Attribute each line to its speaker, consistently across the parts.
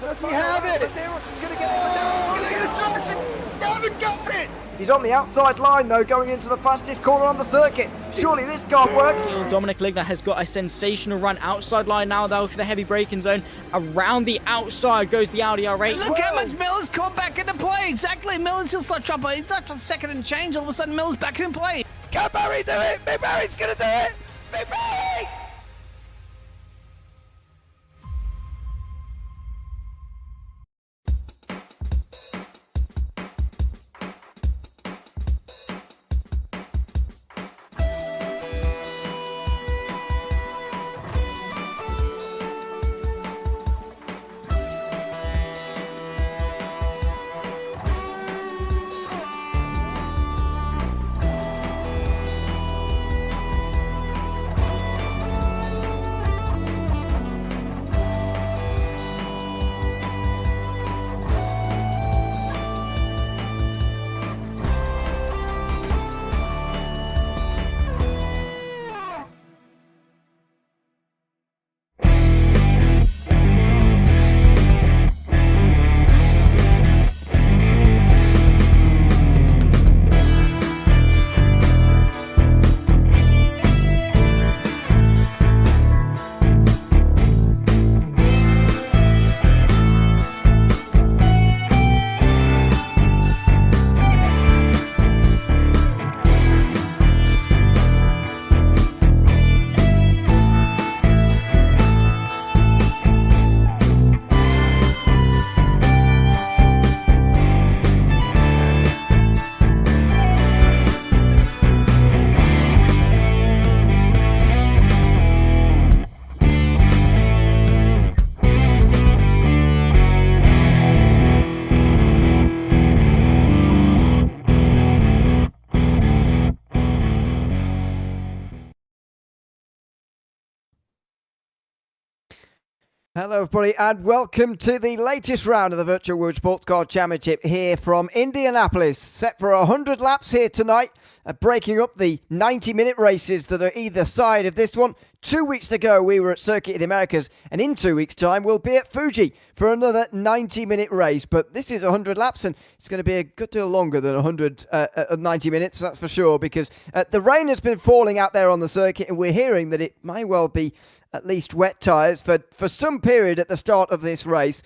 Speaker 1: Does he have it?
Speaker 2: Medeiros is going to get it.
Speaker 1: Haven't got it! He's on the outside line though, going into the fastest corner on the circuit. Surely this can't work.
Speaker 3: Dominic Ligner has got a sensational run outside line now though for the heavy braking zone. Around the outside goes the Audi R8.
Speaker 2: Look how much Miller's caught back into play. Exactly, Miller's still such trouble. He's up to second and change. All of a sudden, Miller's back in play.
Speaker 1: Can Barry do it? Big Barry's gonna do it! Big Barry! Hello everybody and welcome to the latest round of the Virtual World Sports Car Championship here from Indianapolis. Set for 100 laps here tonight, breaking up the 90-minute races that are either side of this one. 2 weeks ago we were at Circuit of the Americas, and in 2 weeks time we'll be at Fuji for another 90-minute race. But this is 100 laps and it's going to be a good deal longer than 90 minutes, that's for sure, because the rain has been falling out there on the circuit and we're hearing that it may well be at least wet tyres for some period at the start of this race.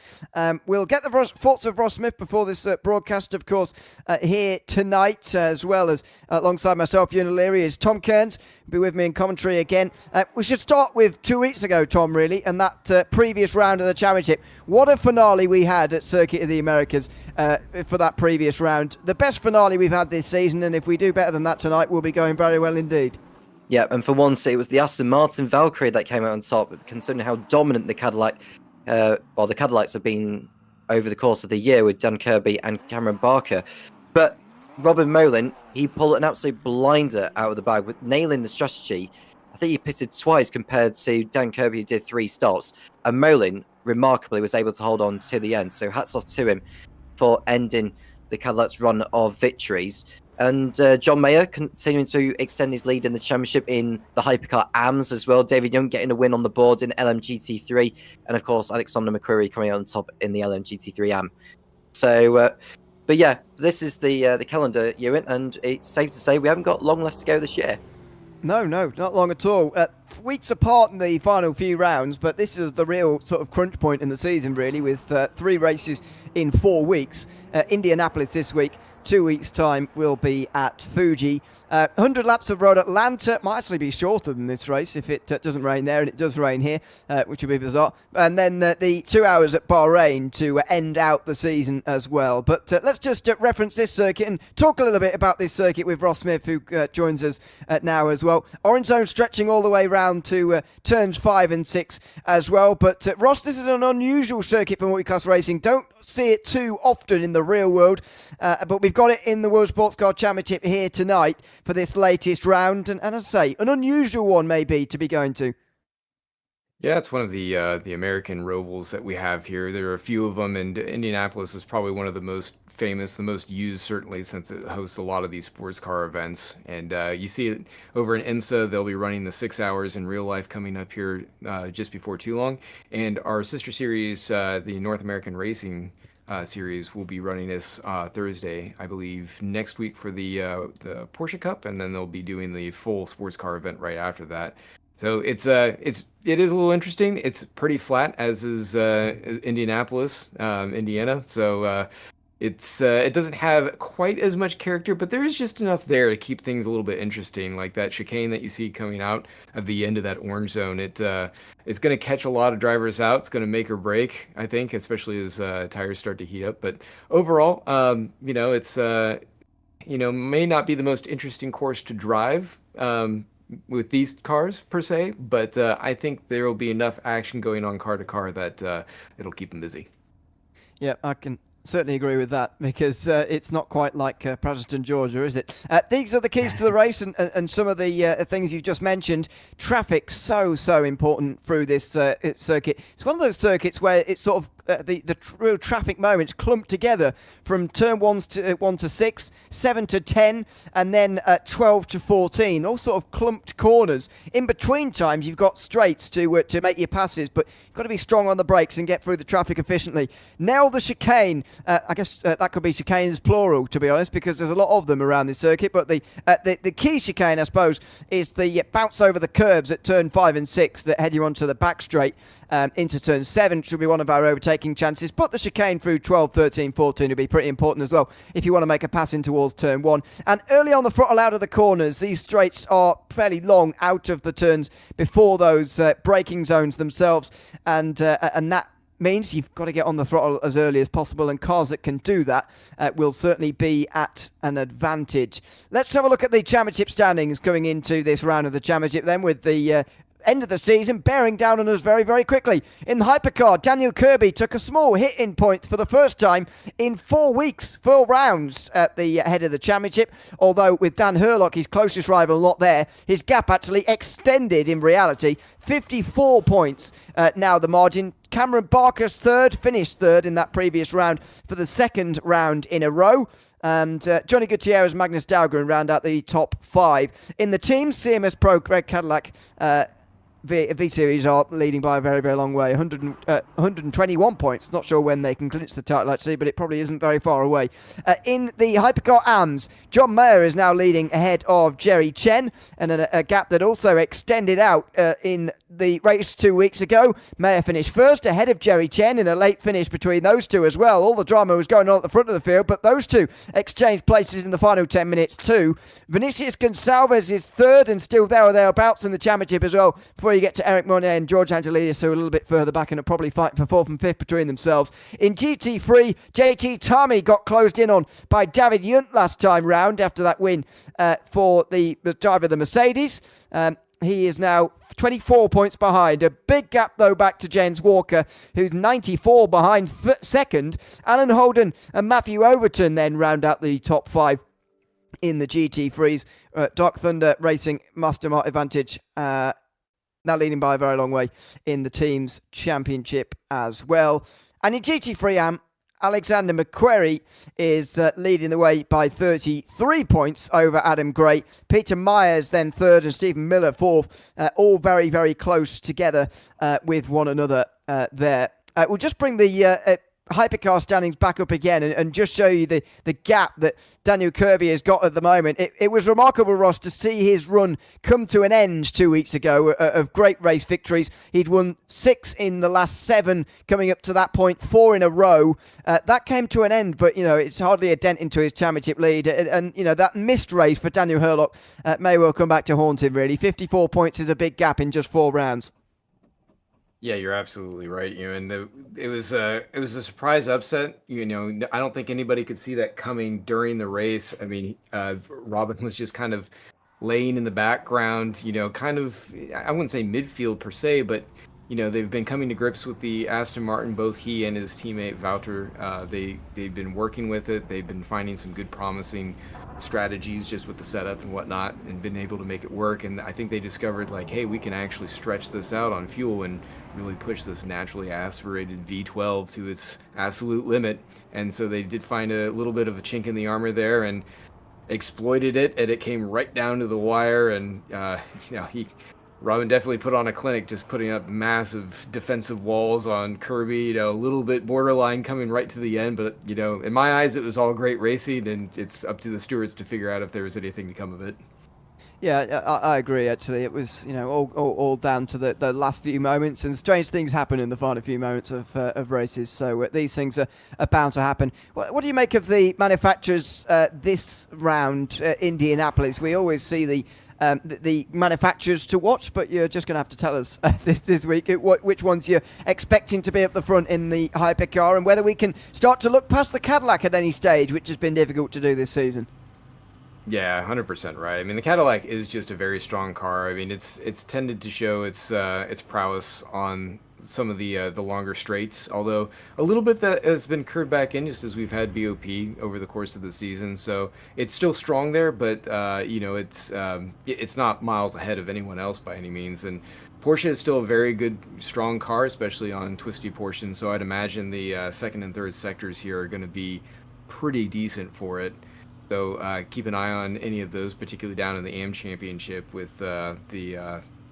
Speaker 1: We'll get the thoughts of Ross Smith before this broadcast, of course, here tonight, as well as alongside myself, Ewan O'Leary, is Tom Kearns, be with me in commentary again. We should start with 2 weeks ago, Tom, really, and that previous round of the championship. What a finale we had at Circuit of the Americas for that previous round. The best finale we've had this season, and if we do better than that tonight, we'll be going very well indeed.
Speaker 4: Yeah, and for once, it was the Aston Martin Valkyrie that came out on top, considering how dominant the Cadillac, the Cadillacs have been over the course of the year with Dan Kirby and Cameron Barker. But Robin Molin, he pulled an absolute blinder out of the bag with nailing the strategy. I think he pitted twice compared to Dan Kirby, who did 3 stops. And Molin, remarkably, was able to hold on to the end. So hats off to him for ending the Cadillac's run of victories. And John Mayer continuing to extend his lead in the championship in the Hypercar AMS as well. David Young getting a win on the board in LMGT3. And, of course, Alexander McCreary coming out on top in the LMGT3 AM. So, but yeah, this is the calendar, Ewan, and it's safe to say we haven't got long left to go this year.
Speaker 1: No, not long at all. Weeks apart in the final few rounds, but this is the real sort of crunch point in the season, really, with 3 races in 4 weeks. Indianapolis this week, 2 weeks' time, we'll be at Fuji. 100 laps of road. Atlanta might actually be shorter than this race if it doesn't rain there, and it does rain here, which would be bizarre. And then the 2 hours at Bahrain to end out the season as well. But let's just reference this circuit and talk a little bit about this circuit with Ross Smith, who joins us now as well. Orange zone stretching all the way round to turns 5 and 6 as well. But Ross, this is an unusual circuit for multi-class racing. Don't see it too often in the real world, but we've got it in the World Sports Car Championship here tonight for this latest round, and as I say, an unusual one maybe to be going to.
Speaker 5: Yeah, it's one of the American rovals that we have here. There are a few of them, and Indianapolis is probably one of the most famous, the most used, certainly, since it hosts a lot of these sports car events. And you see it over in IMSA. They'll be running the 6 hours in real life coming up here just before too long. And our sister series, the North American Racing series, will be running this Thursday, I believe, next week for the Porsche Cup, and then they'll be doing the full sports car event right after that. So it is a little interesting. It's pretty flat, as is Indianapolis, Indiana. So it doesn't have quite as much character, but there is just enough there to keep things a little bit interesting. Like that chicane that you see coming out of the end of that orange zone. It's going to catch a lot of drivers out. It's going to make or break, I think, especially as tires start to heat up. But overall, it's may not be the most interesting course to drive. With these cars per se, but I think there will be enough action going on car to car that it'll keep them busy.
Speaker 1: Yeah, I can certainly agree with that, because it's not quite like Prattleston, Georgia, is it? These are the keys to the race, and some of the things you've just mentioned. Traffic, so important through this circuit. It's one of those circuits where it's sort of the real traffic moments clumped together from turn 1 to 6, 7 to 10, and then 12 to 14, all sort of clumped corners. In between times, you've got straights to make your passes, but you've got to be strong on the brakes and get through the traffic efficiently. Nail the chicane. I guess that could be chicanes plural, to be honest, because there's a lot of them around this circuit, but the key chicane, I suppose, is the bounce over the curbs at turn 5 and 6 that head you onto the back straight into turn 7, should be one of our overtaking chances. But the chicane through 12, 13, 14 would be pretty important as well if you want to make a pass in towards turn 1. And early on the throttle out of the corners. These straights are fairly long out of the turns before those braking zones themselves, and that means you've got to get on the throttle as early as possible, and cars that can do that will certainly be at an advantage. Let's have a look at the championship standings going into this round of the championship then, with the end of the season bearing down on us very, very quickly. In the hypercar, Daniel Kirby took a small hit in points for the first time in 4 weeks, 4 rounds at the head of the championship, although with Dan Hurlock, his closest rival, not there, his gap actually extended in reality. 54 points now the margin. Cameron Barker's third, finished third in that previous round for the second round in a row. And Johnny Gutierrez, Magnus Dahlgren round out the top 5. In the teams, CMS Pro, Greg Cadillac, V-Series are leading by a very, very long way. 121 points. Not sure when they can clinch the title, actually, but it probably isn't very far away. In the Hypercar AMS, John Mayer is now leading ahead of Jerry Chen, and a gap that also extended out in the race 2 weeks ago. Mayer finished first ahead of Jerry Chen in a late finish between those two as well. All the drama was going on at the front of the field, but those two exchanged places in the final 10 minutes too. Vinicius Gonçalves is third and still there or thereabouts in the championship as well, before you get to Eric Monet and George Angelidis, who are a little bit further back and are probably fighting for 4th and 5th between themselves. In GT3, JT Tami got closed in on by David Yunt last time round after that win for the driver of the Mercedes. He is now 24 points behind. A big gap, though, back to James Walker, who's 94 behind second. Alan Holden and Matthew Overton then round out the top 5 in the GT3s. Dark Thunder Racing, Mastermart Advantage, now leading by a very long way in the team's championship as well. And in GT3 Alexander McQuarrie is leading the way by 33 points over Adam Gray. Peter Myers then third and Stephen Miller fourth. All very, very close together with one another there. We'll just bring the Hypercar standings back up again and just show you the gap that Daniel Kirby has got at the moment. It was remarkable, Ross, to see his run come to an end 2 weeks ago of great race victories. He'd won 6 in the last 7 coming up to that point, 4 in a row. That came to an end, but it's hardly a dent into his championship lead. And that missed race for Daniel Hurlock may well come back to haunt him, really. 54 points is a big gap in just 4 rounds.
Speaker 5: Yeah, you're absolutely right. And it was a surprise upset. I don't think anybody could see that coming during the race. I mean, Robin was just kind of laying in the background. Kind of, I wouldn't say midfield per se, but they've been coming to grips with the Aston Martin, both he and his teammate Valter. They've been working with it. They've been finding some good promising strategies just with the setup and whatnot, and been able to make it work. And I think they discovered, like, hey, we can actually stretch this out on fuel and really push this naturally aspirated V12 to its absolute limit. And so they did find a little bit of a chink in the armor there and exploited it, and it came right down to the wire. And Robin definitely put on a clinic, just putting up massive defensive walls on Kirby, a little bit borderline coming right to the end. But, in my eyes, it was all great racing, and it's up to the stewards to figure out if there was anything to come of it.
Speaker 1: Yeah, I agree, actually. It was, all down to the last few moments, and strange things happen in the final few moments of races, so these things are bound to happen. What do you make of the manufacturers this round, Indianapolis? We always see the manufacturers to watch, but you're just going to have to tell us this week which ones you're expecting to be up the front in the hypercar, and whether we can start to look past the Cadillac at any stage, which has been difficult to do this season.
Speaker 5: Yeah, 100% right. I mean, the Cadillac is just a very strong car. I mean, it's tended to show its prowess on some of the longer straights, although a little bit that has been curved back in just as we've had BOP over the course of the season. So it's still strong there, but it's not miles ahead of anyone else by any means. And Porsche is still a very good, strong car, especially on twisty portions. So I'd imagine the second and third sectors here are going to be pretty decent for it. So keep an eye on any of those, particularly down in the AM Championship with the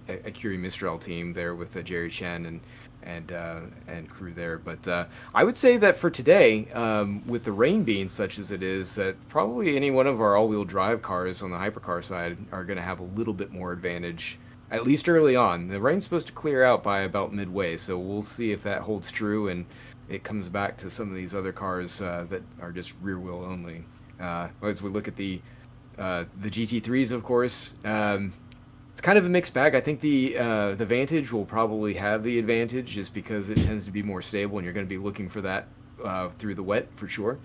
Speaker 5: Acuri Mistral team there with Jerry Chen and crew there. But I would say that for today, with the rain being such as it is, that probably any one of our all-wheel drive cars on the hypercar side are going to have a little bit more advantage, at least early on. The rain's supposed to clear out by about midway, so we'll see if that holds true and it comes back to some of these other cars that are just rear-wheel only. As we look at the GT3s, of course, it's kind of a mixed bag. I think the Vantage will probably have the advantage just because it tends to be more stable, and you're going to be looking for that through the wet for sure.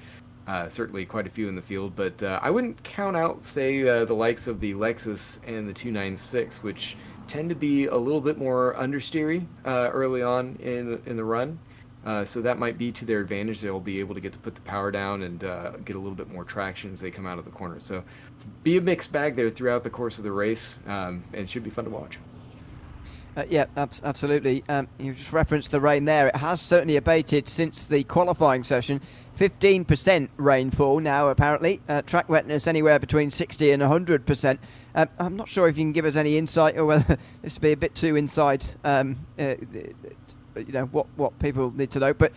Speaker 5: Certainly quite a few in the field, but I wouldn't count out, say, the likes of the Lexus and the 296, which tend to be a little bit more understeery early on in the run. So that might be to their advantage. They'll be able to get to put the power down and get a little bit more traction as they come out of the corner. So be a mixed bag there throughout the course of the race, and it should be fun to watch.
Speaker 1: Yeah, absolutely. You just referenced the rain there. It has certainly abated since the qualifying session. 15% rainfall now, apparently. Track wetness anywhere between 60 and 100%. I'm not sure if you can give us any insight or whether this would be a bit too inside what people need to know, but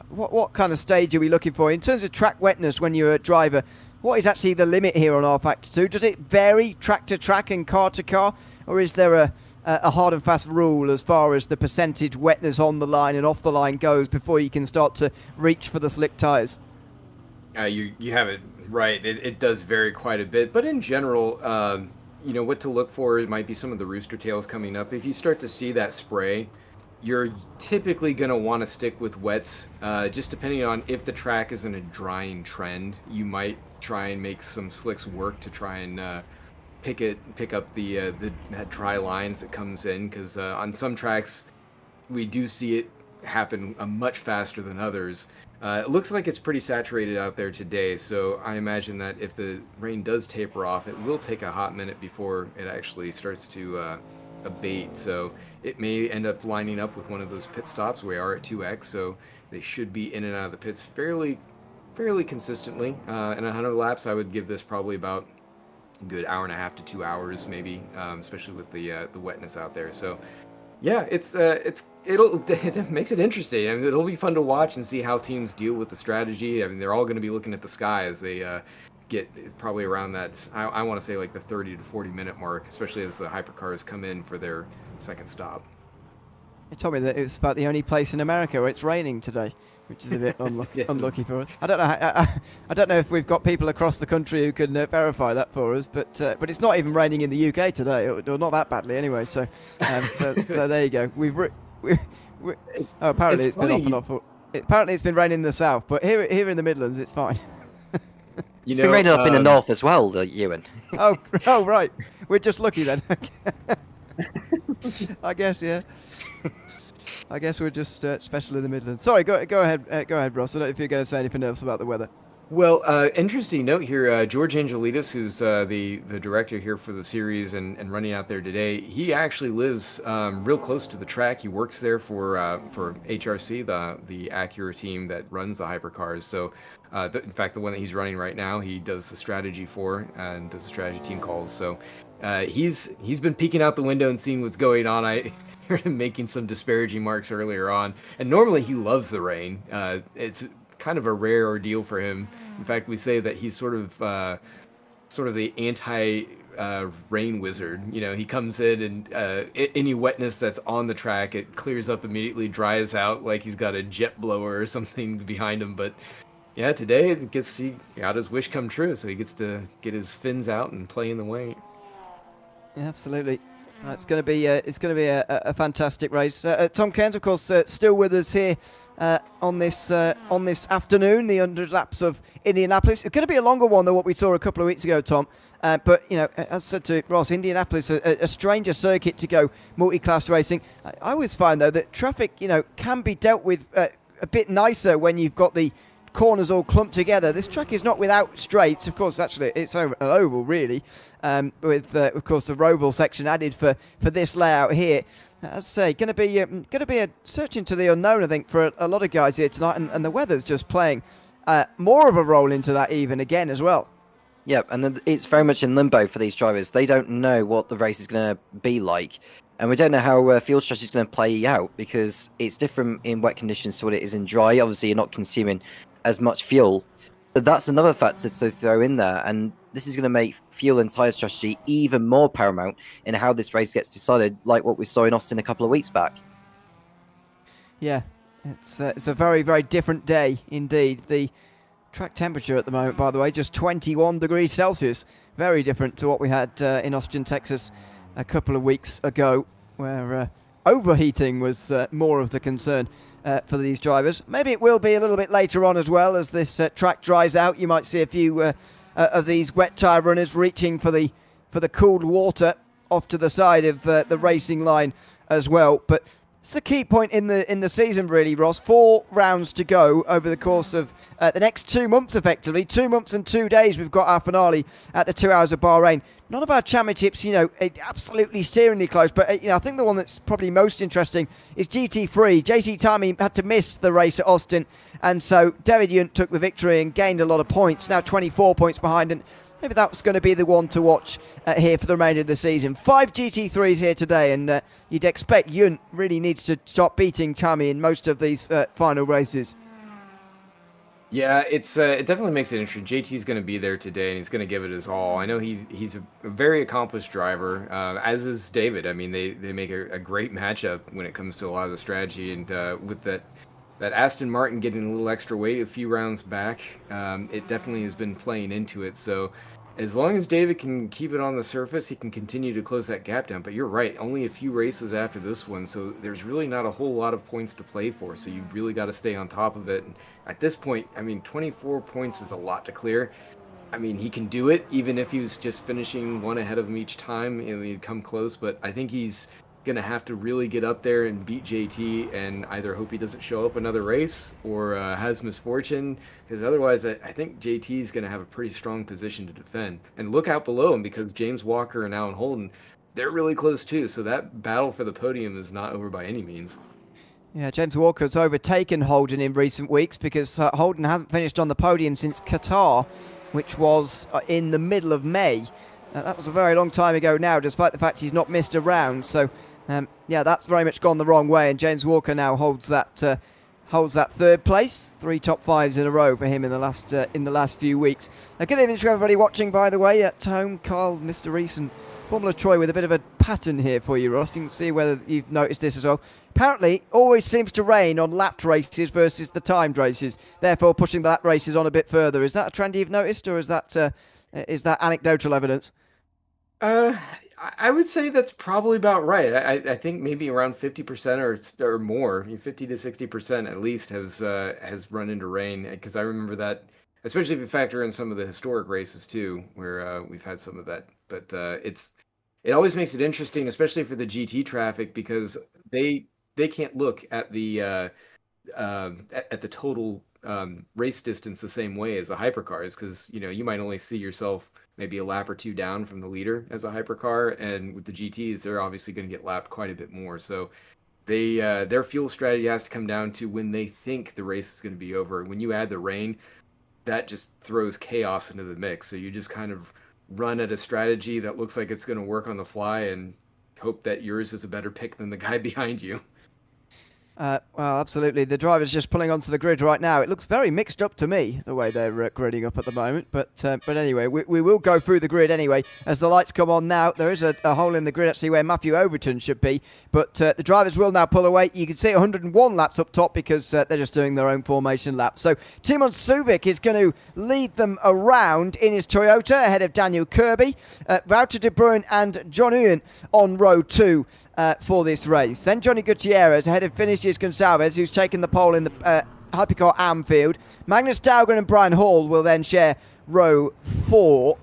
Speaker 1: what kind of stage are we looking for in terms of track wetness when you're a driver? What is actually the limit here on R-Factor 2? Does it vary track to track and car to car, or is there a hard and fast rule as far as the percentage wetness on the line and off the line goes before you can start to reach for the slick tires?
Speaker 5: You have it right. It does vary quite a bit, but in general, what to look for might be some of the rooster tails coming up. If you start to see that spray, you're typically going to want to stick with wets, just depending on if the track is in a drying trend. You might try and make some slicks work to try and pick up that dry lines that comes in, because on some tracks we do see it happen much faster than others. It looks like it's pretty saturated out there today, so I imagine that if the rain does taper off, it will take a hot minute before it actually starts to abate. So it may end up lining up with one of those pit stops. We are at 2x, so they should be in and out of the pits fairly consistently. In 100 laps, I would give this probably about a good hour and a half to 2 hours, maybe, especially with the wetness out there. So yeah, it makes it interesting. I mean, it'll be fun to watch and see how teams deal with the strategy. I mean, they're all going to be looking at the sky as they get probably around that, I want to say like the 30 to 40 minute mark, especially as the hypercars come in for their second stop.
Speaker 1: They told me that it was about the only place in America where it's raining today, which is a bit unlucky for us. I don't know. I don't know if we've got people across the country who can verify that for us, but it's not even raining in the UK today, or not that badly anyway. So there you go. Apparently it's been off and off. Apparently it's been raining in the south, but here in the Midlands it's fine.
Speaker 4: It's been raining up in the north as well, Ewan.
Speaker 1: Oh, right. We're just lucky then. I guess, yeah. I guess we're just special in the Midlands. Sorry, go ahead, Ross. I don't know if you're going to say anything else about the weather.
Speaker 5: Well, interesting note here. George Angelides, who's the director here for the series and running out there today, he actually lives real close to the track. He works there for HRC, the Acura team that runs the hypercars. So, in fact, the one that he's running right now, he does the strategy for and does the strategy team calls. So, he's been peeking out the window and seeing what's going on. I heard him making some disparaging marks earlier on, and normally he loves the rain. It's kind of a rare ordeal for him. In fact, we say that he's sort of the anti rain wizard. You know, he comes in and any wetness that's on the track, it clears up immediately, dries out like he's got a jet blower or something behind him. But yeah, today he got his wish come true, so he gets to get his fins out and play in the white.
Speaker 1: Yeah, absolutely. It's going to be a fantastic race. Tom Cairns, of course, still with us here on this afternoon, the 100 laps of Indianapolis. It's going to be a longer one than what we saw a couple of weeks ago, Tom. But you know, as I said to Ross, Indianapolis a stranger circuit to go multi-class racing. I always find though that traffic, you know, can be dealt with a bit nicer when you've got the corners all clumped together. This track is not without straights. Of course, actually, it's an oval, really, with, of course, the Roval section added for this layout here. As I say, going to be a search into the unknown, I think, for a lot of guys here tonight, and the weather's just playing more of a role into that even again as well.
Speaker 4: Yep, and then it's very much in limbo for these drivers. They don't know what the race is going to be like. And we don't know how field strategy is going to play out, because it's different in wet conditions to what it is in dry. Obviously, you're not consuming as much fuel. But that's another factor to throw in there. And this is going to make fuel and tyre strategy even more paramount in how this race gets decided, like what we saw in Austin a couple of weeks back.
Speaker 1: Yeah, it's a very, very different day indeed. The track temperature at the moment, by the way, just 21 degrees Celsius. Very different to what we had in Austin, Texas a couple of weeks ago, where overheating was more of the concern for these drivers. Maybe it will be a little bit later on as well, as this track dries out. You might see a few of these wet tyre runners reaching for the cooled water off to the side of the racing line as well. But it's the key point in the season, really, Ross. 4 rounds to go over the course of the next 2 months, effectively. 2 months and 2 days. We've got our finale at the 2 Hours of Bahrain. None of our championships, you know, absolutely steeringly close. But, you know, I think the one that's probably most interesting is GT3. JT Timey had to miss the race at Austin. And so David Yunt took the victory and gained a lot of points. Now 24 points behind. And maybe that's going to be the one to watch here for the remainder of the season. 5 GT3s here today. And you'd expect Yunt really needs to start beating Timey in most of these final races.
Speaker 5: Yeah, it definitely makes it interesting. JT's going to be there today, and he's going to give it his all. I know he's a very accomplished driver, as is David. I mean, they make a great matchup when it comes to a lot of the strategy, and with that Aston Martin getting a little extra weight a few rounds back, it definitely has been playing into it. So as long as David can keep it on the surface, he can continue to close that gap down. But you're right, only a few races after this one, so there's really not a whole lot of points to play for. So you've really got to stay on top of it. And at this point, I mean, 24 points is a lot to clear. I mean, he can do it, even if he was just finishing one ahead of him each time. You know, he'd come close, but I think he's going to have to really get up there and beat JT, and either hope he doesn't show up another race or has misfortune, because otherwise I think JT is going to have a pretty strong position to defend. And look out below him, because James Walker and Alan Holden, they're really close too, so that battle for the podium is not over by any means.
Speaker 1: Yeah, James Walker's overtaken Holden in recent weeks, because Holden hasn't finished on the podium since Qatar, which was in the middle of May. That was a very long time ago now, despite the fact he's not missed a round. So, yeah, that's very much gone the wrong way, and James Walker now holds that third place. 3 top 5s in a row for him in the last few weeks. Good evening to everybody watching, by the way, at home. Carl, Mr. Reese, and Formula Troy with a bit of a pattern here for you, Ross. You can see whether you've noticed this as well. Apparently, always seems to rain on lapped races versus the timed races, therefore pushing the lap races on a bit further. Is that a trend you've noticed, or is that anecdotal evidence?
Speaker 5: I would say that's probably about right. I think maybe around 50% or more, 50 to 60% at least has run into rain, because I remember that, especially if you factor in some of the historic races too, where we've had some of that. But it always makes it interesting, especially for the GT traffic, because they they can't look at the total race distance the same way as the hypercars, because you might only see yourself maybe a lap or two down from the leader as a hypercar, and with the GTs, they're obviously going to get lapped quite a bit more. So their fuel strategy has to come down to when they think the race is going to be over. When you add the rain, that just throws chaos into the mix. So you just kind of run at a strategy that looks like it's going to work on the fly and hope that yours is a better pick than the guy behind you.
Speaker 1: Well, absolutely. The driver's just pulling onto the grid right now. It looks very mixed up to me, the way they're gridding up at the moment. But anyway, we will go through the grid anyway. As the lights come on now, there is a hole in the grid actually where Matthew Overton should be. But the drivers will now pull away. You can see 101 laps up top because they're just doing their own formation laps. So Timon Suvic is going to lead them around in his Toyota ahead of Daniel Kirby, Wouter de Bruin and John Uyen on row 2. For this race. Then Johnny Gutierrez ahead of Vinicius Gonçalves, who's taken the pole in the Hypercar AM field. Magnus Dahlgren and Brian Hall will then share row 4.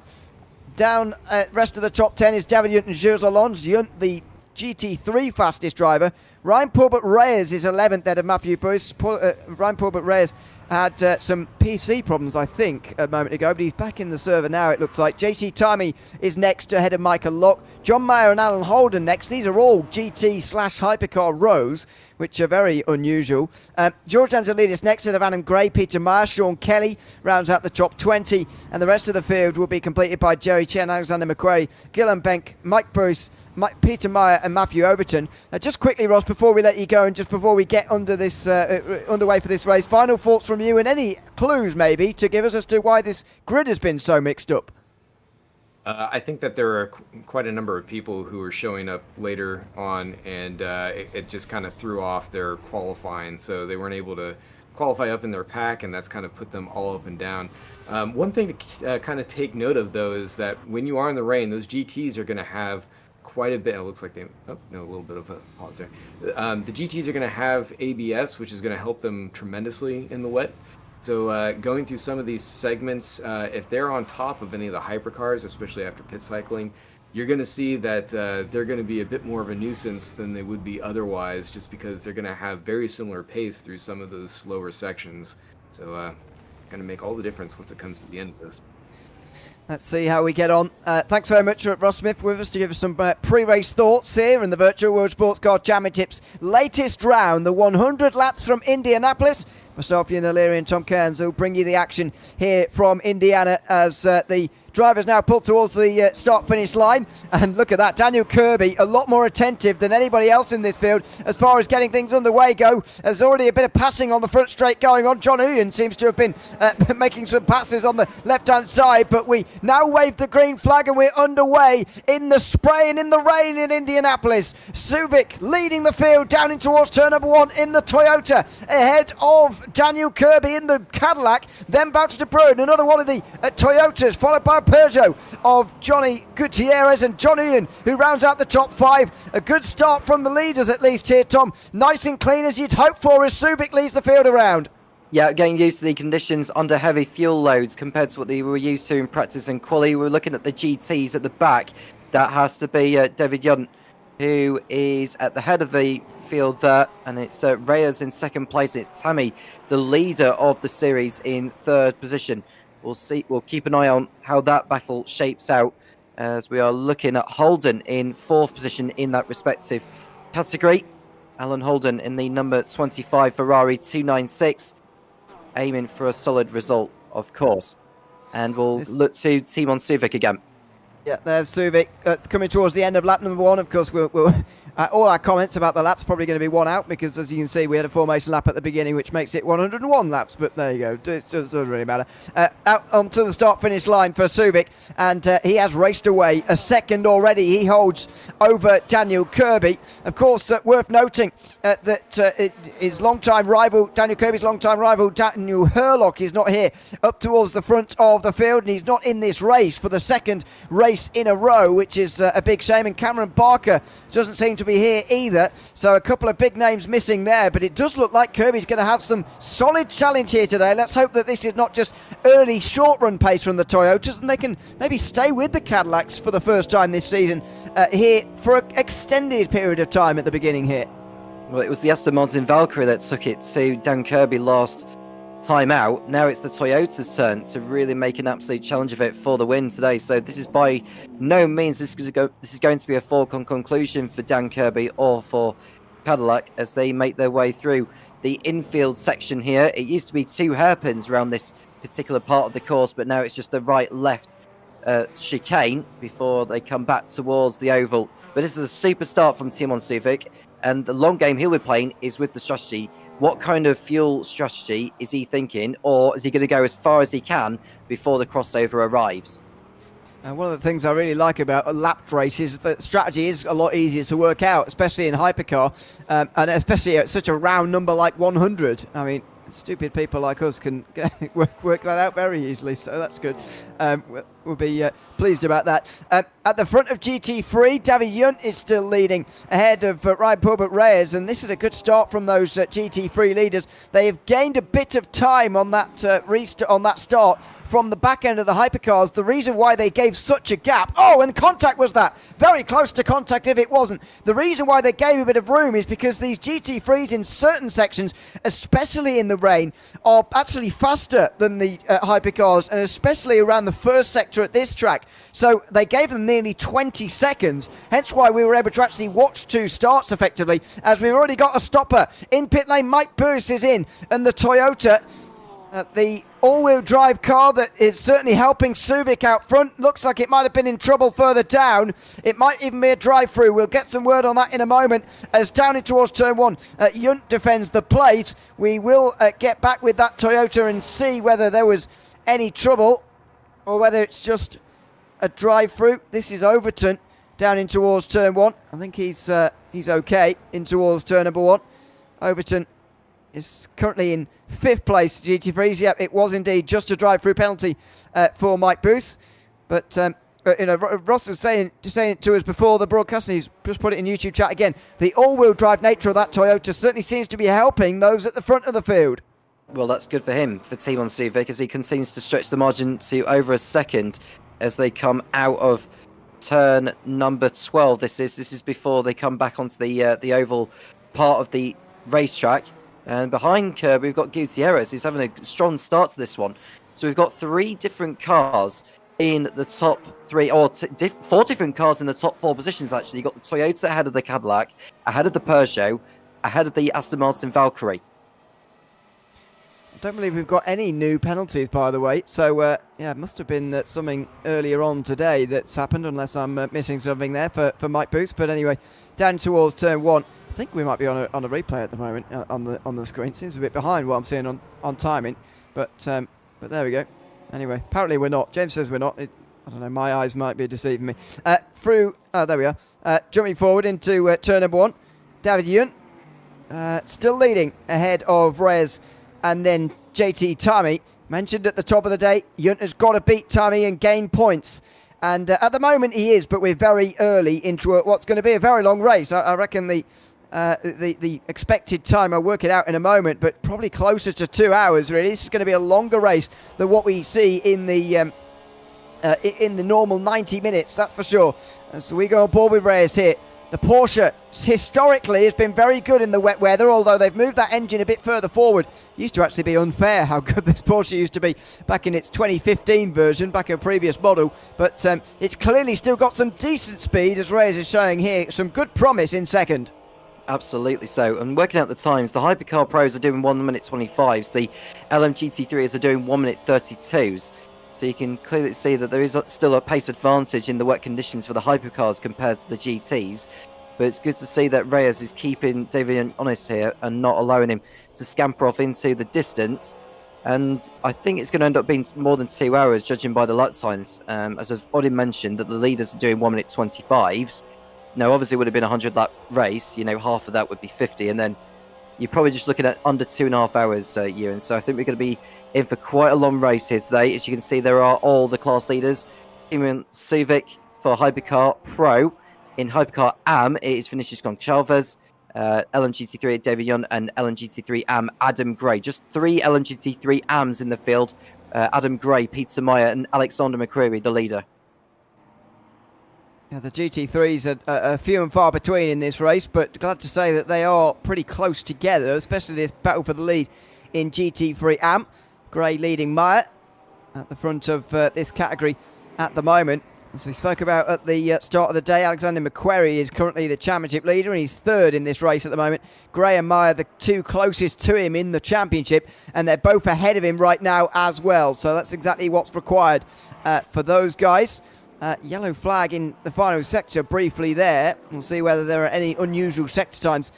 Speaker 1: Down rest of the top 10 is David Yunt and Jules Lalonde. Yunt, the GT3 fastest driver. Ryan Pulbert Reyes is 11th ahead of Matthew Bruce. Ryan Pulbert Reyes had some PC problems, I think, a moment ago, but he's back in the server now, it looks like. JT Timey is next ahead of Michael Locke. John Mayer and Alan Holden next. These are all GT/Hypercar rows, which are very unusual. George Angelidis next ahead of Adam Gray, Peter Meyer, Sean Kelly rounds out the top 20, and the rest of the field will be completed by Jerry Chen, Alexander McQuarrie, Gillian Benck, Mike Bruce, Peter Meyer and Matthew Overton. Just quickly, Ross, before we let you go and just before we get underway for this race, final thoughts from you and any clues maybe to give us as to why this grid has been so mixed up.
Speaker 5: I think that there are quite a number of people who are showing up later on, and it just kind of threw off their qualifying, so they weren't able to qualify up in their pack, and that's kind of put them all up and down. One thing to kind of take note of, though, is that when you are in the rain, those GTs are going to have quite a bit. It looks like they a little bit of a pause there. The GTs are going to have ABS, which is going to help them tremendously in the wet. So going through some of these segments, if they're on top of any of the hypercars, especially after pit cycling, you're going to see that they're going to be a bit more of a nuisance than they would be otherwise, just because they're going to have very similar pace through some of those slower sections. So going to make all the difference once it comes to the end of this.
Speaker 1: Let's see how we get on. Thanks very much, Ross Smith, with us to give us some pre-race thoughts here in the Virtual World Sports Car Championships latest round, the 100 laps from Indianapolis. Myself, Ian O'Leary and Tom Cairns will bring you the action here from Indiana as the drivers now pull towards the start-finish line. And look at that, Daniel Kirby, a lot more attentive than anybody else in this field as far as getting things underway go. There's already a bit of passing on the front straight going on. John Uyen seems to have been making some passes on the left-hand side, but we now wave the green flag and we're underway in the spray and in the rain in Indianapolis. Suvic leading the field down in towards turn number 1 in the Toyota, ahead of Daniel Kirby in the Cadillac, then Wouter de Bruin, another one of the Toyotas, followed by Peugeot of Johnny Gutierrez and John Uyen, who rounds out the top 5. A good start from the leaders at least here, Tom. Nice and clean as you'd hope for as Suvic leads the field around.
Speaker 4: Yeah, getting used to the conditions under heavy fuel loads compared to what they were used to in practice and quali. We're looking at the GTs at the back. That has to be David Yunt, who is at the head of the field there, and it's Reyes in second place. It's Tammy, the leader of the series, in third position. We'll keep an eye on how that battle shapes out as we are looking at Holden in fourth position in that respective category. Alan Holden in the number 25 Ferrari 296, aiming for a solid result, of course. And we'll look to Timon Suvic again.
Speaker 1: Yeah, there's Suvic coming towards the end of lap number 1. Of course, we'll all our comments about the laps probably going to be one out because, as you can see, we had a formation lap at the beginning, which makes it 101 laps. But there you go. It doesn't really matter. Out onto the start-finish line for Suvic, and he has raced away a second already. He holds over Daniel Kirby. Of course, worth noting that his long-time rival, Daniel Kirby's long-time rival, Daniel Hurlock, is not here up towards the front of the field, and he's not in this race for the second race in a row, which is a big shame. And Cameron Barker doesn't seem to be here either, so a couple of big names missing there, but it does look like Kirby's going to have some solid challenge here today. Let's hope that this is not just early short run pace from the Toyotas and they can maybe stay with the Cadillacs for the first time this season here for an extended period of time at the beginning here.
Speaker 4: Well, it was the Aston Martin Valkyrie that took it to Dan Kirby last time out. Now it's the Toyota's turn to really make an absolute challenge of it for the win today. So this is by no means this is going to be a foregone conclusion for Dan Kirby or for Cadillac as they make their way through the infield section here. It used to be 2 hairpins around this particular part of the course, but now it's just the right-left chicane before they come back towards the oval. But this is a super start from Timon Suvic, and the long game he'll be playing is with the strategy. What kind of fuel strategy is he thinking, or is he going to go as far as he can before the crossover arrives?
Speaker 1: One of the things I really like about a lapped race is that strategy is a lot easier to work out, especially in hypercar, and especially at such a round number like 100. I mean, stupid people like us can work that out very easily, so that's good. We'll be pleased about that. At the front of GT3, David Yunt is still leading ahead of Ryan Pulbert Reyes, and this is a good start from those GT3 leaders. They have gained a bit of time on that start from the back end of the hypercars. The reason why they gave such a gap, and contact was that, very close to contact if it wasn't. The reason why they gave a bit of room is because these GT3s in certain sections, especially in the rain, are actually faster than the hypercars, and especially around the first sector at this track. So they gave them nearly 20 seconds, hence why we were able to actually watch 2 starts effectively, as we've already got a stopper. In pit lane, Mike Bruce is in, and the Toyota, the all-wheel drive car that is certainly helping Subic out front. Looks like it might have been in trouble further down. It might even be a drive-through. We'll get some word on that in a moment. As down in towards turn 1, Yunt defends the plate. We will get back with that Toyota and see whether there was any trouble or whether it's just a drive-through. This is Overton down in towards turn 1. I think he's okay in towards turn number 1. Overton is currently in 5th place. GT3s, yep, it was indeed just a drive-through penalty for Mike Booth. But Ross was saying it to us before the broadcast, and he's just put it in YouTube chat again. The all-wheel drive nature of that Toyota certainly seems to be helping those at the front of the field.
Speaker 4: Well, that's good for him, for Timon Suvic, as he continues to stretch the margin to over a second as they come out of turn number 12. This is before they come back onto the oval part of the racetrack. And behind Kirby, we've got Gutierrez. He's having a strong start to this one. So we've got 3 different cars in the top 3, or 4 different cars in the top 4 positions, actually. You've got the Toyota ahead of the Cadillac, ahead of the Peugeot, ahead of the Aston Martin Valkyrie.
Speaker 1: I don't believe we've got any new penalties, by the way. So, it must have been something earlier on today that's happened, unless I'm missing something there for Mike Booth. But anyway, down towards turn 1. I think we might be on a replay at the moment on the screen. Seems a bit behind what I'm seeing on timing, but there we go. Anyway, apparently we're not. James says we're not. I don't know. My eyes might be deceiving me. There we are. Jumping forward into turn number 1, David Yunt still leading ahead of Reyes and then JT Tammy. Mentioned at the top of the day, Yunt has got to beat Tammy and gain points. And at the moment he is, but we're very early into what's going to be a very long race. I reckon the expected time, I'll work it out in a moment, but probably closer to 2 hours really. This is going to be a longer race than what we see in the normal 90 minutes, that's for sure. And so we go on board with Reyes here. The Porsche historically has been very good in the wet weather, although they've moved that engine a bit further forward. It used to actually be unfair how good this Porsche used to be back in its 2015 version, back in a previous model. But it's clearly still got some decent speed, as Reyes is showing here. Some good promise in second.
Speaker 4: Absolutely so. And working out the times, the Hypercar Pros are doing 1 minute 25s. The LMGT3s are doing 1 minute 32s. So you can clearly see that there is still a pace advantage in the wet conditions for the Hypercars compared to the GTs. But it's good to see that Reyes is keeping David honest here and not allowing him to scamper off into the distance. And I think it's going to end up being more than 2 hours, judging by the lap times. As I've already mentioned, that the leaders are doing 1 minute 25s. Now, obviously, it would have been a 100-lap race. Half of that would be 50. And then you're probably just looking at under 2.5 hours, Ewan. So I think we're going to be in for quite a long race here today. As you can see, there are all the class leaders. Timon Suvic for Hypercar Pro. In Hypercar AM, it is Vinicius Goncalves, LMGT3 David Yunt, and LMGT3 AM Adam Gray. Just 3 LMGT3 AMs in the field. Adam Gray, Peter Meyer, and Alexander McCreary, the leader.
Speaker 1: Yeah, the GT3s are few and far between in this race, but glad to say that they are pretty close together, especially this battle for the lead in GT3 AM. Gray leading Meyer at the front of this category at the moment. As we spoke about at the start of the day, Alexander McQuarrie is currently the championship leader, and he's third in this race at the moment. Gray and Meyer, the two closest to him in the championship, and they're both ahead of him right now as well. So that's exactly what's required for those guys. Yellow flag in the final sector briefly there. We'll see whether there are any unusual sector times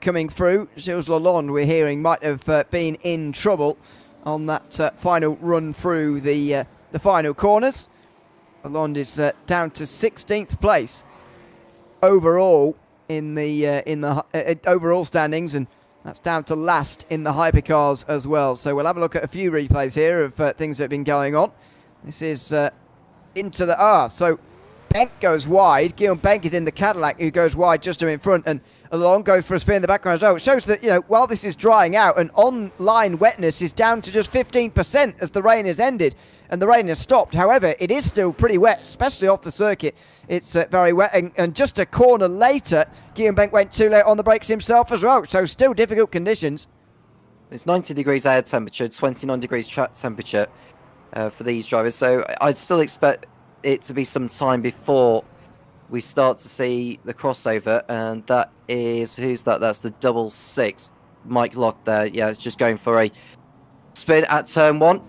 Speaker 1: coming through. Gilles Lalonde, we're hearing, might have been in trouble on that final run through the final corners. Lalonde is down to 16th place overall in the overall standings, and that's down to last in the hypercars as well. So we'll have a look at a few replays here of things that have been going on. This is into the so Benk goes wide. Guillaume Benk is in the Cadillac, who goes wide just in front, and Lalonde goes for a spin in the background as well. It shows that, you know, while this is drying out, and on-line wetness is down to just 15% as the rain has ended and the rain has stopped. However, it is still pretty wet, especially off the circuit. It's very wet, and just a corner later, Guillaume Benk went too late on the brakes himself as well. So still difficult conditions.
Speaker 4: It's 90 degrees air temperature, 29 degrees track temperature for these drivers. So I'd still expect it to be some time before we start to see the crossover, and that is, who's that? That's the 66, Mike Lock there. Yeah, it's just going for a spin at turn 1,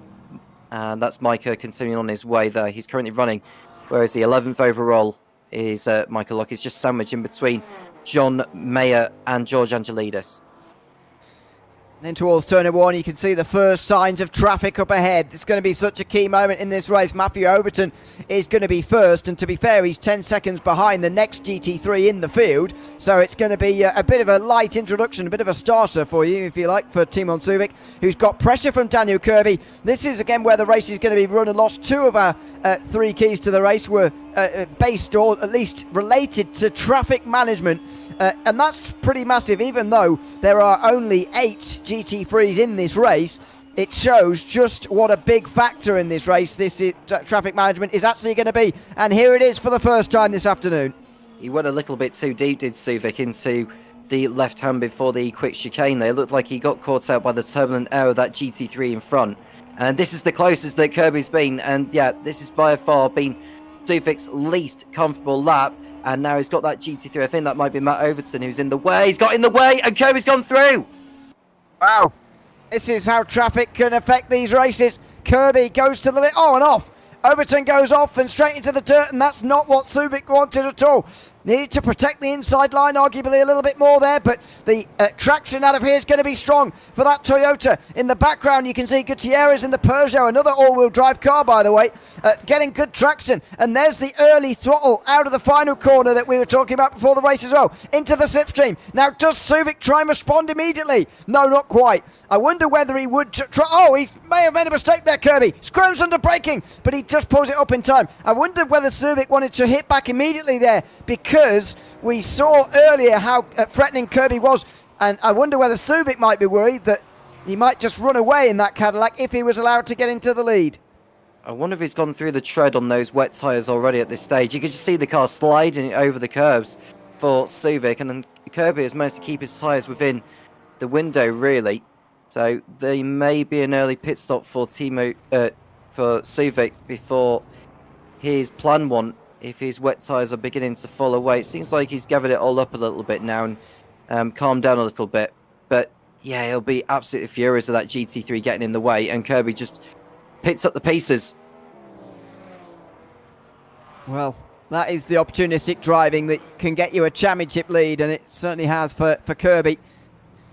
Speaker 4: and that's Micah continuing on his way there. He's currently running, whereas the 11th overall is Michael Lock. He's just sandwiched in between John Mayer and George Angelidis.
Speaker 1: Then towards turn 1, you can see the first signs of traffic up ahead. It's going to be such a key moment in this race. Matthew Overton is going to be first, and to be fair, he's 10 seconds behind the next GT3 in the field. So it's going to be a bit of a light introduction, a bit of a starter for you, if you like, for Timon Subic, who's got pressure from Daniel Kirby. This is, again, where the race is going to be run and lost. 2 of our 3 keys to the race were based, or at least related, to traffic management. And that's pretty massive. Even though there are only 8 GT3s in this race, it shows just what a big factor in this race this traffic management is actually going to be. And here it is for the first time this afternoon.
Speaker 4: He went a little bit too deep, did Subic, into the left hand before the quick chicane there. It looked like he got caught out by the turbulent air of that GT3 in front. And this is the closest that Kirby's been. And yeah, this is by far been Suvic's least comfortable lap. And now he's got that GT3. I think that might be Matt Overton who's in the way. He's got in the way, and Kirby's gone through.
Speaker 1: Wow. This is how traffic can affect these races. Kirby goes to the and off. Overton goes off and straight into the dirt, and that's not what Subic wanted at all. Needed to protect the inside line, arguably a little bit more there, but the traction out of here is going to be strong for that Toyota. In the background, you can see Gutierrez in the Peugeot, another all-wheel drive car, by the way, getting good traction. And there's the early throttle out of the final corner that we were talking about before the race as well, into the slipstream. Now, does Subic try and respond immediately? No, not quite. I wonder whether he would try. Oh, he may have made a mistake there, Kirby. Squirms under braking, but he just pulls it up in time. I wonder whether Subic wanted to hit back immediately there, because we saw earlier how threatening Kirby was, and I wonder whether Subic might be worried that he might just run away in that Cadillac if he was allowed to get into the lead.
Speaker 4: I wonder if he's gone through the tread on those wet tyres already at this stage. You could just see the car sliding over the curbs for Subic, and then Kirby has managed to keep his tyres within the window, really. So there may be an early pit stop for for Subic before his plan one, if his wet tyres are beginning to fall away. It seems like he's gathered it all up a little bit now and calmed down a little bit. But yeah, he'll be absolutely furious of that GT3 getting in the way, and Kirby just picks up the pieces.
Speaker 1: Well, that is the opportunistic driving that can get you a championship lead, and it certainly has for Kirby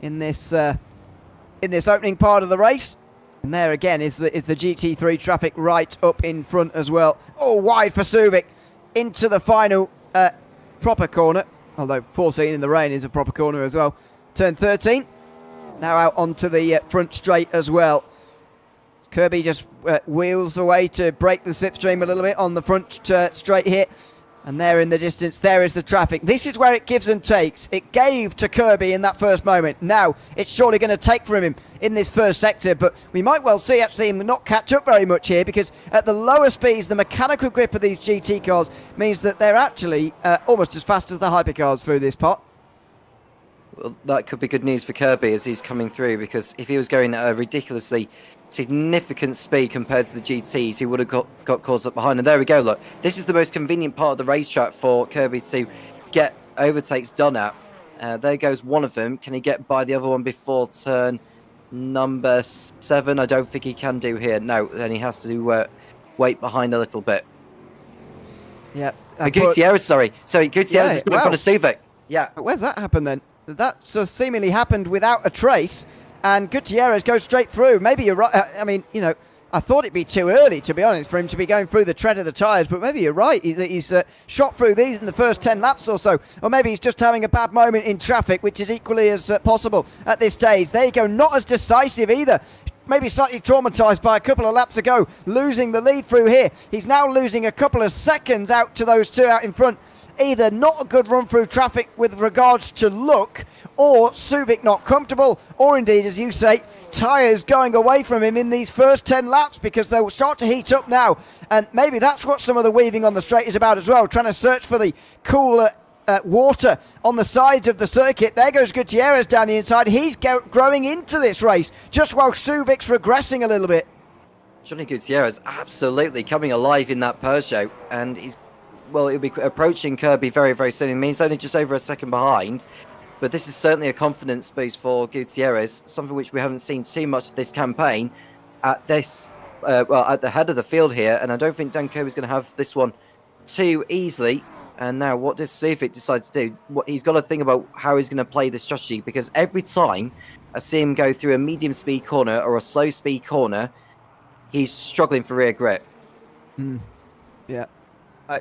Speaker 1: in this opening part of the race. And there again is the GT3 traffic right up in front as well. Oh, wide for Subic into the final proper corner. Although 14 in the rain is a proper corner as well. Turn 13. Now out onto the front straight as well. Kirby just wheels away to break the slipstream a little bit on the front straight here. And there in the distance, there is the traffic. This is where it gives and takes. It gave to Kirby in that first moment. Now, it's surely going to take from him in this first sector, but we might well see actually him not catch up very much here, because at the lower speeds, the mechanical grip of these GT cars means that they're actually almost as fast as the hypercars through this pot.
Speaker 4: Well, that could be good news for Kirby as he's coming through, because if he was going at a ridiculously significant speed compared to the GTs, he would have got caught up behind. And there we go, look, this is the most convenient part of the racetrack for Kirby to get overtakes done at. There goes one of them. Can he get by the other one before turn number 7? I don't think he can do here. No, then he has to wait behind a little bit.
Speaker 1: Yeah.
Speaker 4: Gutierrez, sorry, Gutierrez is going in front of Suvic. Yeah.
Speaker 1: But where's that happened then? That seemingly happened without a trace. And Gutierrez goes straight through. Maybe you're right. I mean, you know, I thought it'd be too early, to be honest, for him to be going through the tread of the tyres. But maybe you're right. He's shot through these in the first 10 laps or so. Or maybe he's just having a bad moment in traffic, which is equally as possible at this stage. There you go. Not as decisive either. Maybe slightly traumatised by a couple of laps ago, losing the lead through here. He's now losing a couple of seconds out to those two out in front. Either not a good run through traffic with regards to look, or Subic not comfortable, or indeed, as you say, tyres going away from him in these first 10 laps, because they'll start to heat up now. And maybe that's what some of the weaving on the straight is about as well, trying to search for the cooler water on the sides of the circuit. There goes Gutierrez down the inside. He's growing into this race, just while Subic's regressing a little bit.
Speaker 4: Johnny Gutierrez absolutely coming alive in that Peugeot, and he'll be approaching Kirby very, very soon. It means only just over a second behind, but this is certainly a confidence boost for Gutierrez, something which we haven't seen too much of this campaign at this, at the head of the field here, and I don't think Dan Kirby's going to have this one too easily. And now what does Suvic decide to do? He's got to think about how he's going to play this strategy, because every time I see him go through a medium speed corner or a slow speed corner, he's struggling for rear grip.
Speaker 1: Yeah.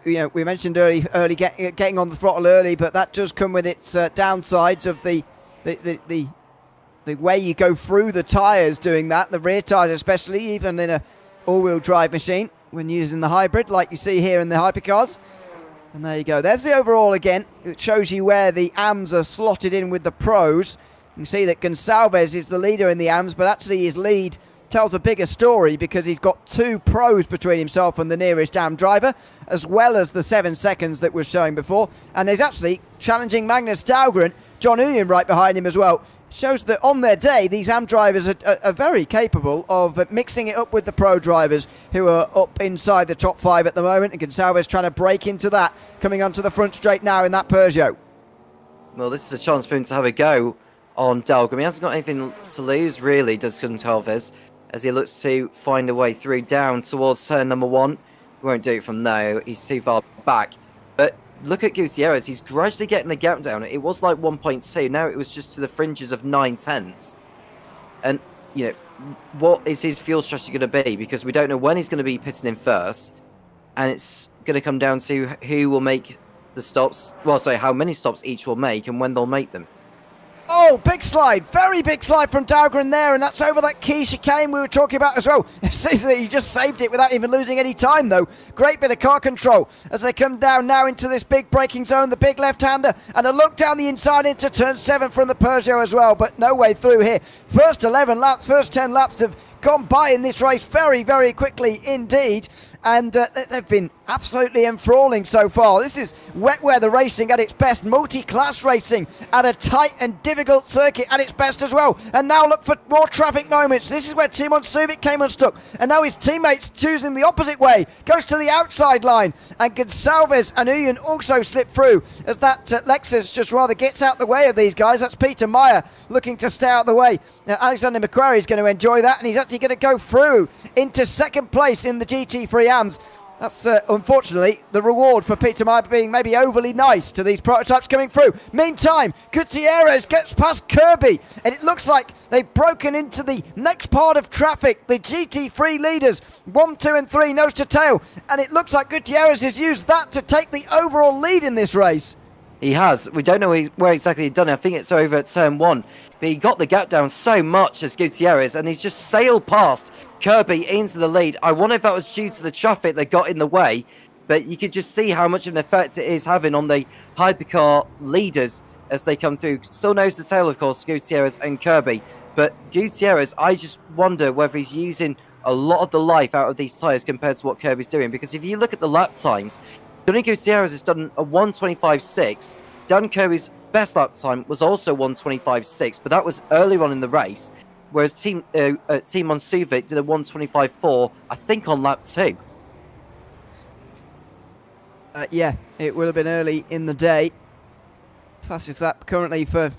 Speaker 1: You know, we mentioned early getting on the throttle early, but that does come with its downsides of the way you go through the tyres doing that, the rear tyres especially, even in a all-wheel drive machine when using the hybrid like you see here in the hypercars. And there you go. There's the overall again. It shows you where the AMs are slotted in with the pros. You can see that Gonçalves is the leader in the AMs, but actually his lead tells a bigger story, because he's got 2 pros between himself and the nearest AM driver, as well as the 7 seconds that we're showing before. And he's actually challenging Magnus Dahlgren, John Uyen right behind him as well. Shows that on their day, these AM drivers are very capable of mixing it up with the pro drivers, who are up inside the top 5 at the moment. And Gonçalves trying to break into that, coming onto the front straight now in that Peugeot.
Speaker 4: Well, this is a chance for him to have a go on Dahlgren. He hasn't got anything to lose, really, does Gonçalves, as he looks to find a way through down towards turn number 1. He won't do it from there. He's too far back. But look at Gutierrez. He's gradually getting the gap down. It was like 1.2. Now it was just to the fringes of 9/10. And, you know, what is his fuel strategy going to be? Because we don't know when he's going to be pitting in first. And it's going to come down to who will make the stops. Well, sorry, how many stops each will make and when they'll make them.
Speaker 1: Oh, big slide. Very big slide from Dahlgren there, and that's over that key chicane we were talking about as well. See that he just saved it without even losing any time, though. Great bit of car control as they come down now into this big braking zone, the big left-hander, and a look down the inside into turn 7 from the Peugeot as well, but no way through here. First 11 laps, first 10 laps have gone by in this race very, very quickly indeed. And they've been absolutely enthralling so far. This is wet weather racing at its best, multi-class racing at a tight and difficult circuit at its best as well. And now look for more traffic moments. This is where Timon Subic came unstuck, and now his teammates choosing the opposite way. Goes to the outside line, and Gonçalves and Uyen also slip through as that Lexus just rather gets out the way of these guys. That's Peter Meyer looking to stay out the way. Now, Alexander McQuarrie is going to enjoy that, and he's actually going to go through into second place in the GT3 AMs. That's unfortunately the reward for Peter Meyer being maybe overly nice to these prototypes coming through. Meantime, Gutierrez gets past Kirby, and it looks like they've broken into the next part of traffic. The GT3 leaders, 1, 2 and 3 nose to tail, and it looks like Gutierrez has used that to take the overall lead in this race.
Speaker 4: He has. We don't know where exactly he's done it. I think it's over at turn 1. But he got the gap down so much as Gutierrez, and he's just sailed past Kirby into the lead. I wonder if that was due to the traffic that got in the way, but you could just see how much of an effect it is having on the hypercar leaders as they come through. Still nose to tail, of course, Gutierrez and Kirby, but Gutierrez, I just wonder whether he's using a lot of the life out of these tyres compared to what Kirby's doing, because if you look at the lap times, Johnny Gutierrez has done a 1:25.6. Dan Kirby's best lap time was also 1:25.6, but that was earlier on in the race, whereas Team Monsuvic did a 1:25.4, I think, on lap 2.
Speaker 1: Yeah, it will have been early in the day. Fastest lap currently for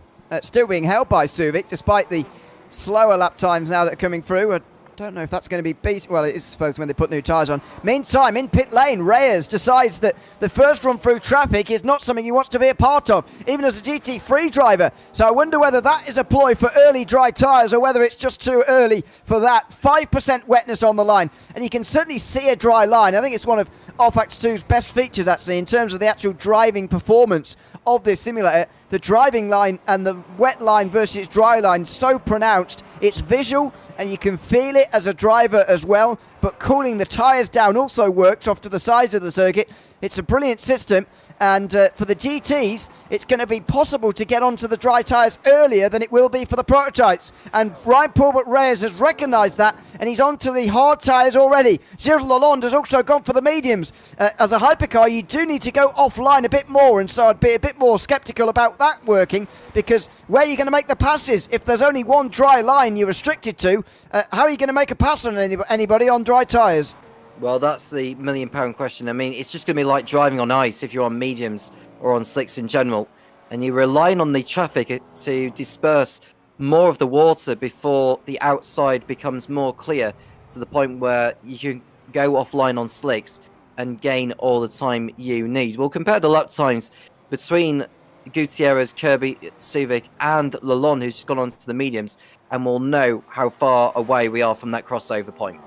Speaker 1: still being held by Suvic, despite the slower lap times now that are coming through. I don't know if that's going to be beat. Well, it is supposed when they put new tyres on. Meantime, in pit lane, Reyes decides that the first run through traffic is not something he wants to be a part of, even as a GT3 driver. So I wonder whether that is a ploy for early dry tyres or whether it's just too early for that. 5% wetness on the line, and you can certainly see a dry line. I think it's one of rFactor 2's best features, actually, in terms of the actual driving performance of this simulator. The driving line and the wet line versus dry line, so pronounced. It's visual and you can feel it as a driver as well, but cooling the tyres down also works off to the sides of the circuit. It's a brilliant system, and for the GTs it's going to be possible to get onto the dry tyres earlier than it will be for the prototypes, and Ryan Paulbert Reyes has recognised that, and he's onto the hard tyres already. Gilles Lalonde has also gone for the mediums. As a hypercar, you do need to go offline a bit more, and so I'd be a bit more sceptical about that working, because where are you going to make the passes if there's only one dry line you're restricted to? How are you going to make a pass on anybody on dry tyres?
Speaker 4: Well, that's the million-pound question. I mean, it's just going to be like driving on ice if you're on mediums or on slicks in general, and you're relying on the traffic to disperse more of the water before the outside becomes more clear, to the point where you can go offline on slicks and gain all the time you need. We'll compare the lap times between Gutierrez, Kirby, Suvic, and Lalonde, who's just gone on to the mediums, and we'll know how far away we are from that crossover point.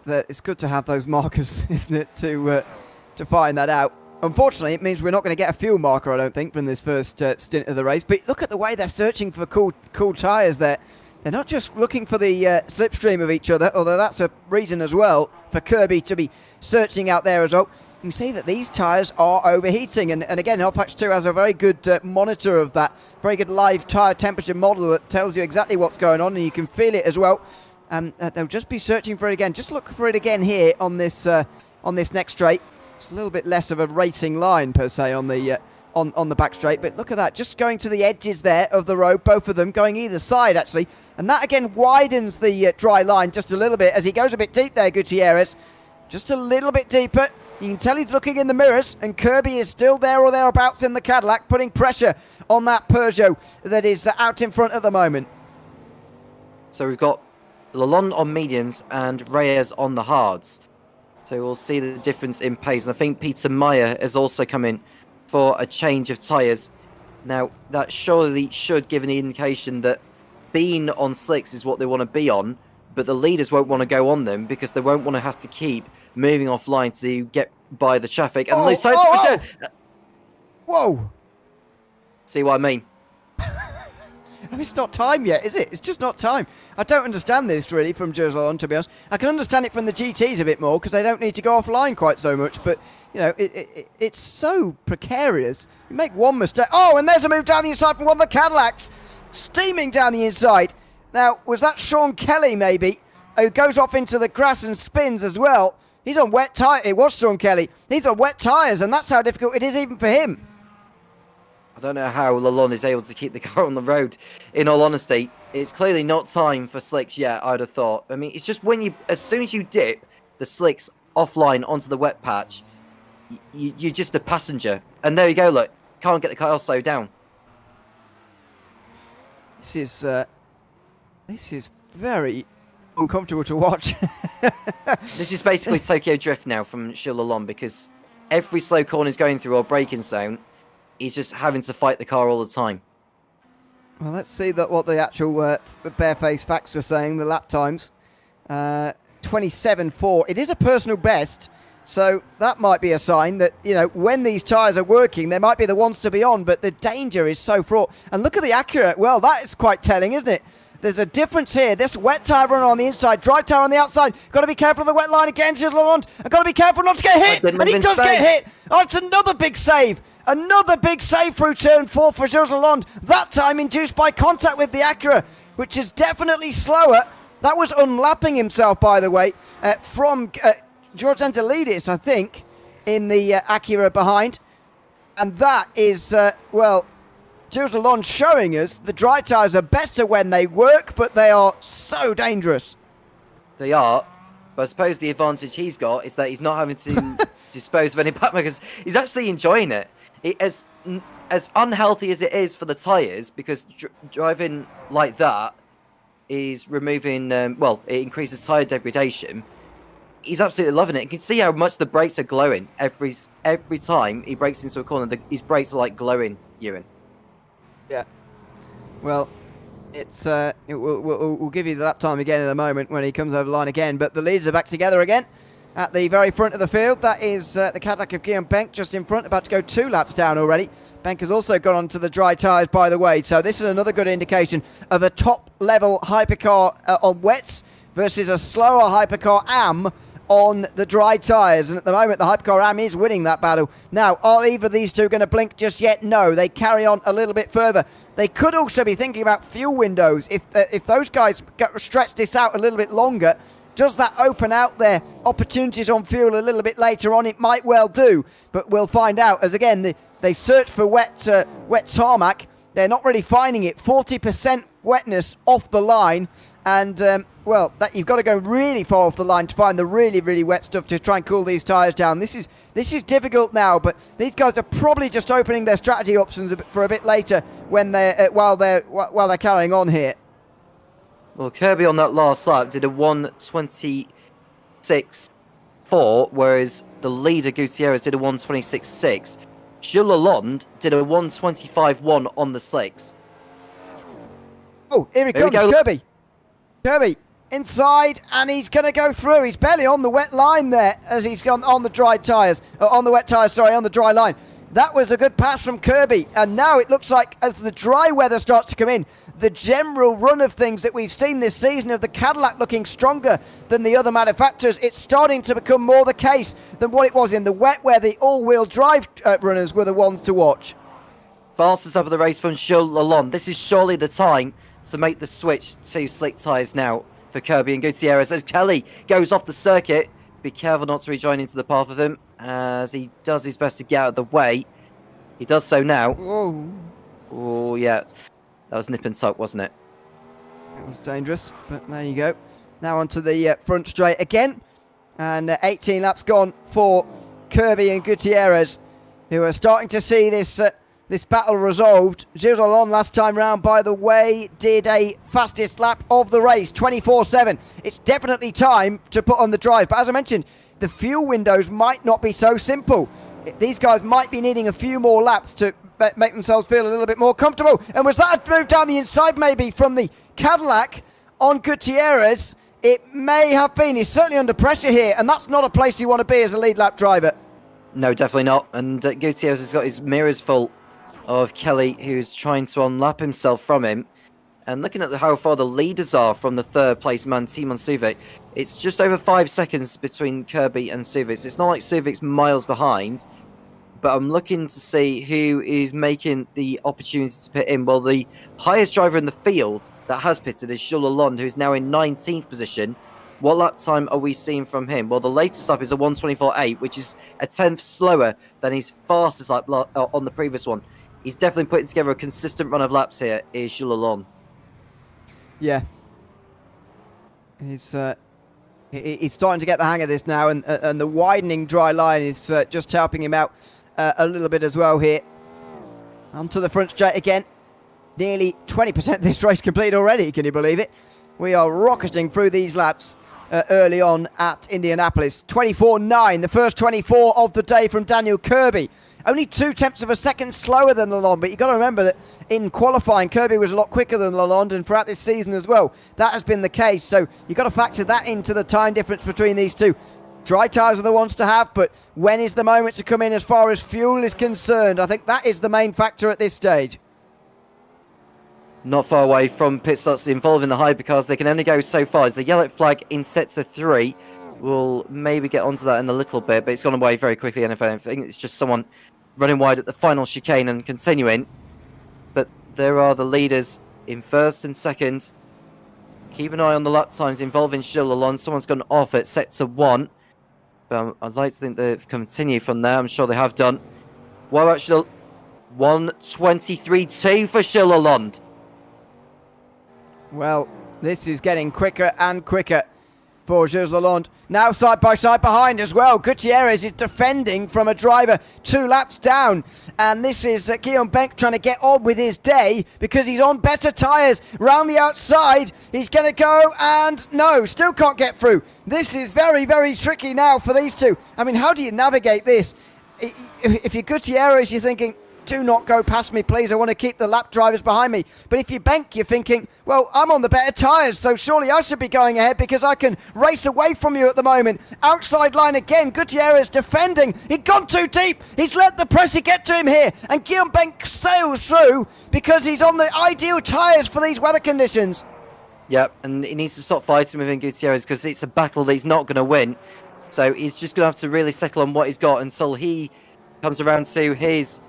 Speaker 1: It's good to have those markers, isn't it, to find that out. Unfortunately, it means we're not going to get a fuel marker, I don't think, from this first stint of the race. But look at the way they're searching for cool tyres there. They're not just looking for the slipstream of each other, although that's a reason as well for Kirby to be searching out there as well. You can see that these tyres are overheating, and again, rFactor 2 has a very good monitor of that, very good live tyre temperature model that tells you exactly what's going on, and you can feel it as well. They'll just be searching for it again. Just look for it again here on this next straight. It's a little bit less of a racing line per se on the back straight, but look at that, just going to the edges there of the road, both of them going either side actually, and that again widens the dry line just a little bit as he goes a bit deep there, Gutierrez, just a little bit deeper. You can tell he's looking in the mirrors, and Kirby is still there or thereabouts in the Cadillac, putting pressure on that Peugeot that is out in front at the moment.
Speaker 4: So we've got Lalonde on mediums and Reyes on the hards. So we'll see the difference in pace. And I think Peter Meyer has also come in for a change of tyres. Now, that surely should give an indication that being on slicks is what they want to be on, but the leaders won't want to go on them because they won't want to have to keep moving offline to get by the traffic. And
Speaker 1: Whoa!
Speaker 4: See what I mean?
Speaker 1: I mean, it's not time yet, is it? It's just not time. I don't understand this, really, from Gilles Lalonde, to be honest. I can understand it from the GTs a bit more, because they don't need to go offline quite so much. But, you know, it's so precarious. You make one mistake. Oh, and there's a move down the inside from one of the Cadillacs. Steaming down the inside. Now, was that Sean Kelly, maybe, who goes off into the grass and spins as well? He's on wet tyres. It was Sean Kelly. He's on wet tyres, and that's how difficult it is even for him.
Speaker 4: I don't know how Lalonde is able to keep the car on the road, in all honesty. It's clearly not time for slicks yet, I'd have thought. I mean, it's just as soon as you dip the slicks offline onto the wet patch, you're just a passenger. And there you go, look, can't get the car slowed down.
Speaker 1: This is very uncomfortable to watch.
Speaker 4: This is basically Tokyo Drift now from Gilles Lalonde, because every slow corner he's going through or braking zone, he's just having to fight the car all the time.
Speaker 1: Well, let's see what the actual barefaced facts are saying, the lap times. 27.4. It is a personal best, so that might be a sign that, you know, when these tyres are working, they might be the ones to be on, but the danger is so fraught. And look at the Acura. Well, that is quite telling, isn't it? there's a difference here. This wet tyre runner on the inside, dry tyre on the outside. Got to be careful of the wet line again, Gilles Lalonde. I've got to be careful not to get hit. And he does get hit. Oh, it's another big save. Another big save through turn 4 for Gilles Lalonde. That time induced by contact with the Acura, which is definitely slower. That was unlapping himself, by the way, from George Angelidis, I think, in the Acura behind. And that is, well, Gilles Lalonde showing us the dry tyres are better when they work, but they are so dangerous.
Speaker 4: They are, but I suppose the advantage he's got is that he's not having to dispose of any back because he's actually enjoying it. As unhealthy as it is for the tyres, because driving like that is removing, well, it increases tyre degradation. He's absolutely loving it. You can see how much the brakes are glowing every time he brakes into a corner. His brakes are like glowing, Ewan.
Speaker 1: Yeah. Well, we'll give you that time again in a moment when he comes over the line again. But the leaders are back together again at the very front of the field. That is the Cadillac of Guillaume Benck just in front, about to go 2 laps down already. Benck has also gone onto the dry tyres, by the way. So this is another good indication of a top-level hypercar on wets versus a slower hypercar AM on the dry tyres. And at the moment, the hypercar AM is winning that battle. Now, are either of these two going to blink just yet? No, they carry on a little bit further. They could also be thinking about fuel windows. If those guys stretch this out a little bit longer, does that open out their opportunities on fuel a little bit later on? It might well do, but we'll find out. As again, they search for wet tarmac. They're not really finding it. 40% wetness off the line. And, well, you've got to go really far off the line to find the really, really wet stuff to try and cool these tyres down. This is difficult now, but these guys are probably just opening their strategy options for a bit later when while they're carrying on here.
Speaker 4: Well, Kirby on that last lap did a 1:26.4, whereas the leader Gutierrez did a 1:26.6. Gilles Lalonde did a 1:25.1 on the slicks.
Speaker 1: Oh, here he comes, Kirby. Kirby inside, and he's going to go through. He's barely on the wet line there as he's gone on the dry tyres. On the wet tyres, sorry, on the dry line. That was a good pass from Kirby. And now it looks like as the dry weather starts to come in, the general run of things that we've seen this season of the Cadillac looking stronger than the other manufacturers, it's starting to become more the case than what it was in the wet, where the all-wheel drive runners were the ones to watch.
Speaker 4: Fastest up of the race from Gilles Lalonde. This is surely the time to make the switch to slick tyres now for Kirby and Gutierrez as Kelly goes off the circuit. Be careful not to rejoin into the path of him as he does his best to get out of the way. He does so now.
Speaker 1: Whoa.
Speaker 4: Oh, yeah. That was nip and tuck, wasn't it?
Speaker 1: That was dangerous, but there you go. Now onto the front straight again. And 18 laps gone for Kirby and Gutierrez, who are starting to see this battle resolved. Gilles Lalonde last time round, by the way, did a fastest lap of the race, 24.7. It's definitely time to put on the drive. But as I mentioned, the fuel windows might not be so simple. These guys might be needing a few more laps to make themselves feel a little bit more comfortable. And was that a move down the inside maybe from the Cadillac on Gutierrez? It may have been. He's certainly under pressure here, and that's not a place you want to be as a lead lap driver.
Speaker 4: No, definitely not. And Gutierrez has got his mirrors full of Kelly, who's trying to unlap himself from him. And looking at how far the leaders are from the third place man, Timon Suvic, it's just over 5 seconds between Kirby and Suvic. It's not like Suvic's miles behind, but I'm looking to see who is making the opportunity to pit in. Well, the highest driver in the field that has pitted is Gilles Lalonde, who's now in 19th position. What lap time are we seeing from him? Well, the latest lap is a 1:24.8, which is a 10th slower than his fastest lap on the previous one. He's definitely putting together a consistent run of laps here, is Gilles Lalonde.
Speaker 1: Yeah. He's starting to get the hang of this now, and the widening dry line is just helping him out a little bit as well here. Onto the front straight again. Nearly 20% of this race complete already, can you believe it? We are rocketing through these laps early on at Indianapolis. 24.9, the first 24 of the day from Daniel Kirby. Only 0.2 of a second slower than Lalonde, but you've got to remember that in qualifying, Kirby was a lot quicker than Lalonde, and throughout this season as well, that has been the case. So you've got to factor that into the time difference between these two. Dry tyres are the ones to have, but when is the moment to come in as far as fuel is concerned? I think that is the main factor at this stage.
Speaker 4: not far away from pit stops involving the hypercars. They can only go so far. As the yellow flag in sector 3, we'll maybe get onto that in a little bit, but it's gone away very quickly. And if I think it's just someone running wide at the final chicane and continuing. But there are the leaders in first and second. Keep an eye on the lap times involving Gilles. Someone's gone off at sector 1. But I'd like to think they've continued from there. I'm sure they have done. Well, actually, 1:23.2 for Gilles Lalonde.
Speaker 1: Well, this is getting quicker and quicker for Gilles Lalonde. Now side by side behind as well. Gutierrez is defending from a driver 2 laps down. And this is Guillaume Benck trying to get on with his day because he's on better tyres. Round the outside, he's going to go and no, still can't get through. This is very, very tricky now for these two. I mean, how do you navigate this? If you're Gutierrez, you're thinking, do not go past me, please. I want to keep the lap drivers behind me. But if you Benck, you're thinking, well, I'm on the better tyres, so surely I should be going ahead because I can race away from you at the moment. Outside line again, Gutierrez defending. He'd gone too deep. He's let the pressure get to him here. And Guillaume Benck sails through because he's on the ideal tyres for these weather conditions.
Speaker 4: Yep, and he needs to stop fighting with Gutierrez because it's a battle that he's not going to win. So he's just going to have to really settle on what he's got until he comes around to his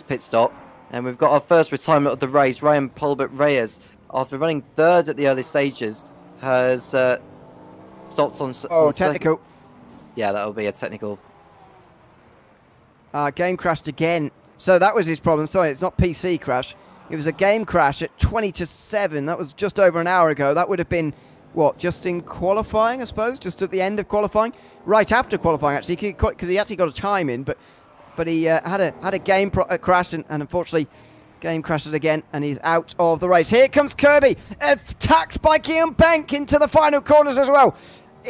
Speaker 4: pit stop. And we've got our first retirement of the race. Ryan Polbert Reyes, after running third at the early stages, has stopped on...
Speaker 1: Oh, technical.
Speaker 4: Yeah, that'll be a technical.
Speaker 1: Game crashed again. So that was his problem. Sorry, it's not PC crash. It was a game crash at 20-7. That was just over an hour ago. That would have been, what, just in qualifying, I suppose? Just at the end of qualifying? Right after qualifying, actually, because he actually got a time in, but he had a game crash, and unfortunately, game crashes again, and he's out of the race. Here comes Kirby, attacked by Guillaume Benck into the final corners as well.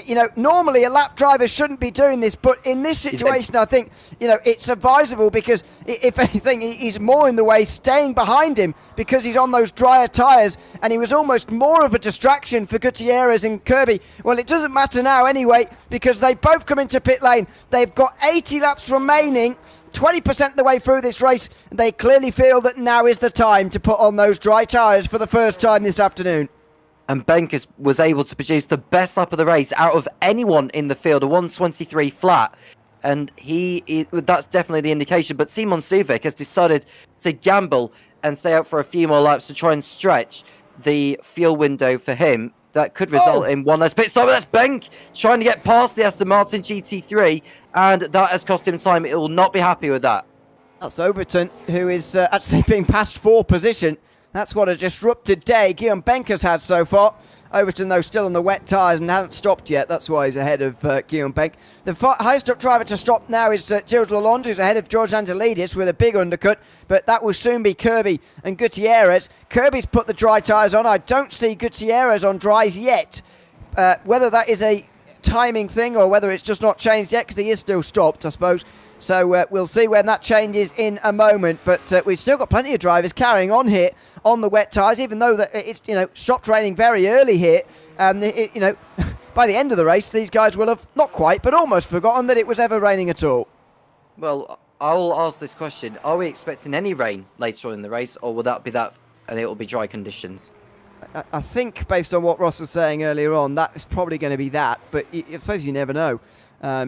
Speaker 1: You know, normally a lap driver shouldn't be doing this, but in this situation, I think, you know, it's advisable because, if anything, he's more in the way, staying behind him because he's on those drier tyres, and he was almost more of a distraction for Gutierrez and Kirby. Well, it doesn't matter now anyway because they both come into pit lane. They've got 80 laps remaining, 20% of the way through this race. They clearly feel that now is the time to put on those dry tyres for the first time this afternoon.
Speaker 4: And Benck was able to produce the best lap of the race out of anyone in the field, a 1:23 flat. And that's definitely the indication. But Simon Suvik has decided to gamble and stay out for a few more laps to try and stretch the fuel window for him. That could result in one less pit stop. That's Benck trying to get past the Aston Martin GT3, and that has cost him time. It will not be happy with that.
Speaker 1: That's Overton, who is actually being passed for position. That's what a disrupted day Guillaume Benck has had so far. Overton, though, still on the wet tyres and hasn't stopped yet. That's why he's ahead of Guillaume Benck. The highest up driver to stop now is Gilles Lalonde, who's ahead of George Angelidis with a big undercut. But that will soon be Kirby and Gutierrez. Kirby's put the dry tyres on. I don't see Gutierrez on dries yet. Whether that is a timing thing or whether it's just not changed yet, because he is still stopped, I suppose. So we'll see when that changes in a moment. But we've still got plenty of drivers carrying on here on the wet tyres, even though that it's stopped raining very early here. By the end of the race, these guys will have not quite, but almost forgotten that it was ever raining at all.
Speaker 4: Well, I'll ask this question: are we expecting any rain later on in the race, or will that be that, and it will be dry conditions?
Speaker 1: I think, based on what Ross was saying earlier on, that is probably going to be that. But I suppose you never know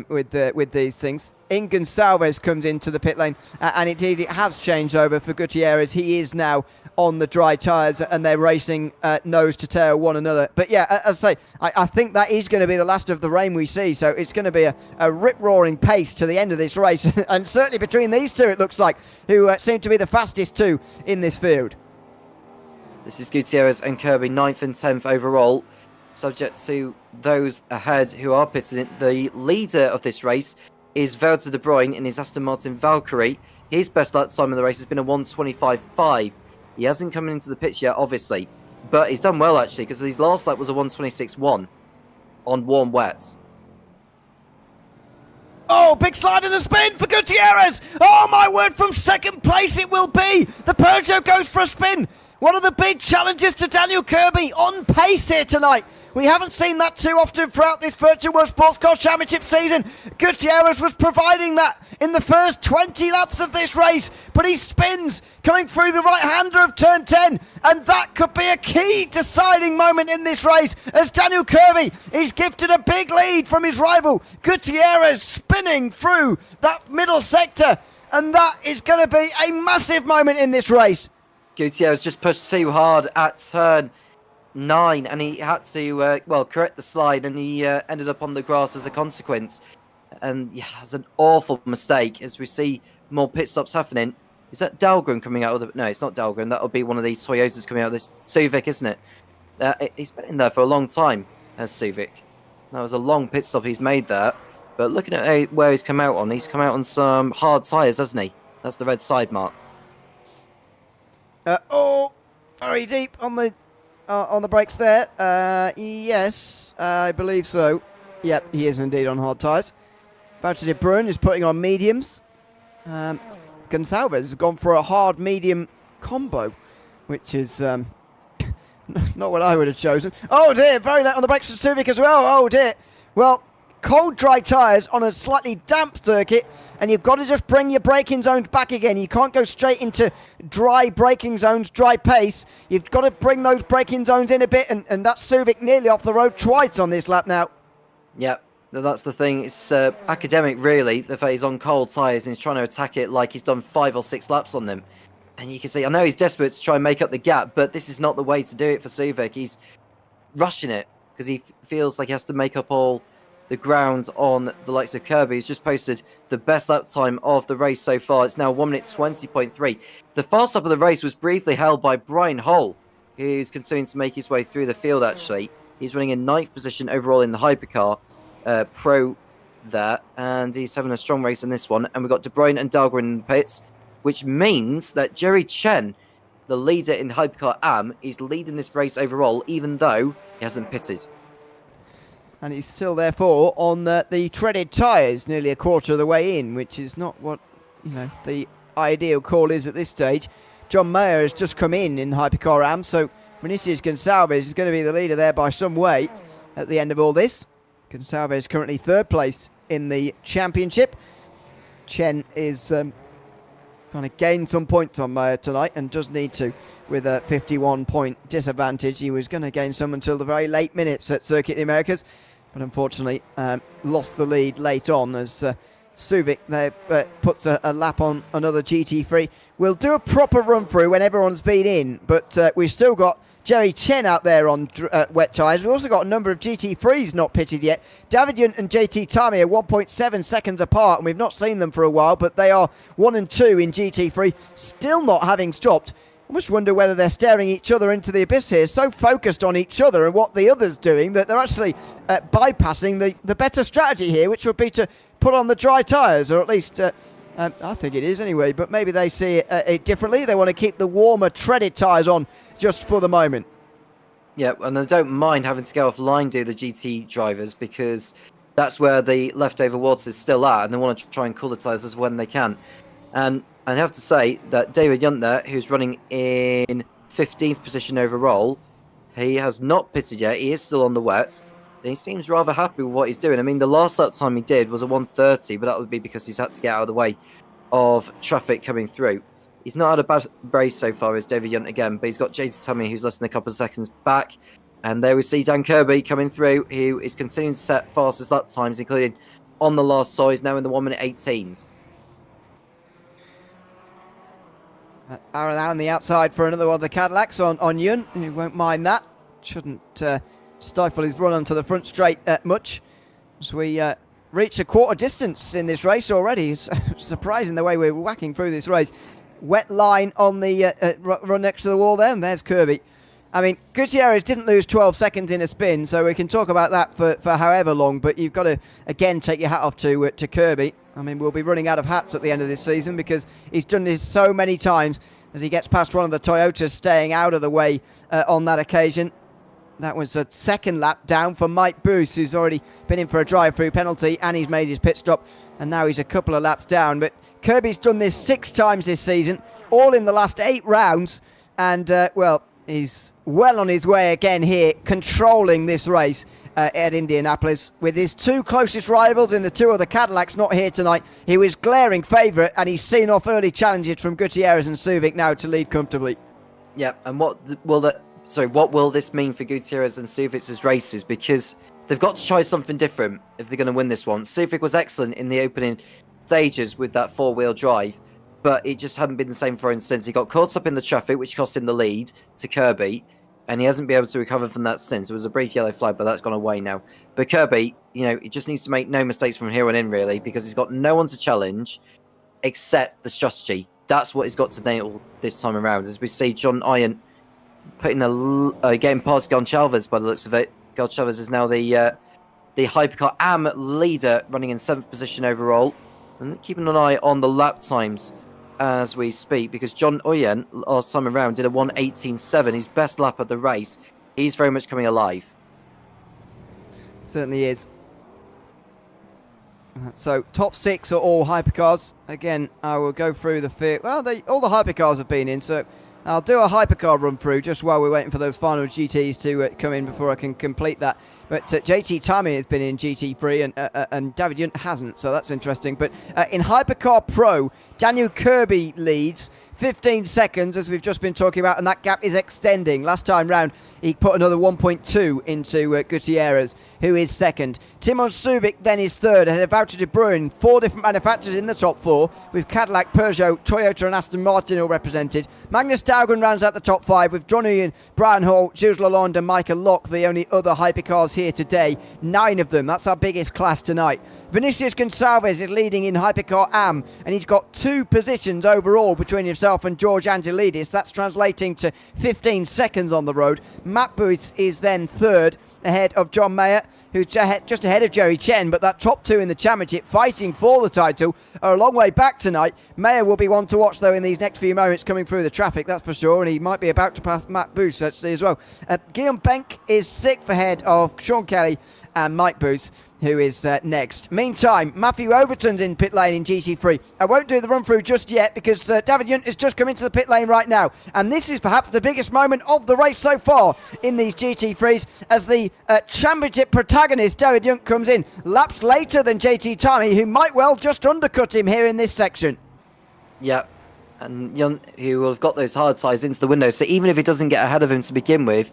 Speaker 1: with these things. Gonçalves comes into the pit lane, and indeed it has changed over for Gutierrez. He is now on the dry tyres, and they're racing nose to tail one another. But yeah, as I say, I think that is going to be the last of the rain we see. So it's going to be a rip-roaring pace to the end of this race. And certainly between these two, it looks like, who seem to be the fastest two in this field.
Speaker 4: This is Gutierrez and Kirby, 9th and 10th overall. Subject to those ahead who are pitted. The leader of this race is Wouter de Bruyne in his Aston Martin Valkyrie. His best lap time of the race has been a 1:25.5. He hasn't come into the pits yet, obviously, but he's done well actually, because his last lap was a 1:26.1 on warm wets.
Speaker 1: Oh, big slide and a spin for Gutierrez. Oh, my word, from second place it will be. The Peugeot goes for a spin. One of the big challenges to Daniel Kirby on pace here tonight. We haven't seen that too often throughout this Virtual World Sports Car Championship season. Gutierrez was providing that in the first 20 laps of this race, but he spins coming through the right-hander of turn 10, and that could be a key deciding moment in this race as Daniel Kirby is gifted a big lead from his rival. Gutierrez spinning through that middle sector, and that is going to be a massive moment in this race.
Speaker 4: Gutierrez just pushed too hard at turn 9, and he had to, correct the slide, and he ended up on the grass as a consequence. And yeah, it's an awful mistake as we see more pit stops happening. Is that Dahlgren coming out of the... No, it's not Dahlgren. That'll be one of the Toyotas coming out of this. Suvik, isn't it? He's been in there for a long time, as Suvik. That was a long pit stop he's made there. But looking at where he's come out on some hard tyres, hasn't he? That's the red side mark.
Speaker 1: Very deep on the brakes there. Yes, I believe so. Yep, he is indeed on hard tyres. Boucher de Bruyn is putting on mediums. Gonçalves has gone for a hard medium combo, which is not what I would have chosen. Oh dear, very late on the brakes of Suvik as well. Oh dear. Well, cold dry tyres on a slightly damp circuit, and you've got to just bring your braking zones back again. You can't go straight into dry braking zones, dry pace. You've got to bring those braking zones in a bit, and that's Suvik nearly off the road twice on this lap now.
Speaker 4: Yep, that's the thing. It's academic, really, the fact he's on cold tyres and he's trying to attack it like he's done 5 or 6 laps on them. And you can see, I know he's desperate to try and make up the gap, but this is not the way to do it for Suvik. He's rushing it because he feels like he has to make up all the ground on the likes of Kirby. He's just posted the best lap time of the race so far. It's now 1 minute 20.3. The fast lap of the race was briefly held by Brian Hull, who's continuing to make his way through the field, actually. He's running in 9th position overall in the Hypercar Pro there, and he's having a strong race in this one. And we've got De Bruyne and Dahlgren in the pits, which means that Jerry Chen, the leader in Hypercar AM, is leading this race overall, even though he hasn't pitted.
Speaker 1: And he's still, therefore, on the treaded tyres nearly a quarter of the way in, which is not what, the ideal call is at this stage. John Mayer has just come in Hypercar AM, so Vinicius Gonçalves is going to be the leader there by some way at the end of all this. Gonçalves is currently 3rd place in the championship. Chen is trying to gain some points on Mayer tonight and does need to with a 51-point disadvantage. He was going to gain some until the very late minutes at Circuit of the Americas, but unfortunately lost the lead late on as Suvik there puts a lap on another GT3. We'll do a proper run through when everyone's been in, but we've still got Jerry Chen out there on wet tyres. We've also got a number of GT3s not pitted yet. David Yunt and JT Tami are 1.7 seconds apart, and we've not seen them for a while, but they are 1 and 2 in GT3, still not having stopped. I must wonder whether they're staring each other into the abyss here, so focused on each other and what the other's doing that they're actually bypassing the better strategy here, which would be to put on the dry tyres, or at least I think it is anyway, but maybe they see it differently. They want to keep the warmer treaded tyres on just for the moment.
Speaker 4: Yeah, and I don't mind having to go offline, do the GT drivers, because that's where the leftover water is still at, and they want to try and cool the tyres as when they can. And I have to say that David Yunt there, who's running in 15th position overall, he has not pitted yet. He is still on the wets, and he seems rather happy with what he's doing. I mean, the last lap time he did was a 1:30, but that would be because he's had to get out of the way of traffic coming through. He's not had a bad race so far as David Yunt again, but he's got JT Tami, who's less than a couple of seconds back. And there we see Dan Kirby coming through, who is continuing to set fastest lap times, including on the last tour. He's now in the 1 minute 18s.
Speaker 1: Aaron out on the outside for another one of the Cadillacs on Yunt. He won't mind that. Shouldn't stifle his run onto the front straight much. As we reach a quarter distance in this race already. It's surprising the way we're whacking through this race. Wet line on the run next to the wall there, and there's Kirby. I mean, Gutierrez didn't lose 12 seconds in a spin, so we can talk about that for however long, but you've got to, again, take your hat off to Kirby. I mean, we'll be running out of hats at the end of this season because he's done this so many times as he gets past one of the Toyotas, staying out of the way on that occasion. That was a second lap down for Mike Boos, who's already been in for a drive-through penalty, and he's made his pit stop, and now he's a couple of laps down. But Kirby's done this 6 times this season, all in the last 8 rounds, and, well, is well on his way again here, controlling this race at Indianapolis. With his two closest rivals in the two other Cadillacs not here tonight, he was glaring favourite, and he's seen off early challenges from Gutierrez and Suvic now to lead comfortably.
Speaker 4: Yeah, and what will this mean for Gutierrez and Suvic's races? Because they've got to try something different if they're going to win this one. Suvic was excellent in the opening stages with that four-wheel drive, but it just hadn't been the same for him since. He got caught up in the traffic, which cost him the lead to Kirby, and he hasn't been able to recover from that since. It was a brief yellow flag, but that's gone away now. But Kirby, you know, he just needs to make no mistakes from here on in, really, because he's got no one to challenge except the strategy. That's what he's got to nail this time around. As we see John Iron putting getting past Goncalves by the looks of it. Goncalves is now the Hypercar AM leader, running in 7th position overall. And keeping an eye on the lap times as we speak, because John Oyen last time around did a 1:18.7, his best lap of the race. He's very much coming alive.
Speaker 1: Certainly is. So top 6 are all hypercars. Again, I will go through the field. Well, all the hypercars have been in, so I'll do a hypercar run through just while we're waiting for those final GTs to come in before I can complete that. But JT Tammy has been in GT3 and David Yunt hasn't, so that's interesting. But in Hypercar Pro, Daniel Kirby leads 15 seconds, as we've just been talking about, and that gap is extending. Last time round, he put another 1.2 into Gutierrez, who is second. Timon Subic then is third, ahead of Wouter de Bruin. 4 different manufacturers in the top 4, with Cadillac, Peugeot, Toyota and Aston Martin all represented. Magnus Dahlgren rounds out the top 5, with John Ian, Brian Hall, Gilles Lalonde and Michael Locke, the only other hypercars here today. 9 of them, that's our biggest class tonight. Vinicius Gonçalves is leading in Hypercar AM, and he's got 2 positions overall between himself and George Angelidis. That's translating to 15 seconds on the road. Matt Booth is then third, ahead of John Mayer, who's just ahead of Jerry Chen, but that top 2 in the championship fighting for the title are a long way back tonight. Mayer will be one to watch, though, in these next few moments coming through the traffic, that's for sure, and he might be about to pass Matt Booth, actually, as well. Guillaume Benck is 6th ahead of Sean Kelly and Mike Booth, who is next. Meantime, Matthew Overton's in pit lane in GT3. I won't do the run through just yet because David Yunt has just come into the pit lane right now. And this is perhaps the biggest moment of the race so far in these GT3s, as the championship protagonist, David Yunt, comes in laps later than JT Tammy, who might well just undercut him here in this section.
Speaker 4: Yeah, and Yunt, who will have got those hard tyres into the window, so even if he doesn't get ahead of him to begin with,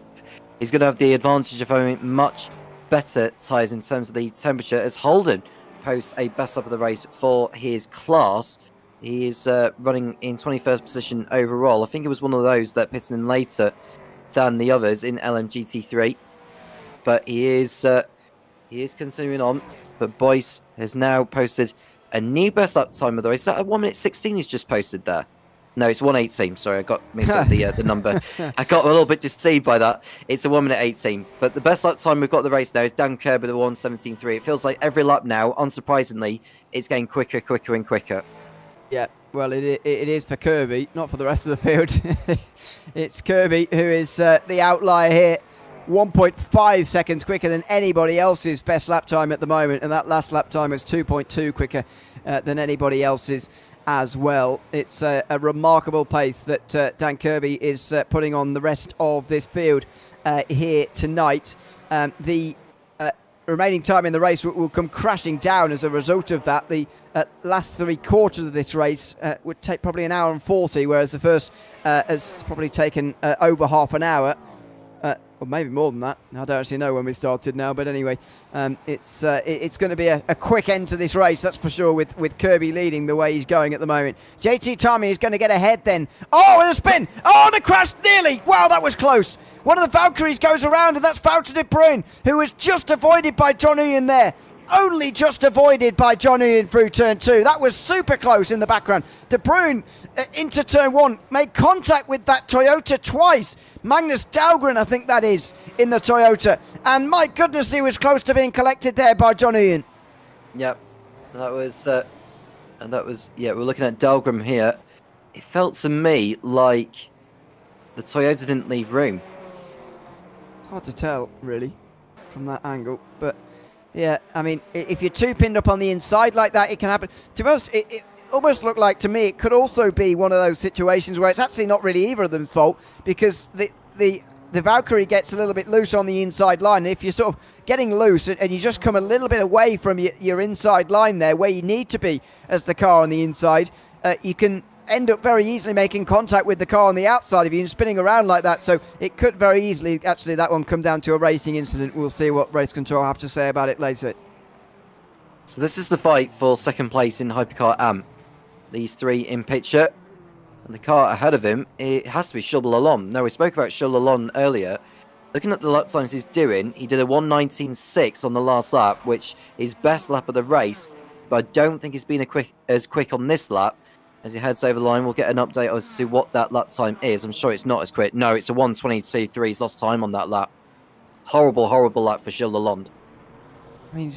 Speaker 4: he's going to have the advantage of having much better tyres in terms of the temperature, as Holden posts a best lap of the race for his class. He is running in 21st position overall. I think it was one of those that pitted in later than the others in LMGT3, but he is continuing on. But Boyce has now posted a new best lap time of the race. Is that a 1:16 he's just posted there? No, it's 1:18. Sorry, I got mixed up the number. I got a little bit deceived by that. It's a 1:18. But the best lap time we've got the race now is Dan Kirby at 1:17.3. It feels like every lap now, unsurprisingly, it's getting quicker, quicker and quicker.
Speaker 1: Yeah, well, it is for Kirby, not for the rest of the field. It's Kirby who is the outlier here. 1.5 seconds quicker than anybody else's best lap time at the moment. And that last lap time was 2.2 quicker than anybody else's as well. It's a remarkable pace that Dan Kirby is putting on the rest of this field here tonight. The remaining time in the race will come crashing down as a result of that. The last 3 quarters of this race would take probably an hour and 40, whereas the first has probably taken over half an hour. Or maybe more than that. I don't actually know when we started now, but anyway, it's going to be a quick end to this race, that's for sure, with Kirby leading the way he's going at the moment. JT Tammy is going to get ahead then. Oh, and a spin! Oh, and a crash, nearly! Wow, that was close. One of the Valkyries goes around, and that's Wouter de Bruin, who was just avoided by John Ian there. Only just avoided by John Ian through turn 2. That was super close in the background. De Bruin into turn 1 made contact with that Toyota twice. Magnus Dahlgren, I think that is, in the Toyota. And my goodness, he was close to being collected there by John Ian.
Speaker 4: Yep, that was, yeah, we're looking at Dahlgren here. It felt to me like the Toyota didn't leave room.
Speaker 1: Hard to tell, really, from that angle, but yeah, I mean, if you're too pinned up on the inside like that, it can happen. To be honest, it almost looked like to me it could also be one of those situations where it's actually not really either of them's fault, because the Valkyrie gets a little bit loose on the inside line. If you're sort of getting loose and you just come a little bit away from your inside line there, where you need to be as the car on the inside, you can end up very easily making contact with the car on the outside if you're spinning around like that. So it could very easily, actually, that one come down to a racing incident. We'll see what race control have to say about it later.
Speaker 4: So this is the fight for second place in Hypercar AM. These three in picture. And the car ahead of him, it has to be Shul Lalonde. Now, we spoke about Shul Lalonde earlier. Looking at the lap times he's doing, he did a 1:19.6 on the last lap, which is best lap of the race. But I don't think he's been as quick on this lap. As he heads over the line, we'll get an update as to what that lap time is. I'm sure it's not as quick. No, it's a 1:22.3. He's lost time on that lap. Horrible, horrible lap for Shul Lalonde.
Speaker 1: I mean,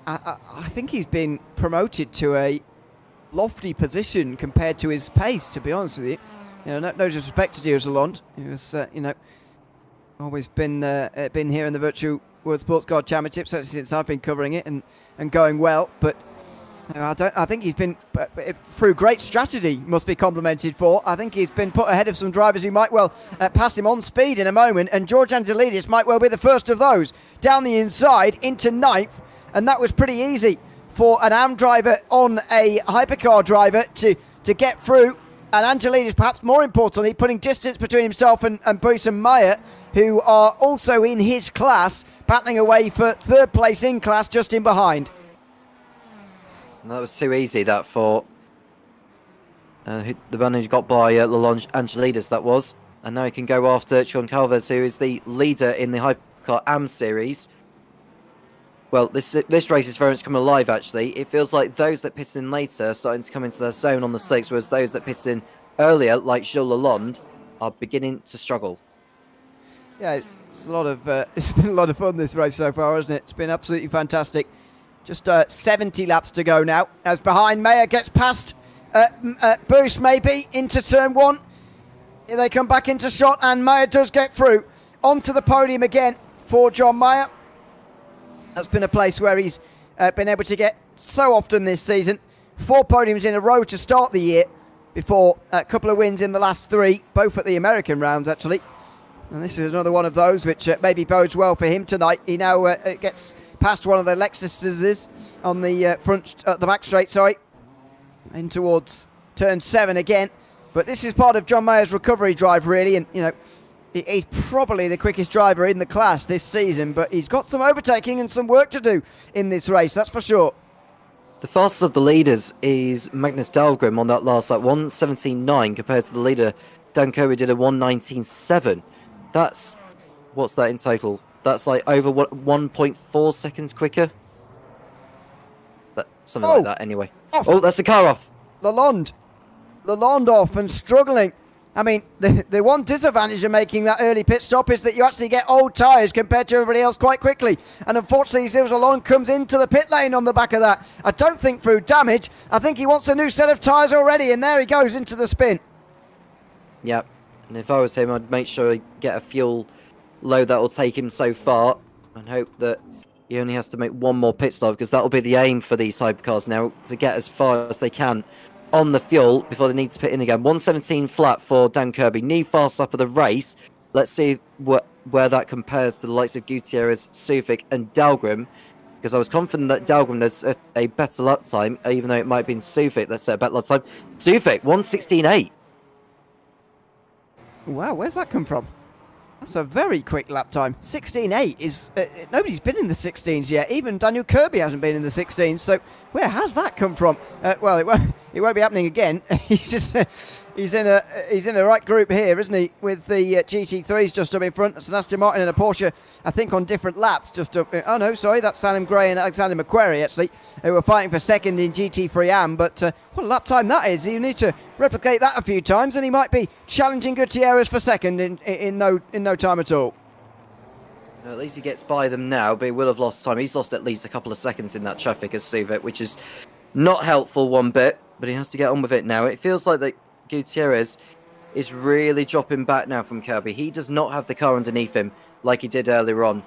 Speaker 1: I think he's been promoted to a lofty position compared to his pace, to be honest with you. You know, no disrespect to Gilles Lalonde. He was, always been here in the Virtual World Sports Car Championship since I've been covering it and going well. But I think he's been, through great strategy, must be complimented for. I think he's been put ahead of some drivers who might well pass him on speed in a moment, and George Angelidis might well be the first of those. Down the inside into ninth, and that was pretty easy for an AM driver on a hypercar driver to get through. And Angelidis, perhaps more importantly, putting distance between himself and Bruce and Meyer, who are also in his class, battling away for third place in class just in behind.
Speaker 4: That was too easy, that, for the man who got by Lalonde Angelidis, that was. And now he can go after Sean Calvez, who is the leader in the Hypercar AM series. Well, this race is very much coming alive, actually. It feels like those that pitted in later are starting to come into their zone on the slicks, whereas those that pitted in earlier, like Gilles Lalonde, are beginning to struggle.
Speaker 1: Yeah, it's a lot of it's been a lot of fun, this race so far, hasn't it? It's been absolutely fantastic. Just 70 laps to go now, as behind Meyer gets past Boost maybe into turn one. Here they come back into shot, and Meyer does get through onto the podium again for John Meyer. That's been a place where he's been able to get so often this season. 4 podiums in a row to start the year, before a couple of wins in the last 3, both at the American rounds actually. And this is another one of those which maybe bodes well for him tonight. He now gets past one of the Lexuses on the the back straight, sorry, in towards turn 7 again. But this is part of John Mayer's recovery drive, really, and you know, he's probably the quickest driver in the class this season, but he's got some overtaking and some work to do in this race, that's for sure.
Speaker 4: The fastest of the leaders is Magnus Dahlgren on that last lap, 1:17.9, compared to the leader, Dan Kirby, did a 1:19.7. That's, what's that in total? That's like over 1.4 seconds quicker? Something like that, anyway.
Speaker 1: Off.
Speaker 4: Oh, that's the car off.
Speaker 1: Lalonde off and struggling. I mean, the one disadvantage of making that early pit stop is that you actually get old tyres compared to everybody else quite quickly. And unfortunately, Gilles Lalonde comes into the pit lane on the back of that. I don't think through damage. I think he wants a new set of tyres already, and there he goes into the spin.
Speaker 4: Yep. And if I was him, I'd make sure I get a fuel load that will take him so far, and hope that he only has to make one more pit stop, because that will be the aim for these hypercars now, to get as far as they can on the fuel before they need to pit in again. 1:17 flat for Dan Kirby, new fast lap of the race. Let's see where that compares to the likes of Gutierrez, Sufik and Dahlgren, because I was confident that Dahlgren had a better lap time, even though it might have been Sufik that set a better lap time. Sufik, 1:16.8.
Speaker 1: Wow, where's that come from? That's a very quick lap time. 16.8 is... nobody's been in the 16s yet. Even Daniel Kirby hasn't been in the 16s. So where has that come from? Well, it won't be happening again. he's in a right group here, isn't he? With the GT3s just up in front. That's an Aston Martin and a Porsche, I think, on different laps. Just up... oh, no, sorry. That's Sam Gray and Alexander McQuarrie, actually, who were fighting for second in GT3 AM. But what a lap time that is. You need to replicate that a few times, and he might be challenging Gutierrez for second in no time at all.
Speaker 4: At least he gets by them now, but he will have lost time. He's lost at least a couple of seconds in that traffic as Suvik, which is not helpful one bit, but he has to get on with it now. It feels like that Gutierrez is really dropping back now from Kirby. He does not have the car underneath him like he did earlier on.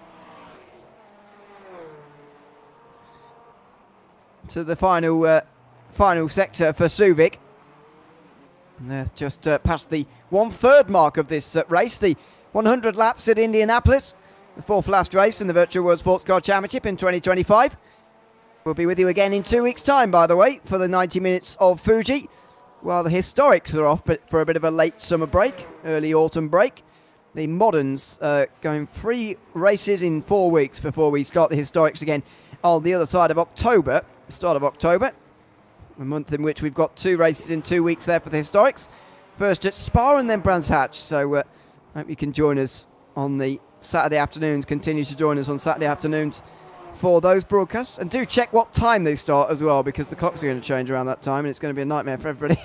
Speaker 1: To the final sector for Suvik. And they're just past the 1/3 mark of this race. The 100 laps at Indianapolis, the fourth last race in the Virtual World Sports Car Championship in 2025. We'll be with you again in 2 weeks' time, by the way, for the 90 minutes of Fuji, while the historics are off but for a bit of a late summer break, early autumn break. The moderns going 3 races in 4 weeks before we start the historics again on the other side of October, the start of October, a month in which we've got 2 races in 2 weeks there for the historics. First at Spa and then Brands Hatch. So I hope you can join us on the Saturday afternoons, continue to join us on Saturday afternoons for those broadcasts. And do check what time they start as well, because the clocks are going to change around that time and it's going to be a nightmare for everybody.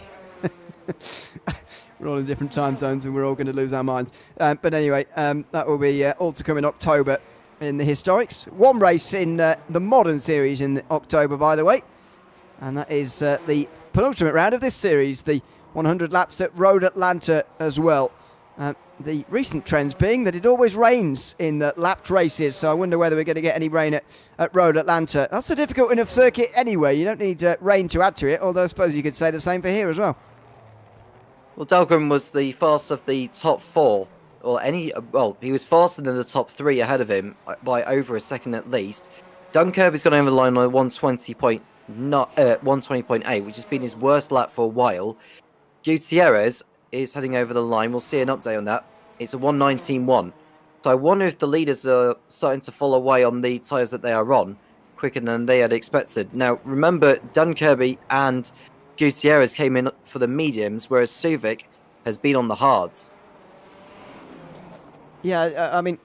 Speaker 1: We're all in different time zones and we're all going to lose our minds. But anyway, that will be all to come in October in the historics. 1 race in the modern series in October, by the way. And that is the penultimate round of this series, the 100 laps at Road Atlanta as well. The recent trends being that it always rains in the lapped races, so I wonder whether we're going to get any rain at Road Atlanta. That's a difficult enough circuit anyway. You don't need rain to add to it, although I suppose you could say the same for here as well.
Speaker 4: Well, Dahlgren was the fastest of the top 4, he was faster than the top 3 ahead of him by over a second at least. Dunn Kirby's gone over the line on 120.8, which has been his worst lap for a while. Gutierrez is heading over the line. We'll see an update on that. It's a 119.1. So I wonder if the leaders are starting to fall away on the tyres that they are on quicker than they had expected. Now, remember, Dan Kirby and Gutierrez came in for the mediums, whereas Suvic has been on the hards.
Speaker 1: Yeah, I mean,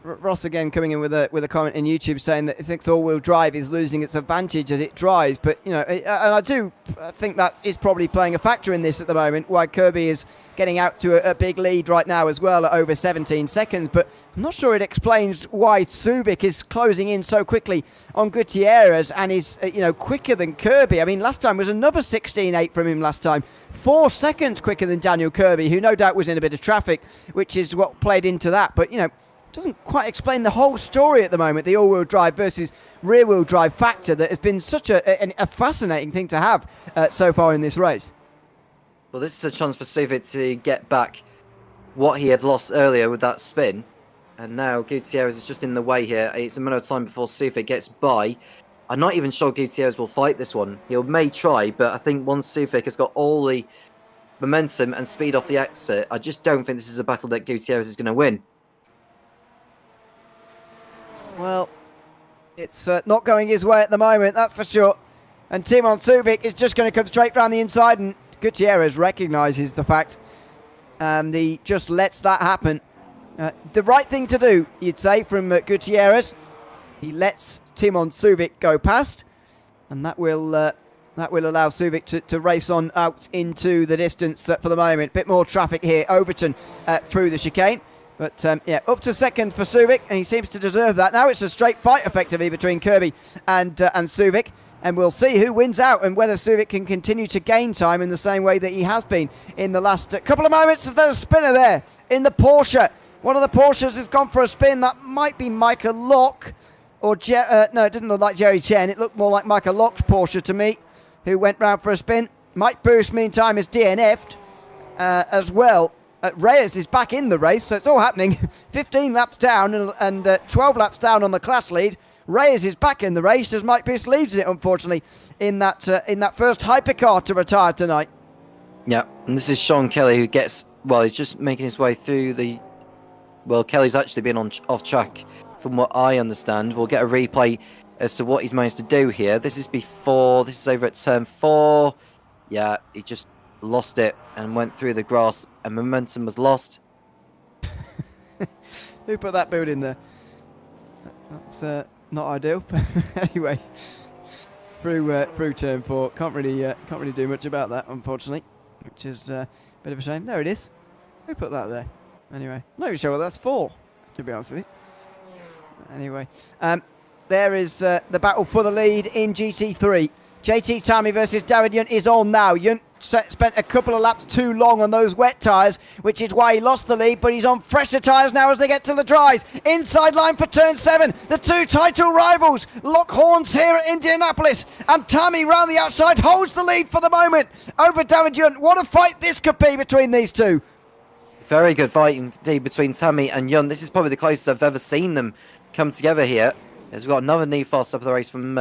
Speaker 1: Ross again coming in with a comment in YouTube saying that he thinks all-wheel drive is losing its advantage as it drives. But, you know, and I do think that is probably playing a factor in this at the moment, why Kirby is getting out to a big lead right now as well at over 17 seconds. But I'm not sure it explains why Subic is closing in so quickly on Gutierrez and is, quicker than Kirby. I mean, last time was another 16.8 from him last time. 4 seconds quicker than Daniel Kirby, who no doubt was in a bit of traffic, which is what played into that. But, doesn't quite explain the whole story at the moment, the all-wheel drive versus rear-wheel drive factor that has been such a fascinating thing to have so far in this race.
Speaker 4: Well, this is a chance for Suvic to get back what he had lost earlier with that spin. And now Gutierrez is just in the way here. It's a matter of time before Suvic gets by. I'm not even sure Gutierrez will fight this one. He may try, but I think once Suvic has got all the momentum and speed off the exit, I just don't think this is a battle that Gutierrez is going to win.
Speaker 1: Well, it's not going his way at the moment, that's for sure. And Timon Subic is just going to come straight round the inside, and Gutierrez recognises the fact, and he just lets that happen. The right thing to do, you'd say, from Gutierrez. He lets Timon Subic go past, and that will allow Subic to race on out into the distance for the moment. Bit more traffic here, Overton through the chicane. But, up to second for Subic, and he seems to deserve that. Now it's a straight fight, effectively, between Kirby and Subic. And we'll see who wins out and whether Subic can continue to gain time in the same way that he has been in the last couple of moments. There's a spinner there in the Porsche. One of the Porsches has gone for a spin. That might be Micah Locke. Or, no, it didn't look like Jerry Chen. It looked more like Micah Locke's Porsche to me, who went round for a spin. Mike Boost, meantime, is DNF'd as well. Reyes is back in the race, so it's all happening. 15 laps down and 12 laps down on the class lead. Reyes is back in the race as Mike Pierce leads it, unfortunately, in that first hypercar to retire tonight.
Speaker 4: Yeah, and this is Sean Kelly who he's just making his way through the... Well, Kelly's actually been off track from what I understand. We'll get a replay as to what he's managed to do here. This is over at turn 4. Yeah, he just lost it and went through the grass and momentum was lost.
Speaker 1: Who put that boot in there? That's not ideal. Anyway, through turn 4, can't really do much about that, unfortunately, which is a bit of a shame. There it is. Who put that there? Anyway, not even sure what that's for, to be honest with you. Anyway, there is the battle for the lead in GT3. JT Tammy versus Darren Yunt is on now. Yunt spent a couple of laps too long on those wet tyres, which is why he lost the lead, but he's on fresher tyres now as they get to the dries. Inside line for turn 7. The two title rivals lock horns here at Indianapolis, and Tammy round the outside holds the lead for the moment over Darren Yunt. What a fight this could be between these two.
Speaker 4: Very good fight indeed between Tammy and Yun. This is probably the closest I've ever seen them come together here. As we've got another knee fast up the race from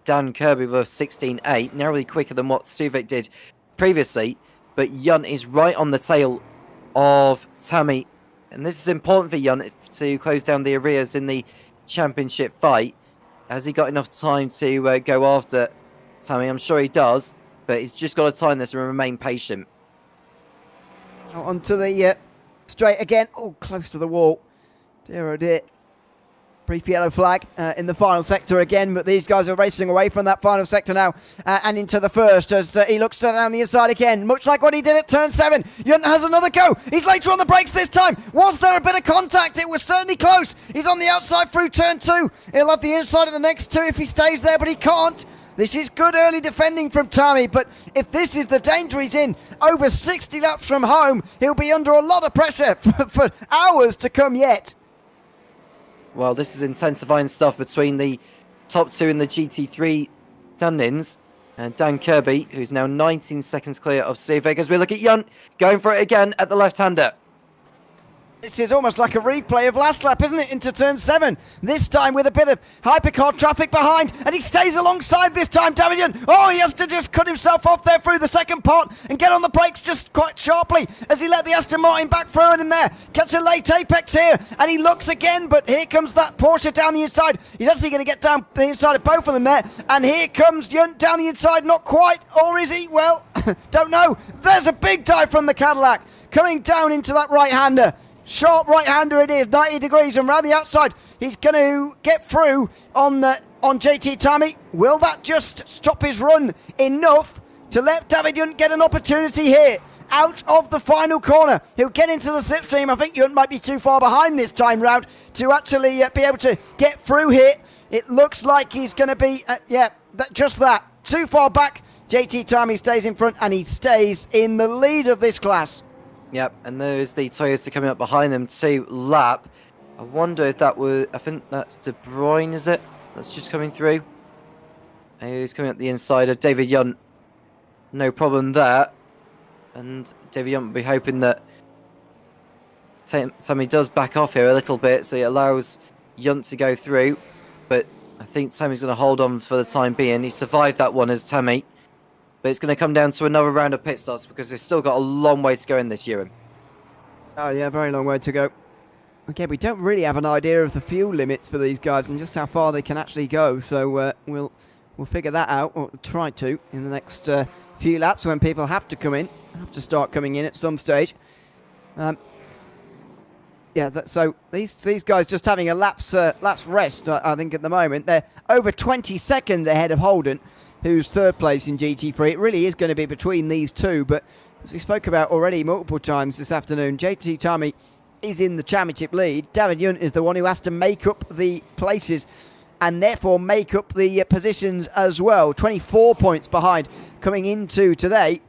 Speaker 4: Dan Kirby with 16.8, narrowly quicker than what Suvik did previously. But Yun is right on the tail of Tammy. And this is important for Yun to close down the arrears in the championship fight. Has he got enough time to go after Tammy? I'm sure he does. But he's just got to time this and remain patient.
Speaker 1: Out onto the straight again. Oh, close to the wall. Dear oh dear. Brief yellow flag in the final sector again, but these guys are racing away from that final sector now and into the first as he looks down the inside again, much like what he did at turn 7. Yun has another go. He's later on the brakes this time. Was there a bit of contact? It was certainly close. He's on the outside through turn 2. He'll have the inside of the next 2 if he stays there, but he can't. This is good early defending from Tammy, but if this is the danger he's in, over 60 laps from home, he'll be under a lot of pressure for hours to come yet.
Speaker 4: Well, this is intensifying stuff between the top 2 in the GT3 standings. And Dan Kirby, who's now 19 seconds clear of Suvik, as we look at Yun going for it again at the left-hander.
Speaker 1: This is almost like a replay of last lap, isn't it, into turn 7. This time with a bit of hypercar traffic behind, and he stays alongside this time, David. Oh, he has to just cut himself off there through the second part and get on the brakes just quite sharply as he let the Aston Martin back through it in there. Gets a late apex here, and he looks again, but here comes that Porsche down the inside. He's actually going to get down the inside of both of them there, and here comes Yun down the inside, not quite, or is he? Well, don't know. There's a big dive from the Cadillac coming down into that right-hander. Sharp right-hander it is, 90 degrees, and round the outside, he's going to get through on JT Tammy. Will that just stop his run enough to let David Yun get an opportunity here? Out of the final corner, he'll get into the slipstream. I think Yun might be too far behind this time round to actually be able to get through here. It looks like he's going to be, just that. Too far back. JT Tammy stays in front, and he stays in the lead of this class.
Speaker 4: Yep, and there's the Toyota coming up behind them to lap. I wonder if that was... I think that's De Bruyne, is it? That's just coming through. He's coming up the inside of David Yun. No problem there. And David Yun will be hoping that Tammy does back off here a little bit, so it allows Yun to go through. But I think Tammy's going to hold on for the time being. He survived that one as Tammy. But it's going to come down to another round of pit stops because we've still got a long way to go in this, Ewan.
Speaker 1: Oh, yeah, very long way to go. Okay, we don't really have an idea of the fuel limits for these guys and just how far they can actually go. So we'll figure that out, or try to, in the next few laps when people have to come in. Have to start coming in at some stage. So these guys just having a lap's rest, I think, at the moment. They're over 20 seconds ahead of Holden, who's third place in GT3. It really is going to be between these two, but as we spoke about already multiple times this afternoon, JT Tammy is in the championship lead. David Yun is the one who has to make up the places and therefore make up the positions as well. 24 points behind coming into today,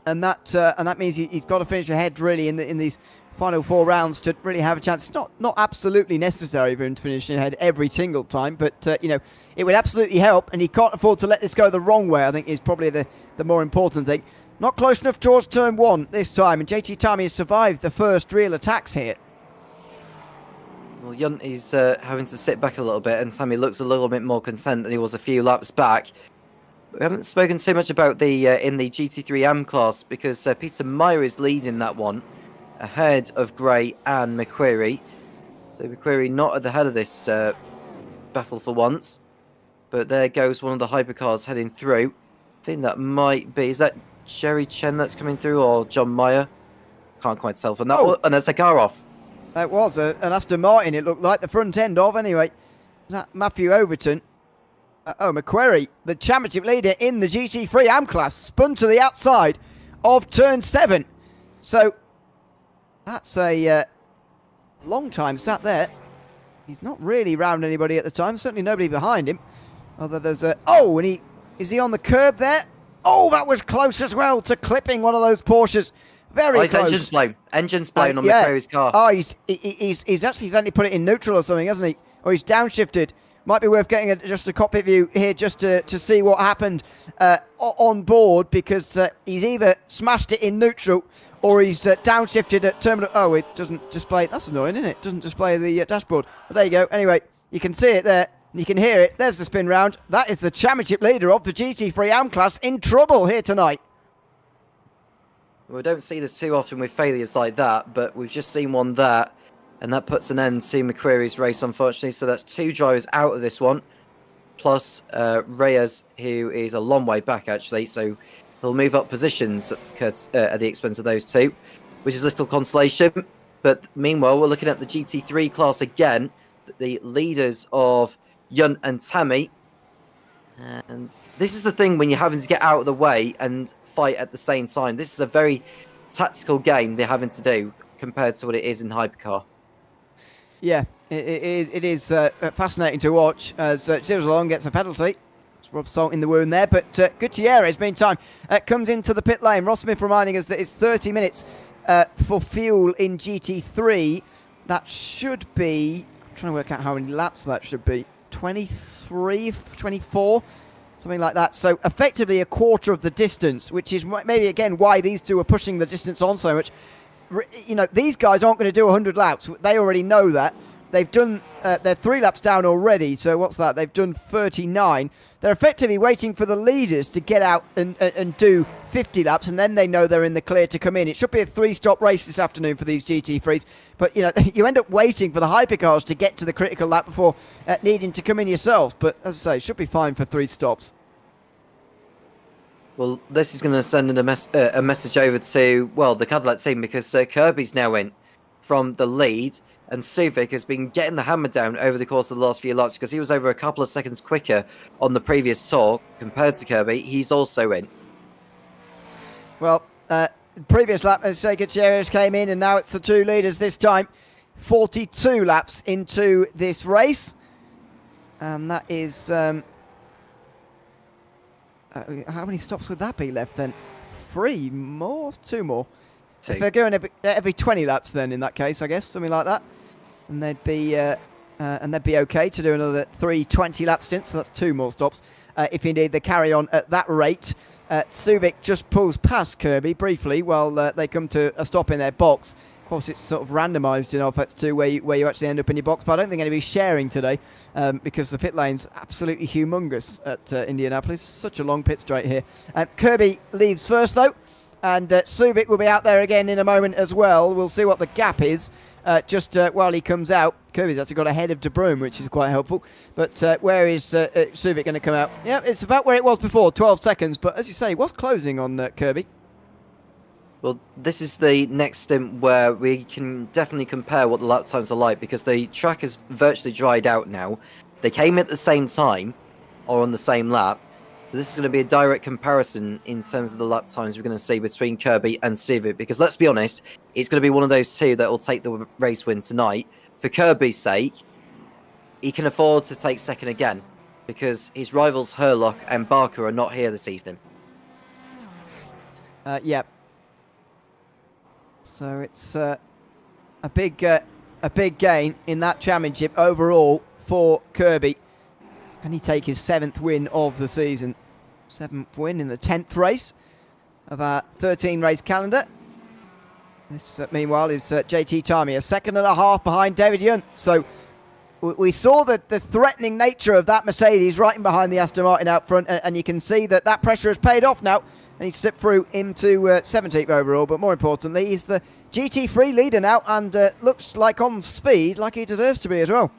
Speaker 1: and that means he's got to finish ahead really in these final 4 rounds to really have a chance. It's not absolutely necessary for him to finish ahead every single time, but it would absolutely help, and he can't afford to let this go the wrong way, I think, is probably the more important thing. Not close enough towards turn 1 this time, and JT Tammy has survived the first real attacks here.
Speaker 4: Well, Yun is having to sit back a little bit, and Tammy looks a little bit more content than he was a few laps back. We haven't spoken too much about the in the GT3 AM class because Peter Meyer is leading that one, ahead of Gray and McQuarrie. So McQuarrie not at the head of this battle for once. But there goes one of the hypercars heading through. I think that might be... Is that Jerry Chen that's coming through, or John Meyer? Can't quite tell from that. Oh, and there's a car off.
Speaker 1: That was an Aston Martin, it looked like, the front end of, anyway. Is that Matthew Overton? McQuarrie, the championship leader in the GT3 AM class, spun to the outside of turn 7. So... that's a long time sat there. He's not really round anybody at the time. Certainly nobody behind him. Although there's a... Oh, and is he on the curb there? Oh, that was close as well to clipping one of those Porsches. Very close.
Speaker 4: Engine's blown. Engine's blown on McQuarrie's car.
Speaker 1: Oh, he's actually put it in neutral or something, hasn't he? Or he's downshifted. Might be worth getting just a cockpit view here just to see what happened on board, because he's either smashed it in neutral or he's downshifted at terminal. Oh, it doesn't display. That's annoying, isn't it? It doesn't display the dashboard. But there you go. Anyway, you can see it there. And you can hear it. There's the spin round. That is the championship leader of the GT3 AM class in trouble here tonight.
Speaker 4: We don't see this too often with failures like that, but we've just seen one there, and that puts an end to McCreary's race, unfortunately. So that's 2 drivers out of this one, plus Reyes, who is a long way back, actually. So he'll move up positions at the expense of those 2, which is a little consolation. But meanwhile, we're looking at the GT3 class again, the leaders of Yunt and Tammy. And this is the thing when you're having to get out of the way and fight at the same time. This is a very tactical game they're having to do compared to what it is in Hypercar.
Speaker 1: Yeah, it is fascinating to watch as Gilles Long gets a penalty. It's Rob Salt in the wound there, but Gutierrez, meantime, comes into the pit lane. Ross Smith reminding us that it's 30 minutes for fuel in GT3. That should be, I'm trying to work out how many laps that should be, 23, 24, something like that. So effectively a quarter of the distance, which is maybe again why these two are pushing the distance on so much. You know, these guys aren't going to do 100 laps. They already know that. They've done, they're 3 laps down already. So what's that? They've done 39. They're effectively waiting for the leaders to get out and do 50 laps, and then they know they're in the clear to come in. It should be a 3-stop race this afternoon for these GT3s. But, you know, you end up waiting for the hypercars to get to the critical lap before needing to come in yourselves. But as I say, it should be fine for 3 stops.
Speaker 4: Well, this is going to send a message over to, well, the Cadillac team, because Kirby's now in from the lead, and Suvic has been getting the hammer down over the course of the last few laps because he was over a couple of seconds quicker on the previous tour compared to Kirby. He's also in.
Speaker 1: Well, previous lap, as Gutierrez came in, and now it's the 2 leaders this time. 42 laps into this race. And that is... how many stops would that be left then? 3 more? 2 more?
Speaker 4: 2.
Speaker 1: If they're going every 20 laps then, in that case, I guess, something like that. And they'd be okay to do another 3 20-lap stints, so that's 2 more stops. If indeed they carry on at that rate. Suvic just pulls past Kirby briefly while they come to a stop in their box. Of course, it's sort of randomised in RFX2 where you actually end up in your box, but I don't think anybody's sharing today because the pit lane's absolutely humongous at Indianapolis. Such a long pit straight here. Kirby leaves first, though, and Suvic will be out there again in a moment as well. We'll see what the gap is just while he comes out. Kirby's actually got ahead of De Bruyne, which is quite helpful. But where is Suvic going to come out? Yeah, it's about where it was before, 12 seconds. But as you say, what's closing on Kirby?
Speaker 4: Well, this is the next stint where we can definitely compare what the lap times are like, because the track has virtually dried out now. They came at the same time, or on the same lap, so this is going to be a direct comparison in terms of the lap times we're going to see between Kirby and Suvic, because let's be honest, it's going to be one of those 2 that will take the race win tonight. For Kirby's sake, he can afford to take second again, because his rivals Herlock and Barker are not here this evening.
Speaker 1: Yeah. So it's a big gain in that championship overall for Kirby. Can he take his 7th win of the season? 7th win in the 10th race of our 13-race calendar. This, meanwhile, is JT Tarmy, a 2.5 behind David Yunt. So we saw the threatening nature of that Mercedes right in behind the Aston Martin out front, and you can see that pressure has paid off now, and he's slipped through into 17th overall. But more importantly, he's the GT3 leader now, and looks like on speed like he deserves to be as well.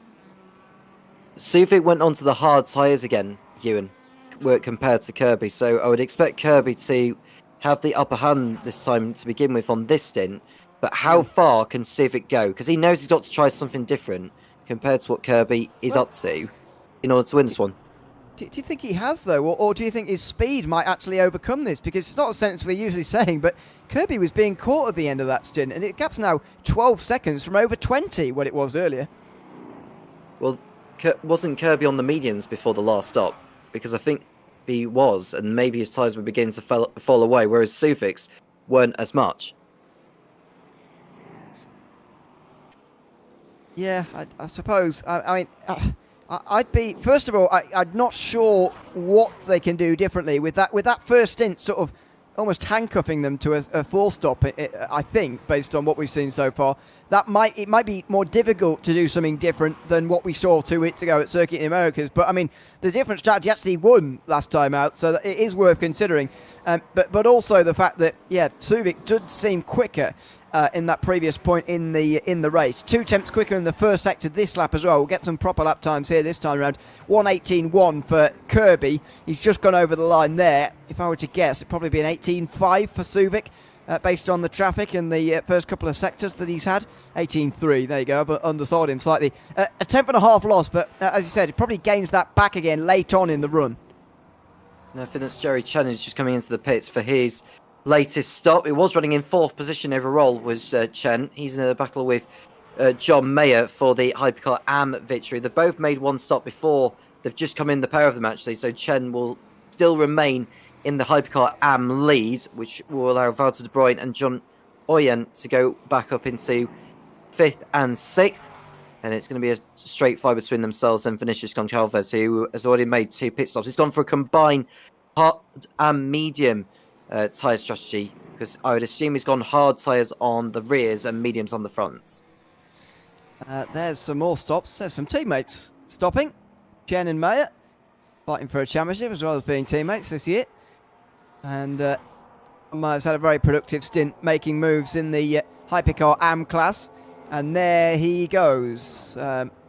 Speaker 4: Suvic went onto the hard tyres again, Ewan, compared to Kirby, so I would expect Kirby to have the upper hand this time to begin with on this stint. But how far can Suvic go? Because he knows he's got to try something different compared to what Kirby is up to in order to win this one.
Speaker 1: Do you think he has, though, or do you think his speed might actually overcome this? Because it's not a sentence we're usually saying, but Kirby was being caught at the end of that stint, and the gap's now 12 seconds from over 20 what it was earlier.
Speaker 4: Well, wasn't Kirby on the mediums before the last stop? Because I think he was, and maybe his tyres were beginning to fall away, whereas Suvic's weren't as much.
Speaker 1: Yeah, I suppose. I mean, I'd be, first of all, I'm not sure what they can do differently with that first stint sort of almost handcuffing them to a full stop, I think, based on what we've seen so far. It might be more difficult to do something different than what we saw 2 weeks ago at Circuit in Americas. But I mean, the different strategy actually won last time out, so that it is worth considering. But also the fact that Suvic did seem quicker in that previous point in the race. 2 tenths quicker in the first sector this lap as well. We'll get some proper lap times here this time around. 1:18.1 for Kirby. He's just gone over the line there. If I were to guess, it'd probably be an 18.5 for Suvic. Based on the traffic in the first couple of sectors that he's had. 18.3, there you go, but undersold him slightly. A tenth and a half loss, but as you said, he probably gains that back again late on in the run.
Speaker 4: I think that's Jerry Chen who's just coming into the pits for his latest stop. It was running in 4th position overall, was Chen. He's in a battle with John Mayer for the Hypercar AM victory. They've both made one stop before. They've just come in, the pair of them actually, so Chen will still remain in the Hypercar AM lead, which will allow Wouter de Bruyne and John Oyen to go back up into 5th and 6th. And it's going to be a straight fight between themselves and Vinicius Goncalves, who has already made 2 pit stops. He's gone for a combined hard and medium tyre strategy, because I would assume he's gone hard tyres on the rears and mediums on the fronts.
Speaker 1: There's some more stops. There's some teammates stopping. Chen and Mayer fighting for a championship as well as being teammates this year. And Mayer's had a very productive stint making moves in the Hypercar AM class. And there he goes.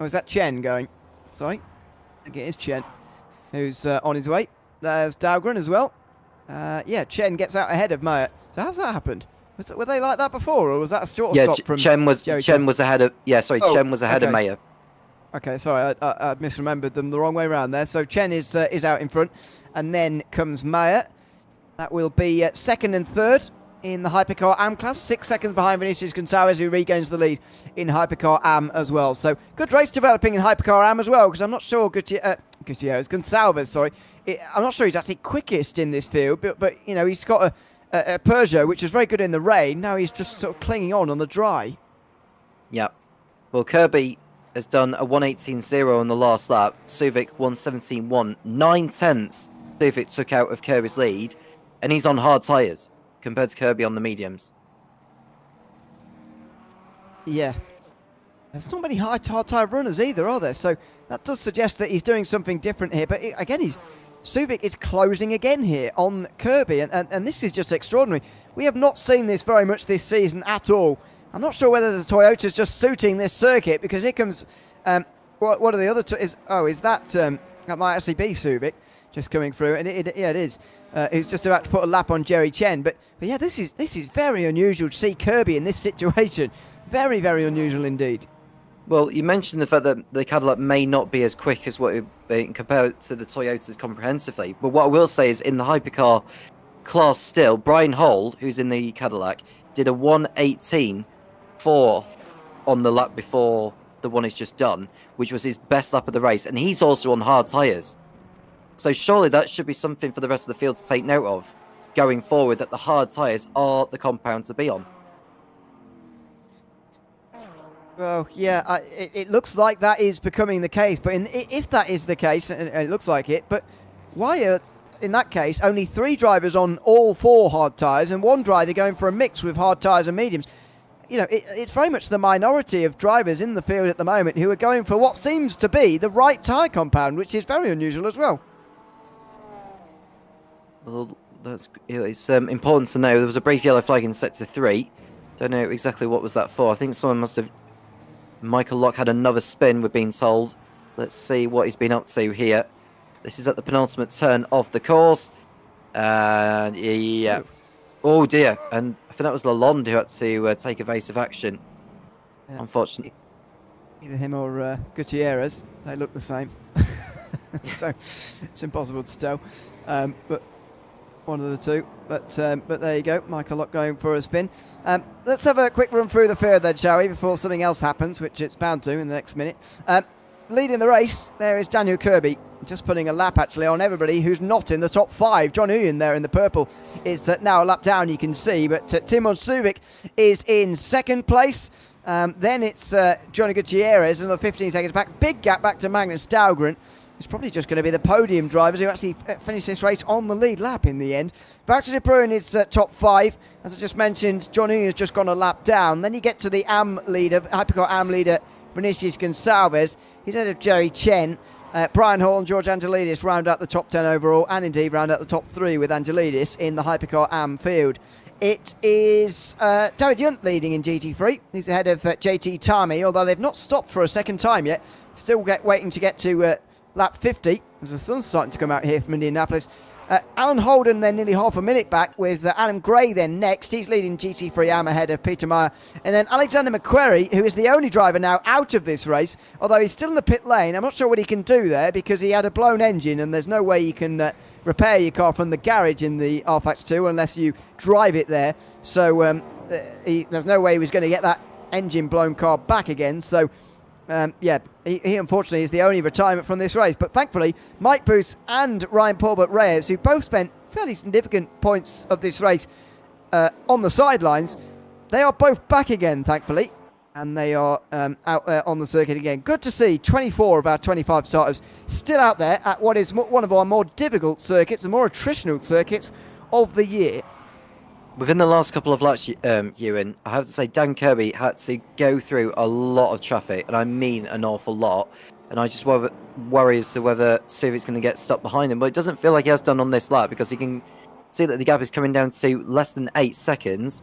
Speaker 1: Is that Chen going? Sorry. I think it is Chen who's on his way. There's Dahlgren as well. Chen gets out ahead of Mayer. So how's that happened? Were they like that before, or was that a short stop from
Speaker 4: Chen was ahead of Chen was ahead of Mayer.
Speaker 1: Okay, sorry, I misremembered them the wrong way around there. So Chen is out in front, and then comes Mayer. That will be 2nd and 3rd in the Hypercar AM class, 6 seconds behind Vinicius Gonçalves, who regains the lead in Hypercar AM as well. So good race developing in Hypercar AM as well, because I'm not sure Gonçalves, sorry. I'm not sure he's actually quickest in this field, but you know, he's got a Peugeot which is very good in the rain. Now he's just sort of clinging on the dry.
Speaker 4: Yep. Well, Kirby has done a 1:18.0 on the last lap. Suvic 1:17.1, 9 tenths. Suvic took out of Kirby's lead, and he's on hard tyres compared to Kirby on the mediums.
Speaker 1: Yeah. There's not many hard tyre runners either, are there? So that does suggest that he's doing something different here. But again, Suvic is closing again here on Kirby, and this is just extraordinary. We have not seen this very much this season at all. I'm not sure whether the Toyota's just suiting this circuit, because here comes what are the other is that might actually be Suvic just coming through, and it is. He's just about to put a lap on Jerry Chen, but yeah, this is very unusual to see Kirby in this situation. Very, very unusual indeed.
Speaker 4: Well, you mentioned the fact that the Cadillac may not be as quick as what it compared to the Toyotas comprehensively. But what I will say is, in the Hypercar class still, Brian Hall, who's in the Cadillac, did a 1:18.4 on the lap before the one he's just done, which was his best lap of the race. And he's also on hard tyres. So surely that should be something for the rest of the field to take note of going forward, that the hard tyres are the compound to be on.
Speaker 1: Well, yeah, it looks like that is becoming the case. But if that is the case, and it looks like it, but why are, in that case, only 3 drivers on all 4 hard tyres and 1 driver going for a mix with hard tyres and mediums? You know, it's very much the minority of drivers in the field at the moment who are going for what seems to be the right tyre compound, which is very unusual as well.
Speaker 4: Well, it's important to know there was a brief yellow flag in sector 3. Don't know exactly what was that for. I think someone must have... Michael Lock had another spin, we're being told. Let's see what he's been up to here. This is at the penultimate turn of the course. And yeah. Oh dear. And I think that was Lalonde who had to take evasive action. Yeah. Unfortunately.
Speaker 1: Either him or Gutierrez. They look the same. So it's impossible to tell. But one of the two. But there you go. Michael Lock going for a spin. Let's have a quick run through the field then, shall we, before something else happens, which it's bound to in the next minute. Leading the race, there is Daniel Kirby, just putting a lap actually on everybody who's not in the top 5. John Uyen there in the purple is now a lap down, you can see, but Timon Suvic is in 2nd place. Then it's Johnny Gutierrez, another 15 seconds back. Big gap back to Magnus Dahlgren. It's probably just going to be the podium drivers who actually finish this race on the lead lap in the end. Valtteri De Bruin is top 5. As I just mentioned, Johnny has just gone a lap down. Then you get to the AM leader, Hypercar AM leader, Vinicius Gonçalves. He's ahead of Jerry Chen. Brian Hall and George Angelidis round out the top 10 overall, and indeed round out the top 3 with Angelidis in the Hypercar AM field. It is David Yunt leading in GT3. He's ahead of JT Tarmi, although they've not stopped for a second time yet. Still waiting to get to lap 50, as the sun's starting to come out here from Indianapolis. Alan Holden then nearly half a minute back, with Adam Gray then next. He's leading GT3 AM ahead of Peter Meyer. And then Alexander McQuarrie, who is the only driver now out of this race, although he's still in the pit lane. I'm not sure what he can do there, because he had a blown engine, and there's no way you can repair your car from the garage in the RFAX 2 unless you drive it there. So there's no way he was going to get that engine blown car back again. So he unfortunately is the only retirement from this race. But thankfully, Mike Booth and Ryan Paulbert Reyes, who both spent fairly significant points of this race on the sidelines, they are both back again, thankfully. And they are out there on the circuit again. Good to see 24 of our 25 starters still out there at what is one of our more difficult circuits, the more attritional circuits of the year.
Speaker 4: Within the last couple of laps, Ewan, I have to say Dan Kirby had to go through a lot of traffic, and I mean an awful lot. And I just worry as to whether Suvic's going to get stuck behind him. But it doesn't feel like he has done on this lap, because he can see that the gap is coming down to less than 8 seconds.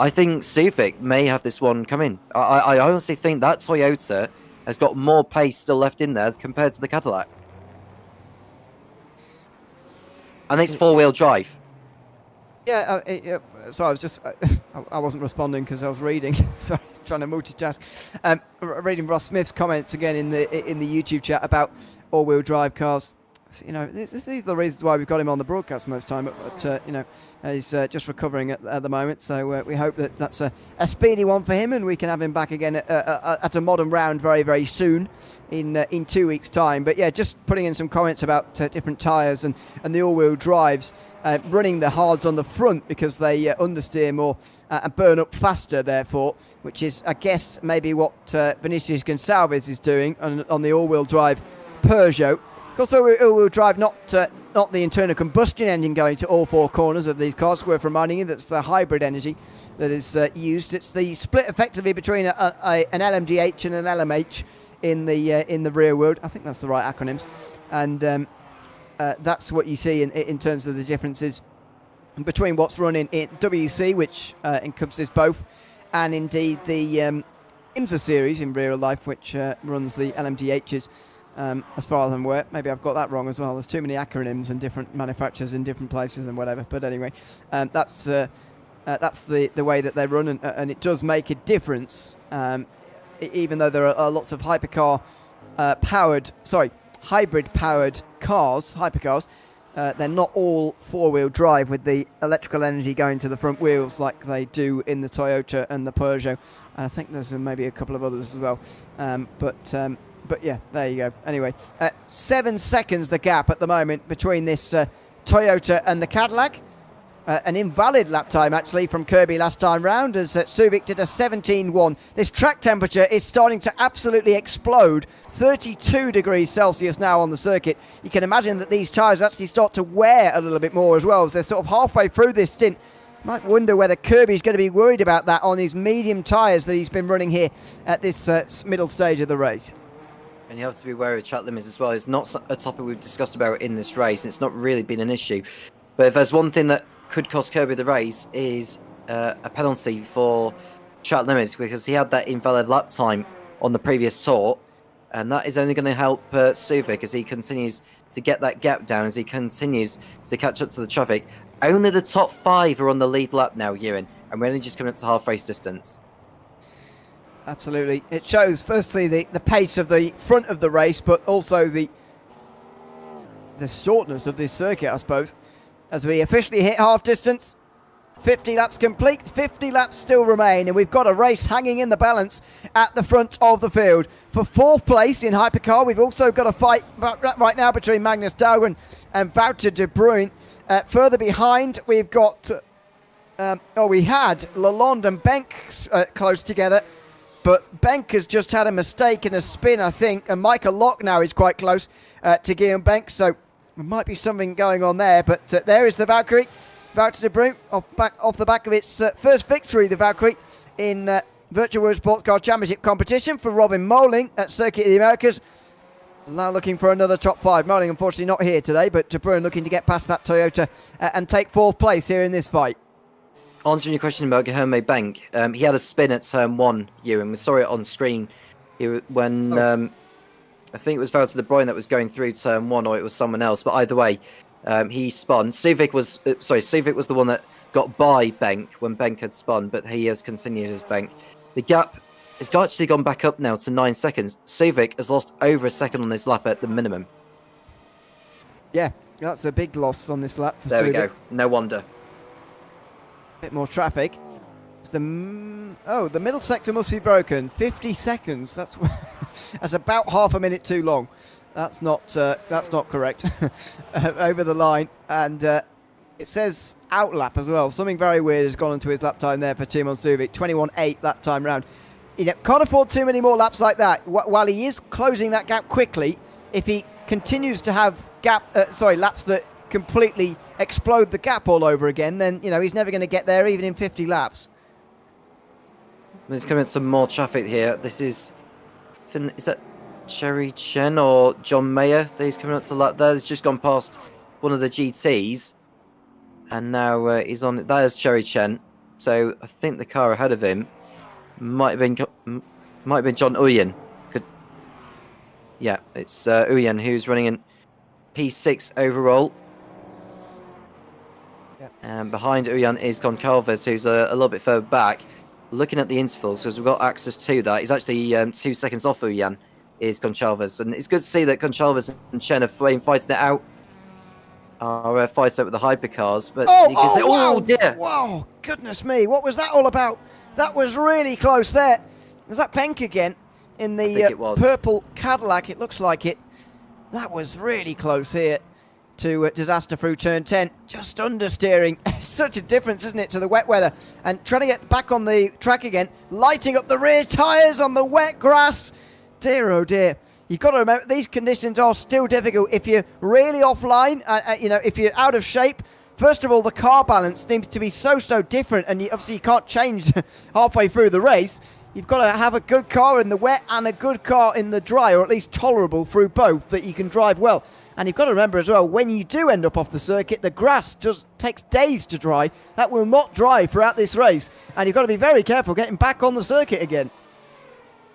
Speaker 4: I think Suvic may have this one come in. I honestly think that Toyota has got more pace still left in there compared to the Cadillac. And it's four-wheel drive.
Speaker 1: Yeah, so I was just, I wasn't responding because I was reading. Sorry, trying to multitask. Reading Ross Smith's comments again in the YouTube chat about all-wheel drive cars. So, these are the reasons why we've got him on the broadcast most time. But he's just recovering at the moment. So we hope that that's a speedy one for him, and we can have him back again at a modern round very, very soon in 2 weeks' time. But yeah, just putting in some comments about different tyres and the all-wheel drives. Running the hards on the front because they understeer more and burn up faster, therefore, which is, I guess, maybe what Vinicius Gonçalves is doing on the all-wheel drive Peugeot. Of course, all-wheel drive, not the internal combustion engine going to all four corners of these cars. Worth reminding you, that's the hybrid energy that is used. It's the split effectively between an LMGH and an LMH in the rear wheel. I think that's the right acronyms, and that's what you see in terms of the differences between what's running in WEC, which encompasses both, and indeed the IMSA series in real life, which runs the LMGHs, as far as I'm aware. Maybe I've got that wrong as well. There's too many acronyms and different manufacturers in different places and whatever. But anyway, that's the way that they run, and it does make a difference, even though there are lots of hybrid-powered cars, hypercars. They're not all four-wheel drive with the electrical energy going to the front wheels like they do in the Toyota and the Peugeot. And I think there's maybe a couple of others as well. But yeah, there you go. Anyway, 7 seconds the gap at the moment between this Toyota and the Cadillac. An invalid lap time, actually, from Kirby last time round, as Suvic did a 17.1. This track temperature is starting to absolutely explode. 32 degrees Celsius now on the circuit. You can imagine that these tyres actually start to wear a little bit more as well, as they're sort of halfway through this stint. Might wonder whether Kirby's going to be worried about that on these medium tyres that he's been running here at this middle stage of the race.
Speaker 4: And you have to be aware of track limits as well. It's not a topic we've discussed about in this race. It's not really been an issue. But if there's one thing that could cost Kirby the race is a penalty for track limits, because he had that invalid lap time on the previous tour, and that is only going to help Suvic as he continues to get that gap down, as he continues to catch up to the traffic. Only the top 5 are on the lead lap now, Ewan, and we're only just coming up to half race distance.
Speaker 1: Absolutely. It shows, firstly, the pace of the front of the race, but also the shortness of this circuit, I suppose. As we officially hit half distance, 50 laps complete, 50 laps still remain, and we've got a race hanging in the balance at the front of the field. For 4th place in Hypercar, we've also got a fight right now between Magnus Dahlgren and Valtteri De Bruin. Further behind, we've got we had Lalonde and Benck close together, but Benck has just had a mistake in a spin, I think, and Michael Lock now is quite close to Guillaume Benck, so there might be something going on there. But there is the Valkyrie, Wout de Bruyne, off the back of its first victory, the Valkyrie, in Virtual World Sports Car Championship competition for Robin Moling at Circuit of the Americas. Now looking for another top 5. Moling unfortunately not here today, but de Bruyne looking to get past that Toyota and take 4th place here in this fight.
Speaker 4: Answering your question about Guilherme Benck, he had a spin at turn 1, Ewan. We saw it on screen when I think it was Wout de Bruyne that was going through turn 1, or it was someone else. But either way, he spun. Suvik was the one that got by Benck when Benck had spun, but he has continued his Benck. The gap has actually gone back up now to 9 seconds. Suvik has lost over a second on this lap at the minimum.
Speaker 1: Yeah, that's a big loss on this lap for
Speaker 4: There
Speaker 1: Suvik.
Speaker 4: we go. No wonder.
Speaker 1: Bit more traffic. It's the middle sector must be broken. 50 seconds. That's that's about half a minute too long. That's not correct. Over the line, and it says outlap as well. Something very weird has gone into his lap time there for Timon Suvik. 21.8 lap time round. You know, can't afford too many more laps like that. While he is closing that gap quickly, if he continues to have laps that completely explode the gap all over again, then he's never going to get there even in 50 laps.
Speaker 4: There's coming some more traffic here. This is that Cherry Chen or John Mayer? He's coming up to lap there. He's just gone past one of the GTs, and now he's on. That is Cherry Chen. So I think the car ahead of him might have been John Uyen. Yeah, it's Uyen who's running in P6 overall.
Speaker 1: Yep.
Speaker 4: And behind Uyan is Goncalves, who's a little bit further back. Looking at the intervals, because we've got access to that, he's actually 2 seconds off Uyan, is Goncalves. And it's good to see that Goncalves and Chen are fighting it out. Are fighting it with the hypercars. But you can say,
Speaker 1: wow,
Speaker 4: oh dear!
Speaker 1: Wow, goodness me, what was that all about? That was really close there. Was that Benck again in the purple Cadillac? It looks like it. That was really close here to disaster through turn 10. Just understeering. Such a difference, isn't it, to the wet weather? And trying to get back on the track again. Lighting up the rear tyres on the wet grass. Dear, oh dear. You've got to remember, these conditions are still difficult. If you're really offline, if you're out of shape, first of all, the car balance seems to be so different. And obviously you can't change halfway through the race. You've got to have a good car in the wet and a good car in the dry, or at least tolerable through both, that you can drive well. And you've got to remember as well, when you do end up off the circuit, the grass just takes days to dry. That will not dry throughout this race. And you've got to be very careful getting back on the circuit again.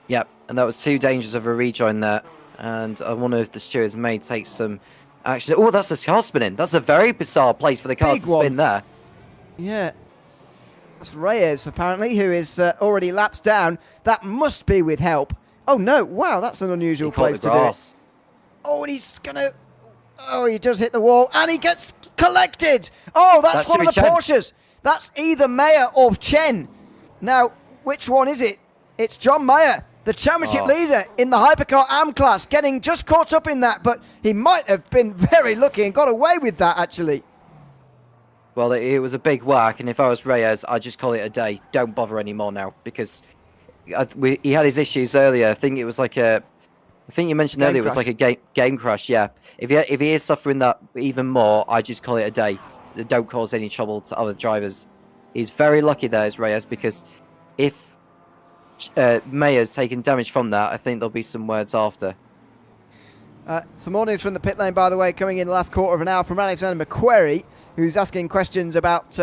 Speaker 4: Yep, and that was too dangerous of a rejoin there. And I wonder if the stewards may take some action. Oh, that's a car spinning. That's a very bizarre place for the car to spin there.
Speaker 1: Yeah. That's Reyes, apparently, who is already laps down. That must be with help. Oh, no. Wow, that's an unusual place to do it. Oh, and he's going to... Oh, he does hit the wall, and he gets collected. Oh, that's one of the Porsches. That's either Mayer or Chen. Now, which one is it? It's John Mayer, the championship leader in the Hypercar AM class, getting just caught up in that, but he might have been very lucky and got away with that, actually.
Speaker 4: Well, it was a big whack, and if I was Reyes, I'd just call it a day. Don't bother anymore now, because he had his issues earlier. I think it was like a... I think you mentioned earlier it was like a game crash, yeah. If he is suffering that even more, I just call it a day. Don't cause any trouble to other drivers. He's very lucky there, is Reyes, because if Mayer's taken damage from that, I think there'll be some words after.
Speaker 1: Some more news from the pit lane, by the way, coming in the last quarter of an hour from Alexander McQuarrie, who's asking questions about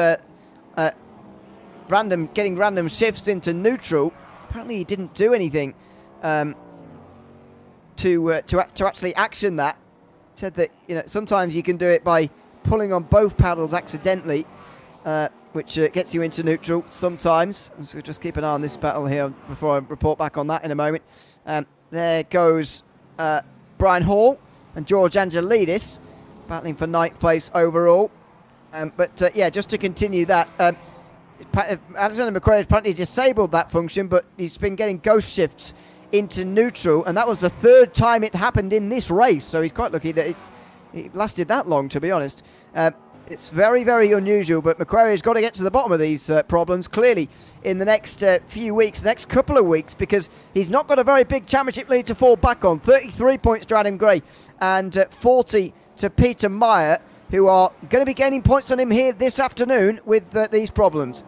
Speaker 1: getting random shifts into neutral. Apparently he didn't do anything to actually action that. Said that sometimes you can do it by pulling on both paddles accidentally, which gets you into neutral sometimes. So just keep an eye on this battle here before I report back on that in a moment. There goes Brian Hall and George Angelidis battling for 9th place overall. Yeah, just to continue that, Alexander McQuarrie has apparently disabled that function, but he's been getting ghost shifts into neutral, and that was the 3rd time it happened in this race, so he's quite lucky that it lasted that long, to be honest. It's very, very unusual, but Macquarie's got to get to the bottom of these problems, clearly, in the next few weeks, the next couple of weeks, because he's not got a very big championship lead to fall back on. 33 points to Adam Gray and 40 to Peter Meyer, who are going to be gaining points on him here this afternoon with these problems.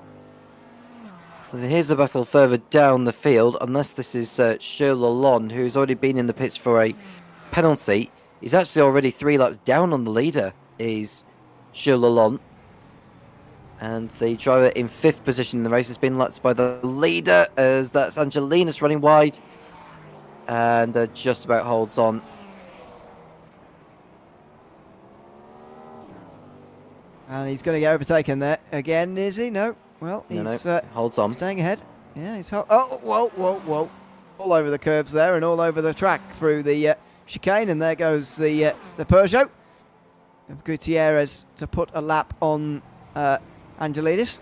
Speaker 4: Well, here's a battle further down the field, unless this is Lalonde, who's already been in the pits for a penalty. He's actually already 3 laps down on the leader, is Lalonde. And the driver in 5th position in the race has been lapped by the leader, as that's Angelinas running wide. And just about holds on.
Speaker 1: And he's going to get overtaken there again, is he? No. Well, he's
Speaker 4: holds on.
Speaker 1: Staying ahead. Yeah, he's... Oh, whoa. All over the curves there and all over the track through the chicane. And there goes the Peugeot of Gutierrez to put a lap on Angelides.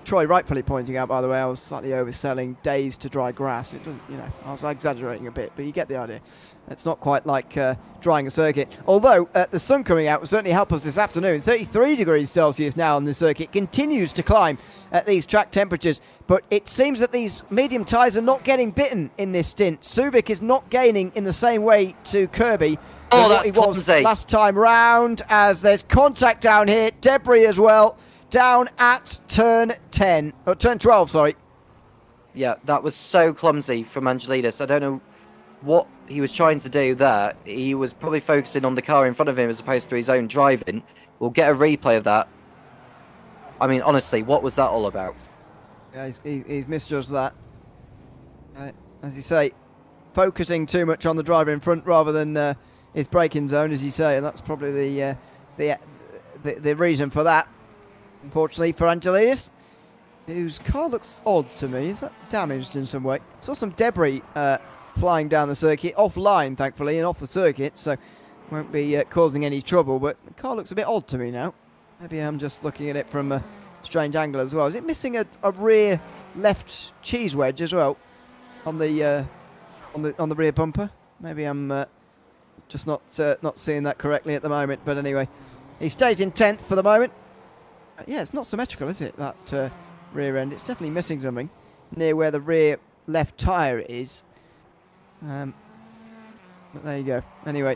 Speaker 1: Troy rightfully pointing out, by the way, I was slightly overselling days to dry grass. It doesn't, I was exaggerating a bit, but you get the idea. It's not quite like drying a circuit. Although the sun coming out will certainly help us this afternoon. 33 degrees Celsius now on the circuit. Continues to climb at these track temperatures, but it seems that these medium tyres are not getting bitten in this stint. Subic is not gaining in the same way to Kirby.
Speaker 4: That's
Speaker 1: he was
Speaker 4: clumsy.
Speaker 1: last time round, as there's contact down here. Debris as well. Down at turn 10, or turn 12, sorry.
Speaker 4: Yeah, that was so clumsy from Angelides. I don't know what he was trying to do there. He was probably focusing on the car in front of him as opposed to his own driving. We'll get a replay of that. I mean, honestly, what was that all about?
Speaker 1: Yeah, he's misjudged that. As you say, focusing too much on the driver in front rather than his braking zone, as you say, and that's probably the reason for that. Unfortunately for Angelides, whose car looks odd to me. Is that damaged in some way? Saw some debris flying down the circuit, offline thankfully, and off the circuit, so won't be causing any trouble, but the car looks a bit odd to me now. Maybe I'm just looking at it from a strange angle as well. Is it missing a rear left cheese wedge as well on the rear bumper? Maybe I'm just not seeing that correctly at the moment, but anyway, he stays in 10th for the moment. Yeah, it's not symmetrical, is it, that rear end? It's definitely missing something near where the rear left tyre is. But there you go. Anyway,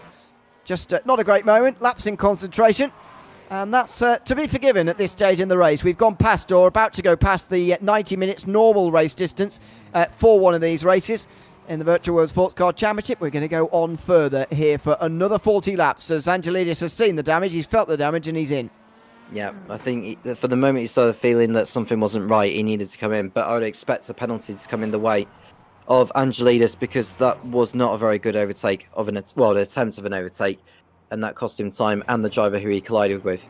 Speaker 1: just not a great moment. Lapse in concentration. And that's to be forgiven at this stage in the race. We've gone past, or about to go past, the 90 minutes normal race distance for one of these races. In the Virtual World Sports Car Championship, we're going to go on further here for another 40 laps. As Angelides has seen the damage, he's felt the damage, and he's in.
Speaker 4: Yeah, I think for the moment he started feeling that something wasn't right, he needed to come in. But I would expect a penalty to come in the way of Angelides, because that was not a very good overtake of an attempt of an overtake, and that cost him time and the driver who he collided with.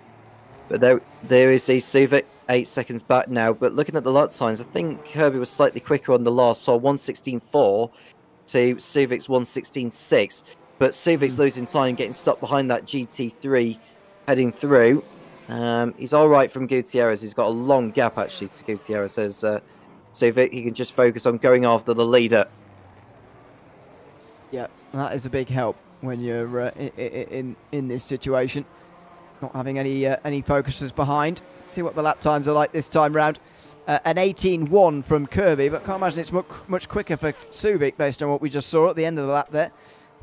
Speaker 4: But there is a Suvic 8 seconds back now. But looking at the lap times, I think Kirby was slightly quicker on the last, so 1:16.4 to Suvic's 1:16.6. But Suvic's losing time, getting stuck behind that GT3 heading through. He's all right from Gutierrez. He's got a long gap actually to Gutierrez as Suvic. He can just focus on going after the leader.
Speaker 1: Yeah, that is a big help when you're in this situation. Not having any focusers behind. See what the lap times are like this time round. An 18.1 from Kirby, but can't imagine it's much quicker for Suvic based on what we just saw at the end of the lap there.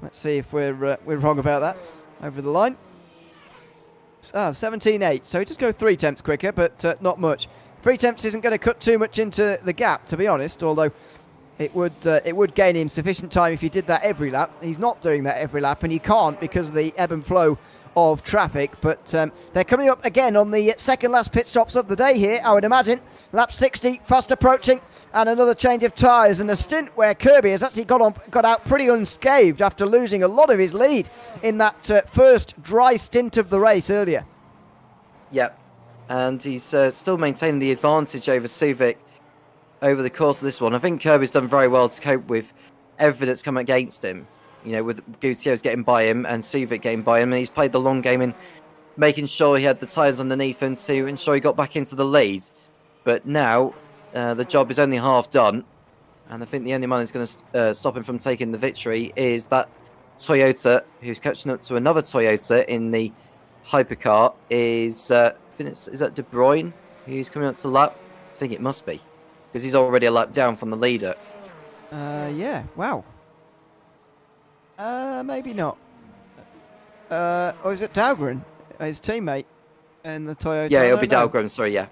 Speaker 1: Let's see if we're wrong about that. Over the line. 17.8, so he does go 3 tenths quicker, but not much. 3 tenths isn't going to cut too much into the gap, to be honest, although it would gain him sufficient time if he did that every lap. He's not doing that every lap, and he can't because of the ebb and flow of traffic, but they're coming up again on the second last pit stops of the day here, I would imagine. Lap 60, fast approaching, and another change of tyres, and a stint where Kirby has actually got out pretty unscathed after losing a lot of his lead in that first dry stint of the race earlier.
Speaker 4: Yep, and he's still maintaining the advantage over Suvic over the course of this one. I think Kirby's done very well to cope with everything that's come against him. You know, with Gutierrez getting by him and Suvic getting by him, and he's played the long game in making sure he had the tyres underneath him to ensure he got back into the lead. But now the job is only half done, and I think the only man who's going to stop him from taking the victory is that Toyota, who's catching up to another Toyota in the hypercar is, I think is that De Bruyne who's coming onto the lap? I think it must be, because he's already a lap down from the leader.
Speaker 1: Yeah, wow. Maybe not. Or is it Dahlgren, his teammate, in the Toyota?
Speaker 4: Yeah, it'll be Dahlgren, sorry, yeah.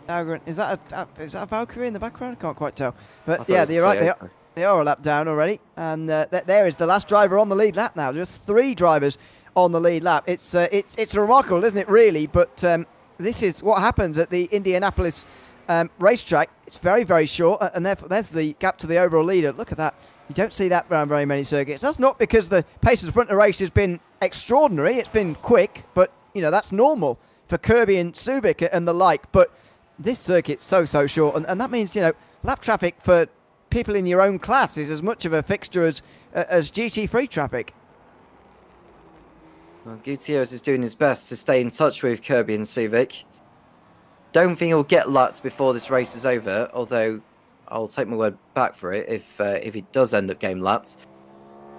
Speaker 1: Dahlgren, is that a Valkyrie in the background? I can't quite tell. But
Speaker 4: I thought
Speaker 1: yeah,
Speaker 4: it was
Speaker 1: you're right,
Speaker 4: Toyota.
Speaker 1: they are a lap down already. And there is the last driver on the lead lap now. Just 3 drivers on the lead lap. It's remarkable, isn't it, really? But this is what happens at the Indianapolis racetrack. It's very, very short, and therefore there's the gap to the overall leader. Look at that. You don't see that around very many circuits. That's not because the pace of the front of the race has been extraordinary. It's been quick, but, you know, that's normal for Kirby and Subic and the like. But this circuit's so short, and that means, you know, lap traffic for people in your own class is as much of a fixture as GT3 traffic.
Speaker 4: Well, Gutierrez is doing his best to stay in touch with Kirby and Subic. Don't think he'll get laps before this race is over, although I'll take my word back for it if he does end up getting lapped.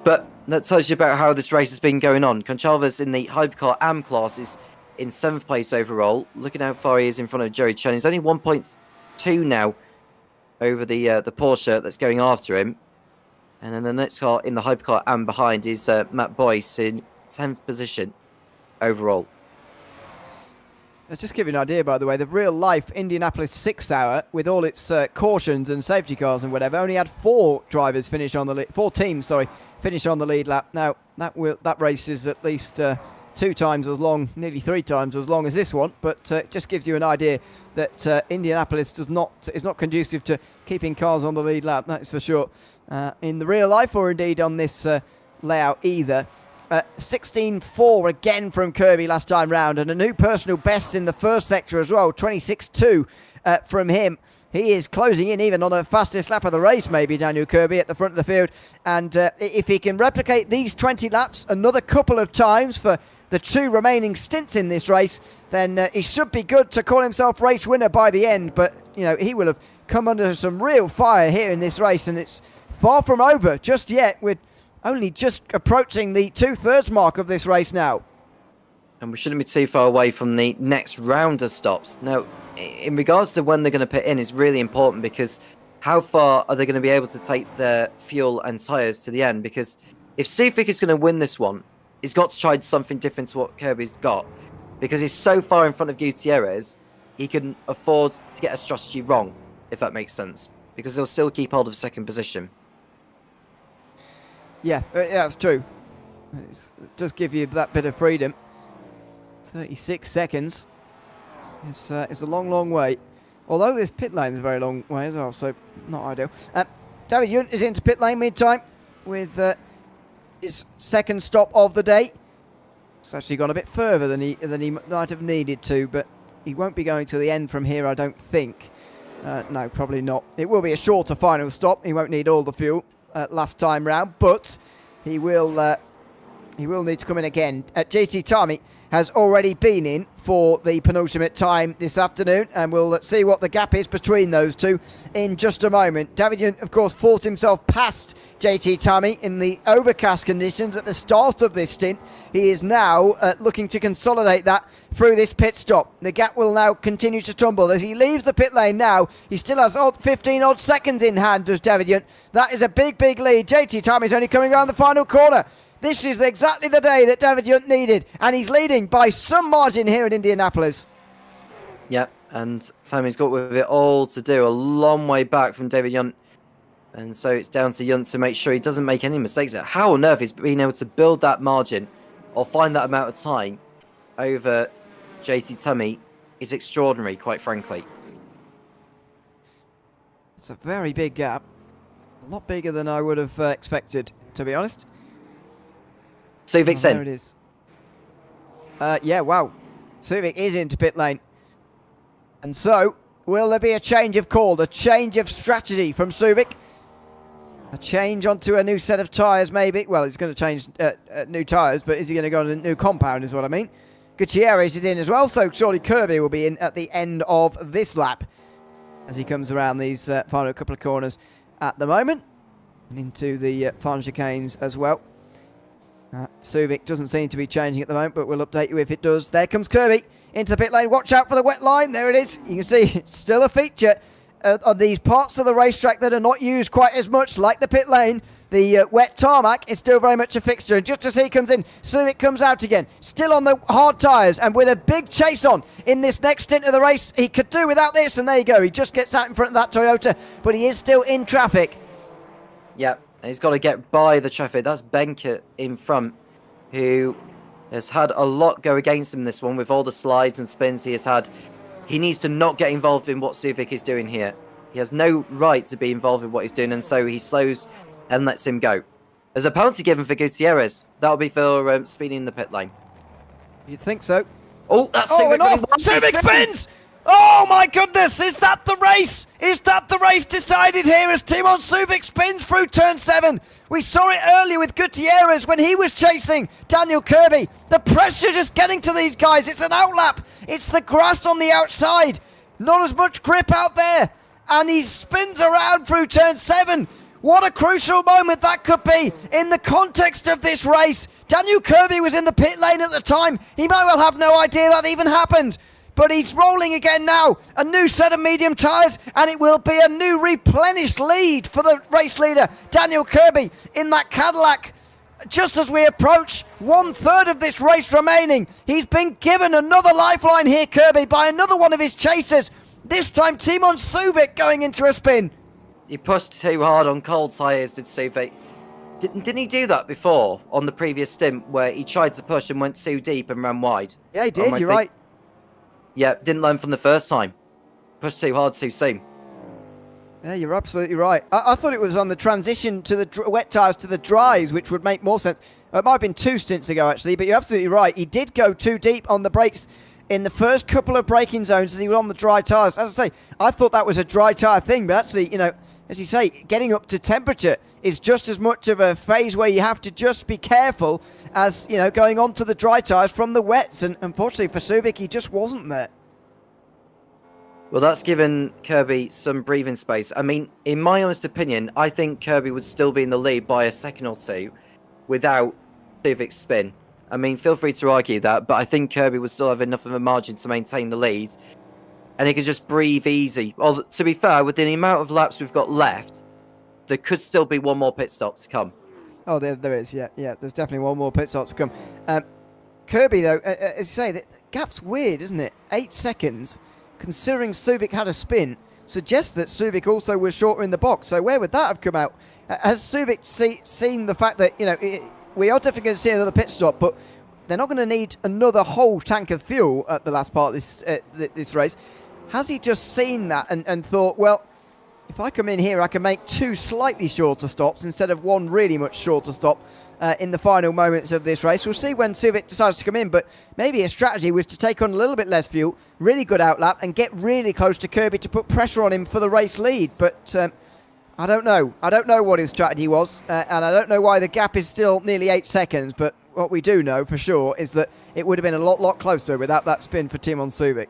Speaker 4: But that tells you about how this race has been going on. Conchalves in the Hypercar AM class is in 7th place overall. Look at how far he is in front of Joey Chen. He's only 1.2 now over the Porsche that's going after him. And then the next car in the Hypercar AM behind is Matt Boyce in 10th position overall.
Speaker 1: Let's just give you an idea, by the way, the real-life Indianapolis 6 Hour, with all its cautions and safety cars and whatever, only had 4 drivers finish on the lead, 4 teams, sorry, finish on the lead lap. Now, that race is at least 2 times as long, nearly 3 times as long as this one, but it just gives you an idea that Indianapolis is not conducive to keeping cars on the lead lap, that is for sure. In the real life, or indeed on this layout either. 16.4 again from Kirby last time round, and a new personal best in the first sector as well, 26.2 from him. He is closing in even on the fastest lap of the race, maybe, Daniel Kirby at the front of the field. And if he can replicate these 20 laps another couple of times for the 2 remaining stints in this race, then he should be good to call himself race winner by the end. But, you know, he will have come under some real fire here in this race, and it's far from over just yet. We're only just approaching the 2/3 mark of this race now.
Speaker 4: And we shouldn't be too far away from the next round of stops. Now, in regards to when they're going to put in is really important, because how far are they going to be able to take their fuel and tyres to the end? Because if Subic is going to win this one, he's got to try something different to what Kirby's got. Because he's so far in front of Gutierrez, he can afford to get a strategy wrong, if that makes sense. Because he'll still keep hold of 2nd position.
Speaker 1: Yeah, that's true. It does give you that bit of freedom. 36 seconds. It's a long way. Although this pit lane is a very long way as well, so not ideal. David Yunt is into pit lane mid-time with his 2nd stop of the day. It's actually gone a bit further than he might have needed to, but he won't be going to the end from here, I don't think. No, probably not. It will be a shorter final stop. He won't need all the fuel last time round, but he will need to come in again. JT Tarmy has already been in for the penultimate time this afternoon, and we'll see what the gap is between those two in just a moment. David Yunt, of course, fought himself past JT Tarmy in the overcast conditions at the start of this stint. He is now looking to consolidate that through this pit stop. The gap will now continue to tumble as he leaves the pit lane now. He still has 15 odd seconds in hand, does David Yunt. That is a big lead. JT Tarmy's only coming around the final corner. This is exactly the day that David Yunt needed, and he's leading by some margin here at Indianapolis.
Speaker 4: Yep, and Tammy's got with it all to do, a long way back from David Yunt. And so it's down to Yunt to make sure he doesn't make any mistakes. How on earth he's been able to build that margin or find that amount of time over JT Tammy is extraordinary, quite frankly.
Speaker 1: It's a very big gap. A lot bigger than I would have expected, to be honest.
Speaker 4: Suvic's in.
Speaker 1: There it is. Yeah, wow. Subic is into pit lane. And so, will there be a change of call, a change of strategy from Subic? A change onto a new set of tyres, maybe? Well, he's going to change new tyres, but is he going to go on a new compound, is what I mean. Gutierrez is in as well, so surely Kirby will be in at the end of this lap as he comes around these final couple of corners at the moment and into the final chicanes as well. Subic doesn't seem to be changing at the moment, but we'll update you if it does. There comes Kirby into the pit lane. Watch out for the wet line. There it is. You can see it's still a feature of these parts of the racetrack that are not used quite as much, like the pit lane. The wet tarmac is still very much a fixture. And just as he comes in, Subic comes out again. Still on the hard tyres and with a big chase on in this next stint of the race. He could do without this, and there you go. He just gets out in front of that Toyota, but he is still in traffic.
Speaker 4: Yep, and he's got to get by the traffic. That's Benker in front, who has had a lot go against him this one with all the slides and spins he has had. He needs to not get involved in what Subic is doing here. He has no right to be involved in what he's doing, and so he slows and lets him go. There's a penalty given for Gutierrez. That'll be for speeding in the pit lane.
Speaker 1: You'd think so.
Speaker 4: Oh, that's
Speaker 1: Subic.
Speaker 4: Subic.
Speaker 1: Subic spins! Oh my goodness, is that the race? Is that the race decided here as Timon Subic spins through turn 7? We saw it earlier with Gutierrez when he was chasing Daniel Kirby. The pressure just getting to these guys. It's an outlap. It's the grass on the outside. Not as much grip out there. And he spins around through turn 7. What a crucial moment that could be in the context of this race. Daniel Kirby was in the pit lane at the time. He might well have no idea that even happened. But he's rolling again now. A new set of medium tyres, and it will be a new replenished lead for the race leader, Daniel Kirby, in that Cadillac. Just as we approach 1/3 of this race remaining, he's been given another lifeline here, Kirby, by another one of his chasers. This time, Timon Subic going into a spin.
Speaker 4: He pushed too hard on cold tyres, did Subic. Didn't he do that before on the previous stint where he tried to push and went too deep and ran wide?
Speaker 1: Yeah, he did. You're right.
Speaker 4: Yeah, didn't learn from the first time. Pushed too hard too soon.
Speaker 1: Yeah, you're absolutely right. I thought it was on the transition to the wet tyres to the dries, which would make more sense. It might have been 2 stints ago, actually, but you're absolutely right. He did go too deep on the brakes in the first couple of braking zones as he was on the dry tyres. As I say, I thought that was a dry tyre thing, but actually, you know, as you say, getting up to temperature is just as much of a phase where you have to just be careful as, you know, going on to the dry tyres from the wets. And unfortunately for Subic, he just wasn't there.
Speaker 4: Well, that's given Kirby some breathing space. I mean, in my honest opinion, I think Kirby would still be in the lead by a second or two without Subic's spin. I mean, feel free to argue that, but I think Kirby would still have enough of a margin to maintain the lead. And he could just breathe easy. Well, to be fair, with the amount of laps we've got left, there could still be one more pit stop to come.
Speaker 1: Oh, there is, yeah. There's definitely one more pit stop to come. Kirby, though, as you say, the gap's weird, isn't it? 8 seconds, considering Subic had a spin, suggests that Subic also was shorter in the box. So where would that have come out? Has Subic seen the fact that, you know, we are definitely going to see another pit stop, but they're not going to need another whole tank of fuel at the last part of this race. Has he just seen that and thought, well, if I come in here, I can make 2 slightly shorter stops instead of 1 really much shorter stop in the final moments of this race. We'll see when Subic decides to come in, but maybe his strategy was to take on a little bit less fuel, really good outlap, and get really close to Kirby to put pressure on him for the race lead. But I don't know. I don't know what his strategy was, and I don't know why the gap is still nearly 8 seconds, but what we do know for sure is that it would have been a lot closer without that spin for Timon Subic.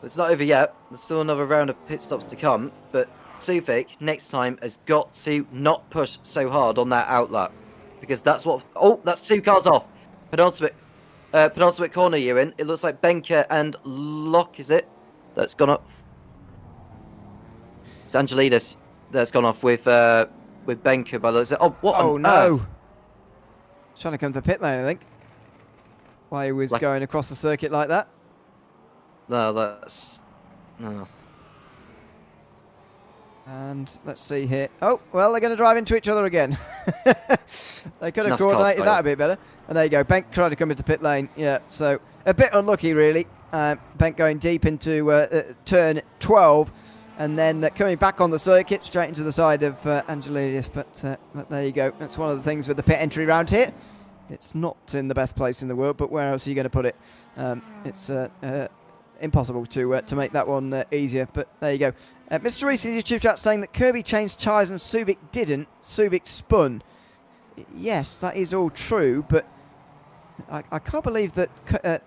Speaker 4: It's not over yet. There's still another round of pit stops to come, but Subic next time has got to not push so hard on that outlap, because that's what. Oh, that's 2 cars off. Penultimate corner you're in. It looks like Benker and Locke, is it? That's gone off. It's Angelidis that's gone off with Benker by the looks of it. Oh, what?
Speaker 1: Oh
Speaker 4: on
Speaker 1: no!
Speaker 4: earth?
Speaker 1: Trying to come to the pit lane, I think. Why he was
Speaker 4: Like-
Speaker 1: going across the circuit like that.
Speaker 4: No, that's no.
Speaker 1: And let's see here. Oh, well, they're going to drive into each other again. They could have
Speaker 4: NASCAR
Speaker 1: coordinated
Speaker 4: style.
Speaker 1: that a bit better. And there you go. Benk trying to come into pit lane. Yeah, so a bit unlucky, really. Benk going deep into turn 12. And then coming back on the circuit, straight into the side of Angelidis. But there you go. That's one of the things with the pit entry round here. It's not in the best place in the world, but where else are you going to put it? It's impossible to make that one easier, but there you go. Mr. Reese in YouTube chat saying that Kirby changed tyres and Subic didn't. Subic spun. Yes, that is all true, but I can't believe that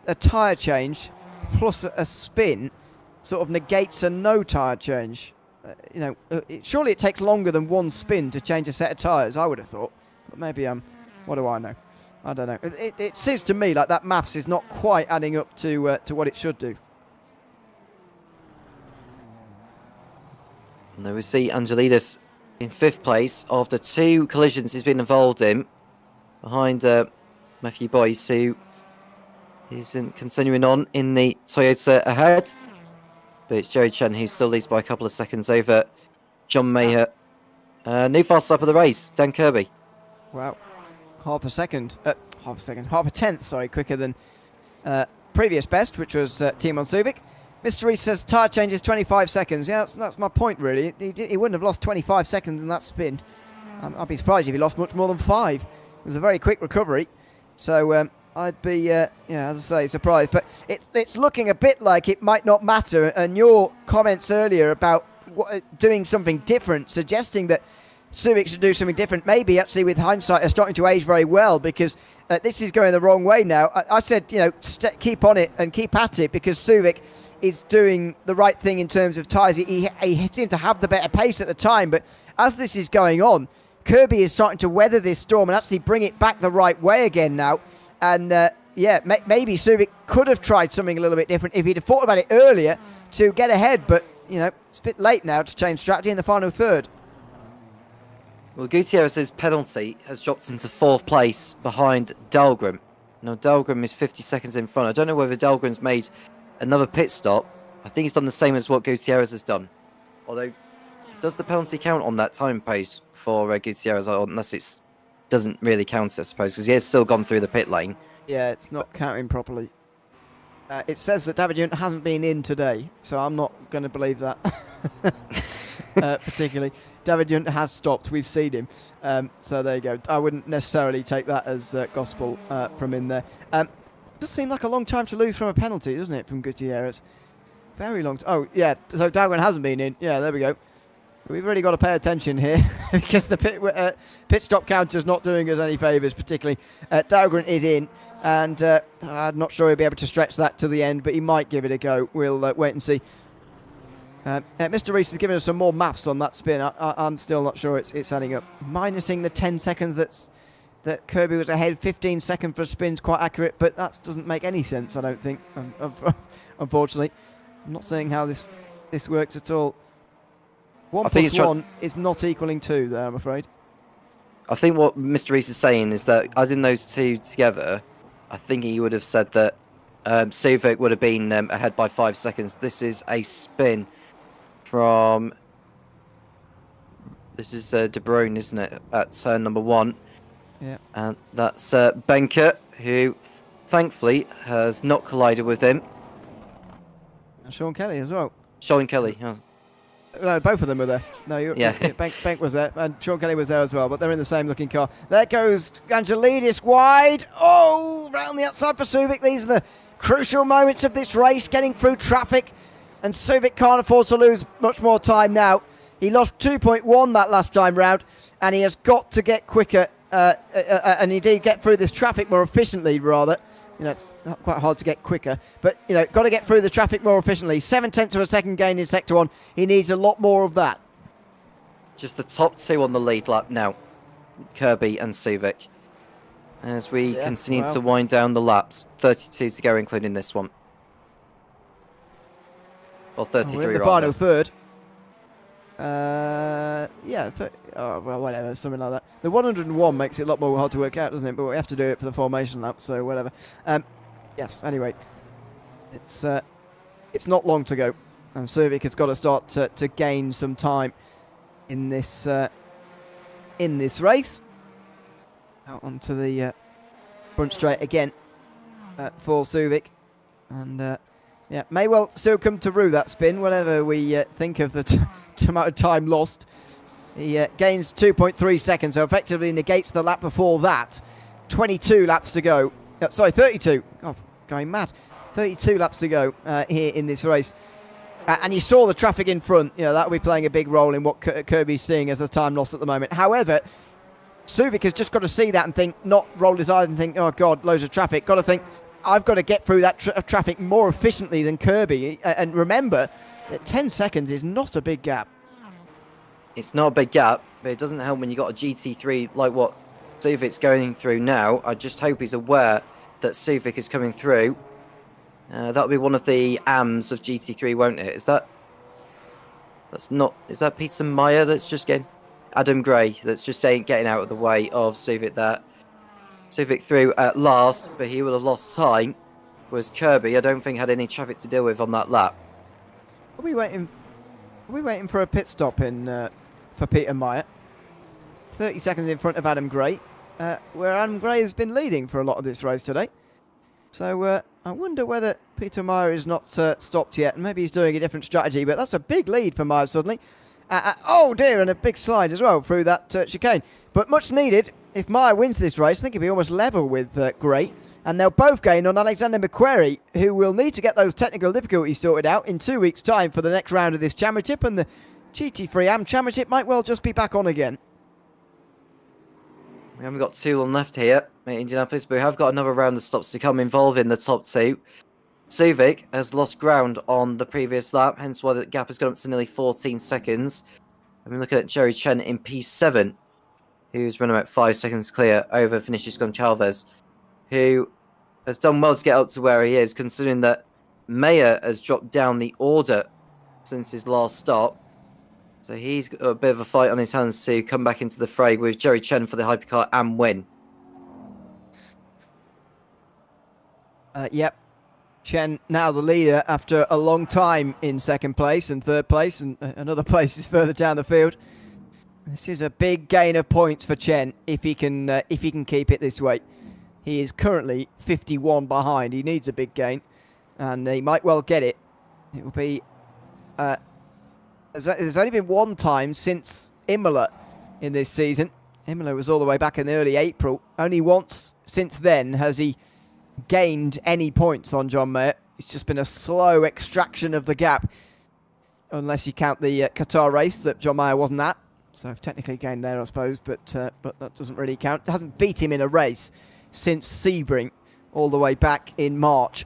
Speaker 1: a tyre change plus a spin sort of negates a no tyre change. Surely it takes longer than 1 spin to change a set of tyres, I would have thought. But maybe I'm What do I know? I don't know. It seems to me like that maths is not quite adding up to what it should do.
Speaker 4: And there we see Angelidis in 5th place after 2 collisions he's been involved in, behind Matthew Boyce, who is continuing on in the Toyota ahead. But it's Jerry Chen who still leads by a couple of seconds over John Maher. New fast lap of the race, Dan Kirby.
Speaker 1: Wow. Half a tenth, sorry, quicker than previous best, which was Timon Subic. Mr. Reese says tyre change is 25 seconds. Yeah, that's my point, really. He wouldn't have lost 25 seconds in that spin. I'd be surprised if he lost much more than 5. It was a very quick recovery. So I'd be, as I say, surprised. But it's looking a bit like it might not matter. And your comments earlier about doing something different, suggesting that Subic should do something different, maybe actually with hindsight are starting to age very well, because this is going the wrong way now. I said, keep on it and keep at it, because Subic is doing the right thing in terms of tyres. He seemed to have the better pace at the time, but as this is going on, Kirby is starting to weather this storm and actually bring it back the right way again now. And maybe Subic could have tried something a little bit different if he'd have thought about it earlier to get ahead, but it's a bit late now to change strategy in the final third.
Speaker 4: Well, Gutierrez's penalty has dropped into 4th place behind Dahlgren. Now, Dahlgren is 50 seconds in front. I don't know whether Dahlgren's made another pit stop. I think he's done the same as what Gutierrez has done. Although, does the penalty count on that time post for Gutierrez? Unless it doesn't really count, I suppose, because he has still gone through the pit lane. Yeah,
Speaker 1: it's not counting properly. It says that David Yunt hasn't been in today, so I'm not going to believe that. Particularly. David Yunt has stopped. We've seen him. So there you go. I wouldn't necessarily take that as gospel from in there. Does seem like a long time to lose from a penalty, doesn't it, from Gutierrez? Very long. Oh, yeah. So Dahlgren hasn't been in. Yeah, there we go. We've really got to pay attention here because the pit stop counter's not doing us any favours, particularly. Dahlgren is in, and I'm not sure he'll be able to stretch that to the end, but he might give it a go. We'll wait and see. Mr. Reese has given us some more maths on that spin. I'm still not sure it's adding up. Minusing the 10 seconds that Kirby was ahead, 15 seconds for a spin's quite accurate, but that doesn't make any sense, I don't think, unfortunately. I'm not seeing how this works at all. 1 plus 1 is not equaling 2 there, I'm afraid.
Speaker 4: I think what Mr. Reese is saying is that adding those two together, I think he would have said that Subic would have been ahead by 5 seconds. This is a spin from... This is De Bruyne, isn't it, at turn number 1.
Speaker 1: Yeah.
Speaker 4: And that's Benker, who thankfully has not collided with him.
Speaker 1: And Sean Kelly as well.
Speaker 4: Sean Kelly, yeah.
Speaker 1: No, both of them were there. No, Bank was there, and Sean Kelly was there as well, but they're in the same looking car. There goes Angelidis wide. Oh, round the outside for Subic. These are the crucial moments of this race, getting through traffic, and Subic can't afford to lose much more time now. He lost 2.1 that last time round, and he has got to get quicker, and indeed get through this traffic more efficiently, rather. It's not quite hard to get quicker, but, got to get through the traffic more efficiently. 7/10 of a second gain in Sector 1. He needs a lot more of that.
Speaker 4: Just the top 2 on the lead lap now, Kirby and Subic. As we continue to wind down the laps. 32 to go, including this one. Or 33,
Speaker 1: we're in the
Speaker 4: rather.
Speaker 1: final third. Well, whatever, something like that. The 101 makes it a lot more hard to work out, doesn't it? But we have to do it for the formation lap, so whatever. Yes, anyway. It's not long to go. And Subic has got to start to gain some time in this race. Out onto the front straight again for Subic. And may well still come to rue that spin, whatever we think of the amount of time lost. He gains 2.3 seconds, so effectively negates the lap before that. 22 laps to go. 32. God, going mad. 32 laps to go here in this race. And you saw the traffic in front. That will be playing a big role in what Kirby's seeing as the time lost at the moment. However, Subic has just got to see that and think, not roll his eyes and think, oh God, loads of traffic. Got to think, I've got to get through that traffic more efficiently than Kirby. And remember that 10 seconds is not a big gap.
Speaker 4: It's not a big gap, but it doesn't help when you got a GT3 like what Suvic's going through now. I just hope he's aware that Suvic is coming through. That'll be one of the AMs of GT3, won't it? Is that Peter Meyer that's just getting... Adam Gray that's just getting out of the way of Suvic there. Suvic through at last, but he would have lost time. Whereas Kirby, I don't think, had any traffic to deal with on that lap.
Speaker 1: Are we waiting for a pit stop for Peter Meyer? 30 seconds in front of Adam Gray, where Adam Gray has been leading for a lot of this race today. So I wonder whether Peter Meyer is not stopped yet, and maybe he's doing a different strategy, but that's a big lead for Meyer suddenly. Oh dear, and a big slide as well through that chicane. But much needed. If Meyer wins this race, I think he'll be almost level with Gray. And they'll both gain on Alexander McQuarrie, who will need to get those technical difficulties sorted out in 2 weeks' time for the next round of this championship. And the GT3 AM Championship might well just be back on again.
Speaker 4: We haven't got too long left here at Indianapolis, but we have got another round of stops to come involving the top two. Suvic has lost ground on the previous lap, hence why the gap has gone up to nearly 14 seconds. And we're looking at Jerry Chen in P7, who's running about 5 seconds clear over Vinicius Goncalves, who has done well to get up to where he is, considering that Meyer has dropped down the order since his last stop. So he's got a bit of a fight on his hands to come back into the fray with Jerry Chen for the Hypercar and win.
Speaker 1: Yep. Chen now the leader after a long time in second place and third place and another places further down the field. This is a big gain of points for Chen if he can keep it this way. He is currently 51 behind. He needs a big gain, and he might well get it. It will be... there's only been one time since Imola in this season. Imola was all the way back in early April. Only once since then has he gained any points on John Mayer. It's just been a slow extraction of the gap, unless you count the Qatar race that John Mayer wasn't at. So I've technically gained there, I suppose, but that doesn't really count. It hasn't beat him in a race since Sebring all the way back in March.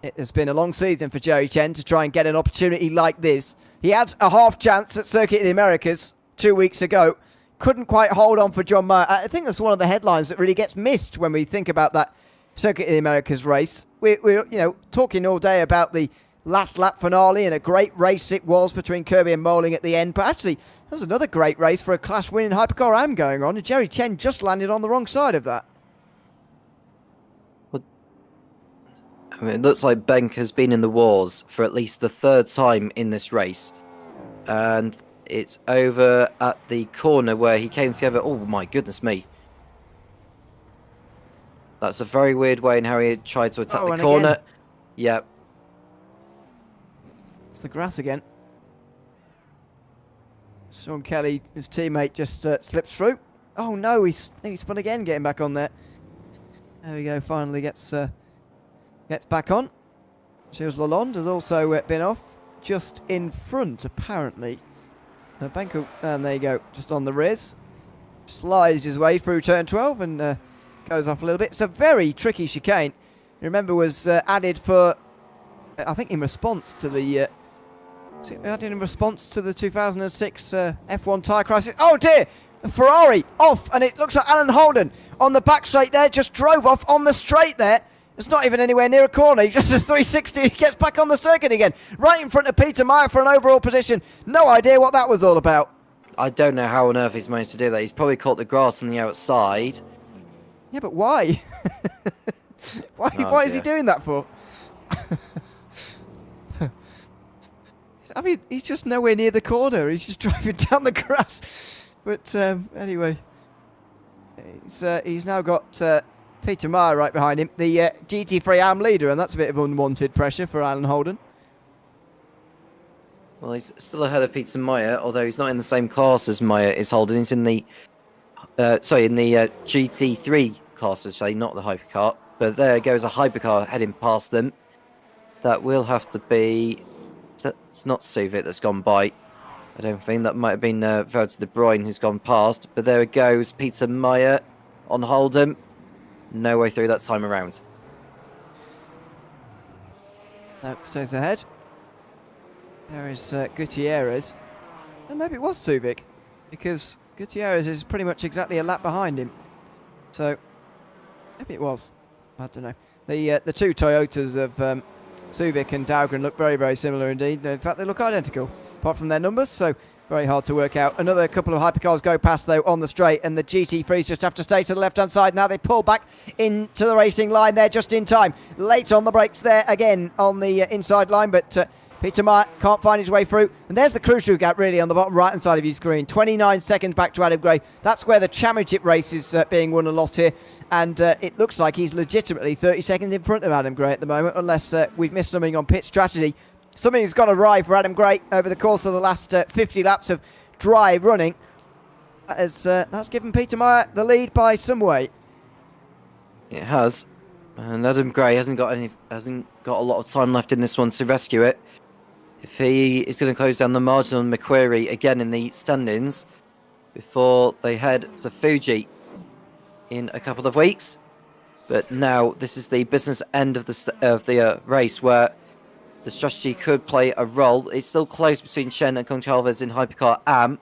Speaker 1: It has been a long season for Jerry Chen to try and get an opportunity like this. He had a half chance at Circuit of the Americas 2 weeks ago. Couldn't quite hold on for John Mayer. I think that's one of the headlines that really gets missed when we think about that Circuit of the Americas race. We're talking all day about the last lap finale, and a great race it was between Kirby and Moling at the end. But actually, there's another great race for a class-winning Hypercar AM going on, and Jerry Chen just landed on the wrong side of that.
Speaker 4: I mean, it looks like Benk has been in the wars for at least the third time in this race. And it's over at the corner where he came together. Oh, my goodness me. That's a very weird way in how he tried to attack the corner. Again. Yep.
Speaker 1: It's the grass again. Sean Kelly, his teammate, just slips through. Oh, no, he's spun again, getting back on there. There we go, finally gets back on. Gilles Lalonde has also been off just in front, apparently. Banco, and there you go, just on the rears. Slides his way through turn 12 and goes off a little bit. It's a very tricky chicane. Remember, was added for, I think, in response to the 2006 F1 tyre crisis. Oh dear! Ferrari off, and it looks like Alan Holden on the back straight there, just drove off on the straight there. It's not even anywhere near a corner. He just a 360. He gets back on the circuit again, right in front of Peter Meyer for an overall position. No idea what that was all about.
Speaker 4: I don't know how on earth he's managed to do that. He's probably caught the grass on the outside.
Speaker 1: Yeah, but why? Why is he doing that for? I mean, he's just nowhere near the corner. He's just driving down the grass. But anyway, he's now got Peter Meyer right behind him, the GT3 AM leader, and that's a bit of unwanted pressure for Alan Holden.
Speaker 4: Well, he's still ahead of Peter Meyer, although he's not in the same class as Meyer is Holden. He's in the GT3 class, actually, not the Hypercar. But there goes a Hypercar heading past them. That will have to be... It's not Suvic that's gone by. I don't think that might have been Verts de Bruyne who's gone past. But there it goes, Peter Meyer on Holden. No way through that time around.
Speaker 1: That stays ahead. There is Gutierrez. And maybe it was Suvic, because Gutierrez is pretty much exactly a lap behind him. So, maybe it was. I don't know. The two Toyotas of Suvic and Dahlgren look very, very similar indeed. In fact, they look identical, apart from their numbers, so very hard to work out. Another couple of hypercars go past, though, on the straight, and the GT3s just have to stay to the left-hand side. Now they pull back into the racing line there just in time. Late on the brakes there again on the inside line, but Peter Meyer can't find his way through. And there's the crucial gap, really, on the bottom right-hand side of your screen. 29 seconds back to Adam Gray. That's where the championship race is being won and lost here. And it looks like he's legitimately 30 seconds in front of Adam Gray at the moment, unless we've missed something on pit strategy. Something's gone awry for Adam Gray over the course of the last 50 laps of dry running. That's given Peter Meyer the lead by some way.
Speaker 4: It has. And Adam Gray hasn't got a lot of time left in this one to rescue it. If he is going to close down the margin on McQuarrie again in the standings before they head to Fuji in a couple of weeks. But now this is the business end of the race where the strategy could play a role. It's still close between Chen and Goncalves in Hypercar AM.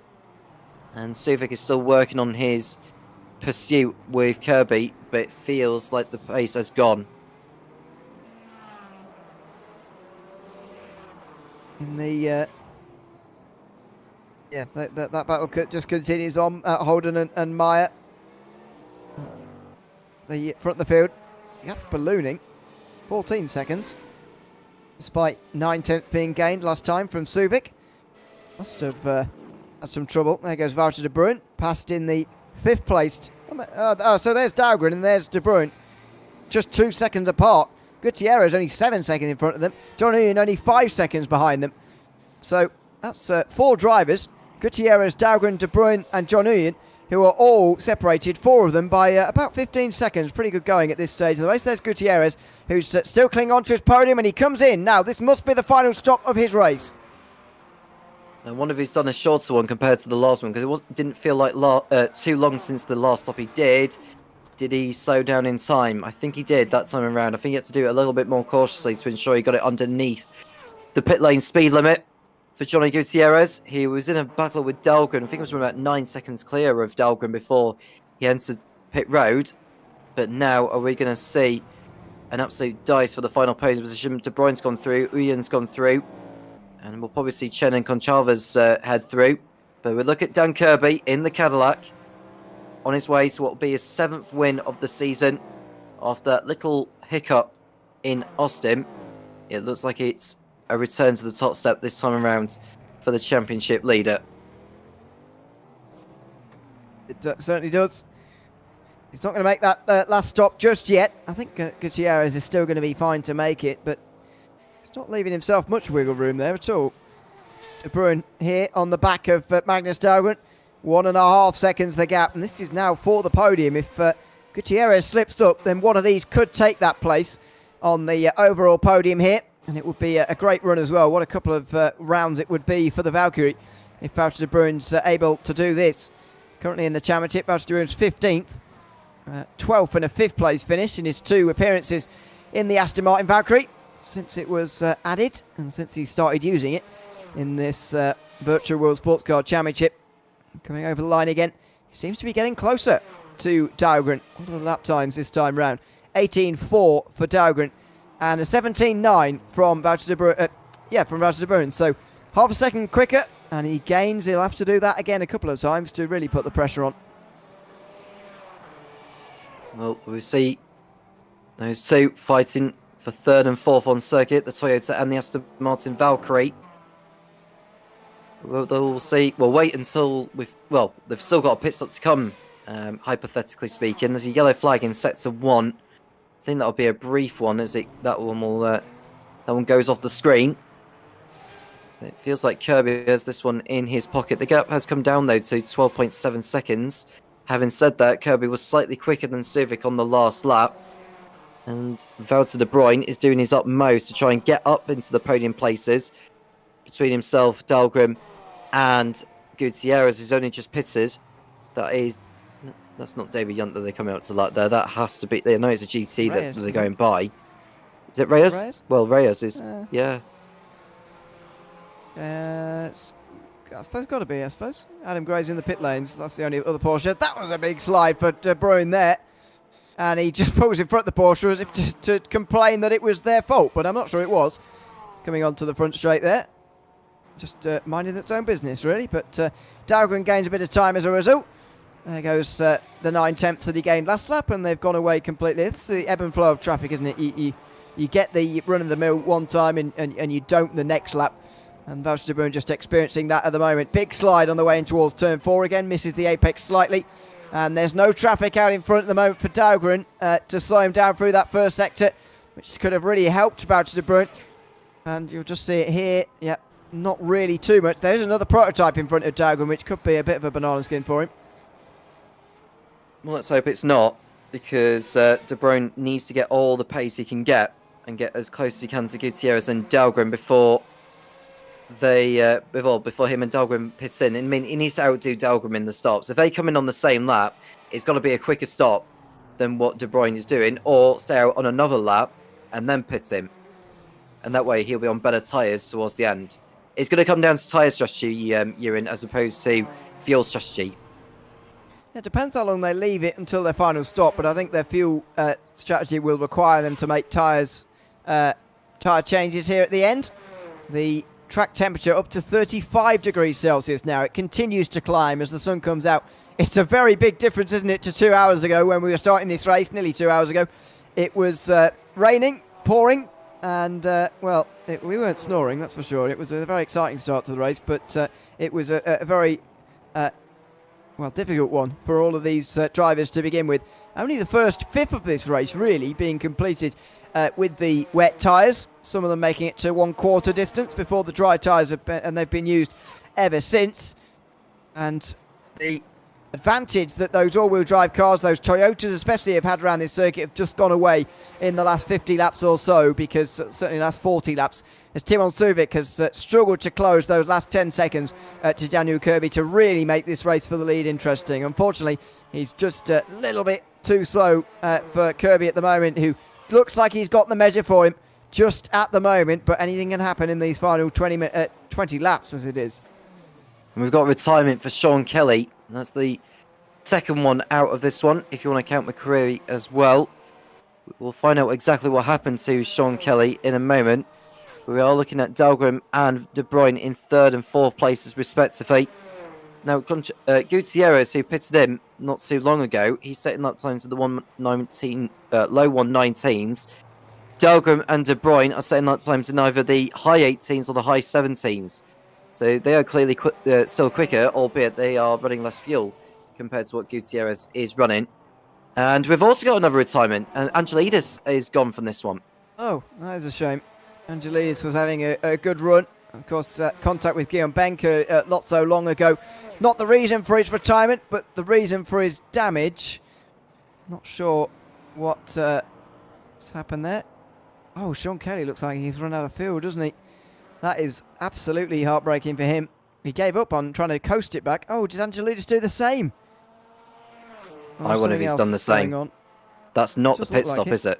Speaker 4: And Suvic is still working on his pursuit with Kirby, but it feels like the pace has gone.
Speaker 1: In the that battle just continues on. Holden and Meyer, the front of the field. That's ballooning. 14 seconds, despite 9/10 being gained last time from Suvic. Must have had some trouble. There goes Wouter de Bruin, passed in the 5th placed. So there's Dahlgren and there's de Bruin, just 2 seconds apart. Gutierrez only 7 seconds in front of them. John Ian only 5 seconds behind them. So that's 4 drivers, Gutierrez, Dahlgren, De Bruin and John Ian, who are all separated, 4 of them, by about 15 seconds. Pretty good going at this stage of the race. There's Gutierrez, who's still clinging on to his podium, and he comes in. Now, this must be the final stop of his race.
Speaker 4: I wonder if he's done a shorter one compared to the last one, because it didn't feel like too long since the last stop he did. Did he slow down in time? I think he did that time around. I think he had to do it a little bit more cautiously to ensure he got it underneath the pit lane speed limit. For Johnny Gutierrez, he was in a battle with Dahlgren. I think it was about 9 seconds clear of Dahlgren before he entered pit road. But now, are we going to see an absolute dice for the final podium position? De Bruyne's gone through, Uyen's gone through, and we'll probably see Chen and Goncalves head through. But we look at Dan Kirby in the Cadillac, on his way to what will be his 7th win of the season. After that little hiccup in Austin, it looks like it's a return to the top step this time around for the championship leader.
Speaker 1: It certainly does. He's not going to make that last stop just yet. I think Gutierrez is still going to be fine to make it, but he's not leaving himself much wiggle room there at all. De Bruin here on the back of Magnus Dahlgren. 1.5 seconds the gap, and this is now for the podium. If Gutierrez slips up, then one of these could take that place on the overall podium here, and it would be a great run as well. What a couple of rounds it would be for the Valkyrie if Wouter de Bruin's able to do this. Currently in the championship, Wouter de Bruin's 15th, 12th and a 5th place finish in his 2 appearances in the Aston Martin Valkyrie since it was added and since he started using it in this Virtual World Sports Car Championship. Coming over the line again, he seems to be getting closer to Dahlgren. What are the lap times this time round? 18.4 for Dahlgren and a 17.9 from Wouter de Bruin. From Wouter de Bruin. So half a second quicker, and he gains. He'll have to do that again a couple of times to really put the pressure on.
Speaker 4: Well, we see those 2 fighting for 3rd and 4th on circuit, the Toyota and the Aston Martin Valkyrie. We'll see. We'll wait until they've still got a pit stop to come, hypothetically speaking. There's a yellow flag in sector 1. I think that'll be a brief one, as that one goes off the screen. It feels like Kirby has this one in his pocket. The gap has come down though to 12.7 seconds. Having said that, Kirby was slightly quicker than Suvic on the last lap, and Wouter de Bruin is doing his utmost to try and get up into the podium places. Between himself, Dahlgren, and Gutierrez, who's only just pitted. That's not David Yunt that they're coming out to like there. That has to be. They know it's a GT Reyes, that they're going by. Is it Reyes?
Speaker 1: Reyes?
Speaker 4: Well, Reyes is. Yeah.
Speaker 1: I suppose got to be. I suppose Adam Gray's in the pit lanes. That's the only other Porsche. That was a big slide for De Bruin there. and he just pulls in front of the Porsche as if to complain that it was their fault, but I'm not sure it was. Coming onto the front straight there. Just minding its own business, really. But Dahlgren gains a bit of time as a result. There goes the 9/10 that he gained last lap, and they've gone away completely. It's the ebb and flow of traffic, isn't it? You get the run-of-the-mill one time, and you don't the next lap. And Valtteri de Boer just experiencing that at the moment. Big slide on the way in towards turn 4 again. Misses the apex slightly. And there's no traffic out in front at the moment for Dahlgren to slow him down through that first sector, which could have really helped Valtteri de Boer. And you'll just see it here. Yeah. Not really too much. There's another prototype in front of Dahlgren, which could be a bit of a banana skin for him.
Speaker 4: Well, let's hope it's not, because De Bruyne needs to get all the pace he can get and get as close as he can to Gutierrez and Dahlgren before him and Dahlgren pits in. I mean, he needs to outdo Dahlgren in the stops. If they come in on the same lap, it's got to be a quicker stop than what De Bruyne is doing, or stay out on another lap and then pit in. And that way he'll be on better tyres towards the end. It's going to come down to tyre strategy, Ewan, as opposed to fuel strategy.
Speaker 1: It depends how long they leave it until their final stop, but I think their fuel strategy will require them to make tyre changes here at the end. The track temperature up to 35 degrees Celsius now. It continues to climb as the sun comes out. It's a very big difference, isn't it, to 2 hours ago when we were starting this race, nearly 2 hours ago. It was raining, pouring, and, we weren't snoring, that's for sure. It was a very exciting start to the race, but it was a very, difficult one for all of these drivers to begin with. Only the first fifth of this race, really, being completed with the wet tyres. Some of them making it to 1/4 distance before the dry tyres, and they've been used ever since. And the advantage that those all-wheel drive cars, those Toyotas especially, have had around this circuit have just gone away in the last 50 laps or so, because certainly the last 40 laps, as Timon Suvic has struggled to close those last 10 seconds to Daniel Kirby to really make this race for the lead interesting. Unfortunately, he's just a little bit too slow for Kirby at the moment, who looks like he's got the measure for him just at the moment, but anything can happen in these final 20 laps as it is.
Speaker 4: And we've got retirement for Sean Kelly. That's the second one out of this one, if you want to count McCreary as well. We'll find out exactly what happened to Sean Kelly in a moment. But we are looking at Dahlgren and De Bruyne in 3rd and 4th places respectively. Now, Gutierrez, who pitted in not too long ago, he's setting lap times at the low 119s. Dahlgren and De Bruyne are setting lap times in either the high 18s or the high 17s. So they are clearly still quicker, albeit they are running less fuel compared to what Gutierrez is running. And we've also got another retirement, and Angelidis is gone from this one.
Speaker 1: Oh, that is a shame. Angelidis was having a good run. Of course, contact with Guillaume Benker not so long ago. Not the reason for his retirement, but the reason for his damage. Not sure what's happened there. Oh, Sean Kelly looks like he's run out of fuel, doesn't he? That is absolutely heartbreaking for him. He gave up on trying to coast it back. Oh, did Angelidis do the same?
Speaker 4: I wonder if he's done the same. That's not the pit stop, is it?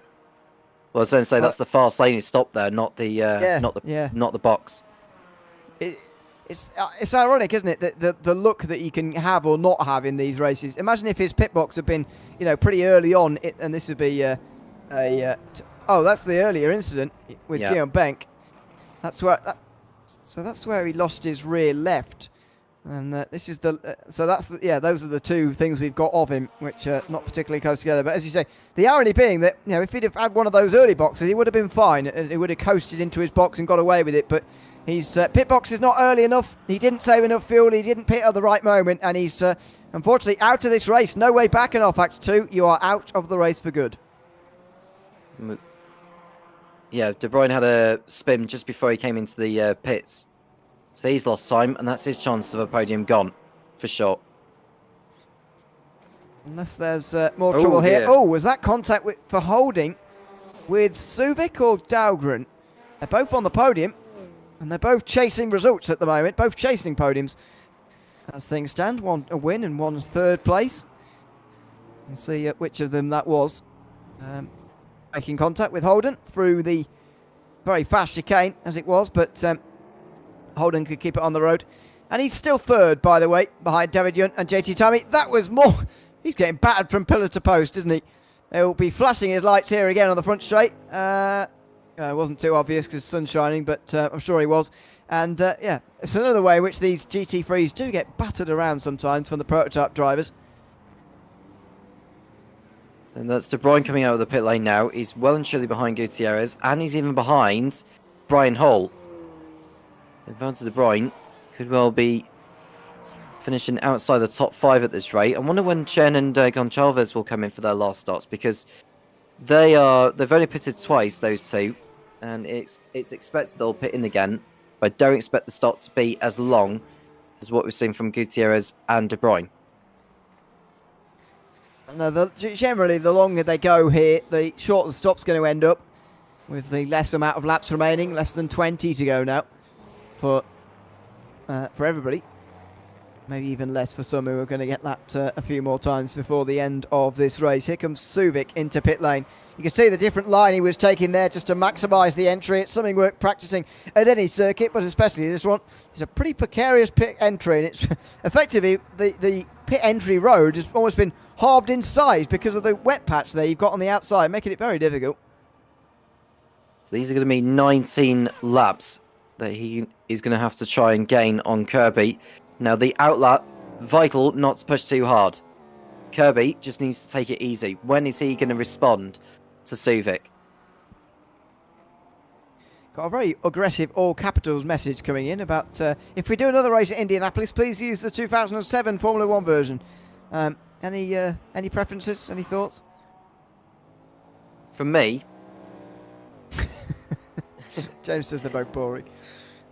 Speaker 4: Well, I was going to say that's the fast lane he stopped there, not the not the box.
Speaker 1: It's ironic, isn't it, that the luck that you can have or not have in these races. Imagine if his pit box had been, pretty early on, and this would be that's the earlier incident with Guillaume Benck. That's where he lost his rear left, and this is those are the two things we've got of him, which are not particularly close together. But as you say, the irony being that if he'd have had one of those early boxes, he would have been fine, and he would have coasted into his box and got away with it. But his pit box is not early enough. He didn't save enough fuel. He didn't pit at the right moment, and he's unfortunately out of this race. No way back in Fact 2. You are out of the race for good.
Speaker 4: Yeah, De Bruyne had a spin just before he came into the pits. So he's lost time, and that's his chance of a podium gone, for sure.
Speaker 1: Unless there's more trouble here. Oh, was that contact for holding with Suvic or Dahlgren? They're both on the podium, and they're both chasing results at the moment, both chasing podiums. As things stand, one a win and one 3rd place. We'll see which of them that was. Making contact with Holden through the very fast chicane as it was, but Holden could keep it on the road. And he's still 3rd, by the way, behind David Yunt and JT Tommy. That was more... He's getting battered from pillar to post, isn't he? He'll be flashing his lights here again on the front straight. It wasn't too obvious because the sun's shining, but I'm sure he was. And yeah, it's another way in which these GT3s do get battered around sometimes from the prototype drivers.
Speaker 4: So that's De Bruyne coming out of the pit lane now. He's well and truly behind Gutierrez, and he's even behind Brian Hall. So Valtteri De Bruyne could well be finishing outside the top 5 at this rate. I wonder when Chen and Goncalves will come in for their last starts, because they've only pitted twice, those two, and it's expected they'll pit in again. But I don't expect the stop to be as long as what we've seen from Gutierrez and De Bruyne.
Speaker 1: No, generally, the longer they go here, the shorter the stop's going to end up, with the less amount of laps remaining, less than 20 to go now for everybody. Maybe even less for some who are going to get lapped a few more times before the end of this race. Here comes Suvic into pit lane. You can see the different line he was taking there just to maximise the entry. It's something worth practising at any circuit, but especially this one. It's a pretty precarious pit entry, and it's effectively the pit entry road has almost been halved in size because of the wet patch there you've got on the outside, making it very difficult.
Speaker 4: So these are going to be 19 laps that he is going to have to try and gain on Kirby. Now, the outlap, vital not to push too hard. Kirby just needs to take it easy. When is he going to respond to Suvic?
Speaker 1: Got a very aggressive all capitals message coming in about if we do another race at Indianapolis, please use the 2007 Formula 1 version. Any preferences? Any thoughts?
Speaker 4: From me,
Speaker 1: James says they're both boring.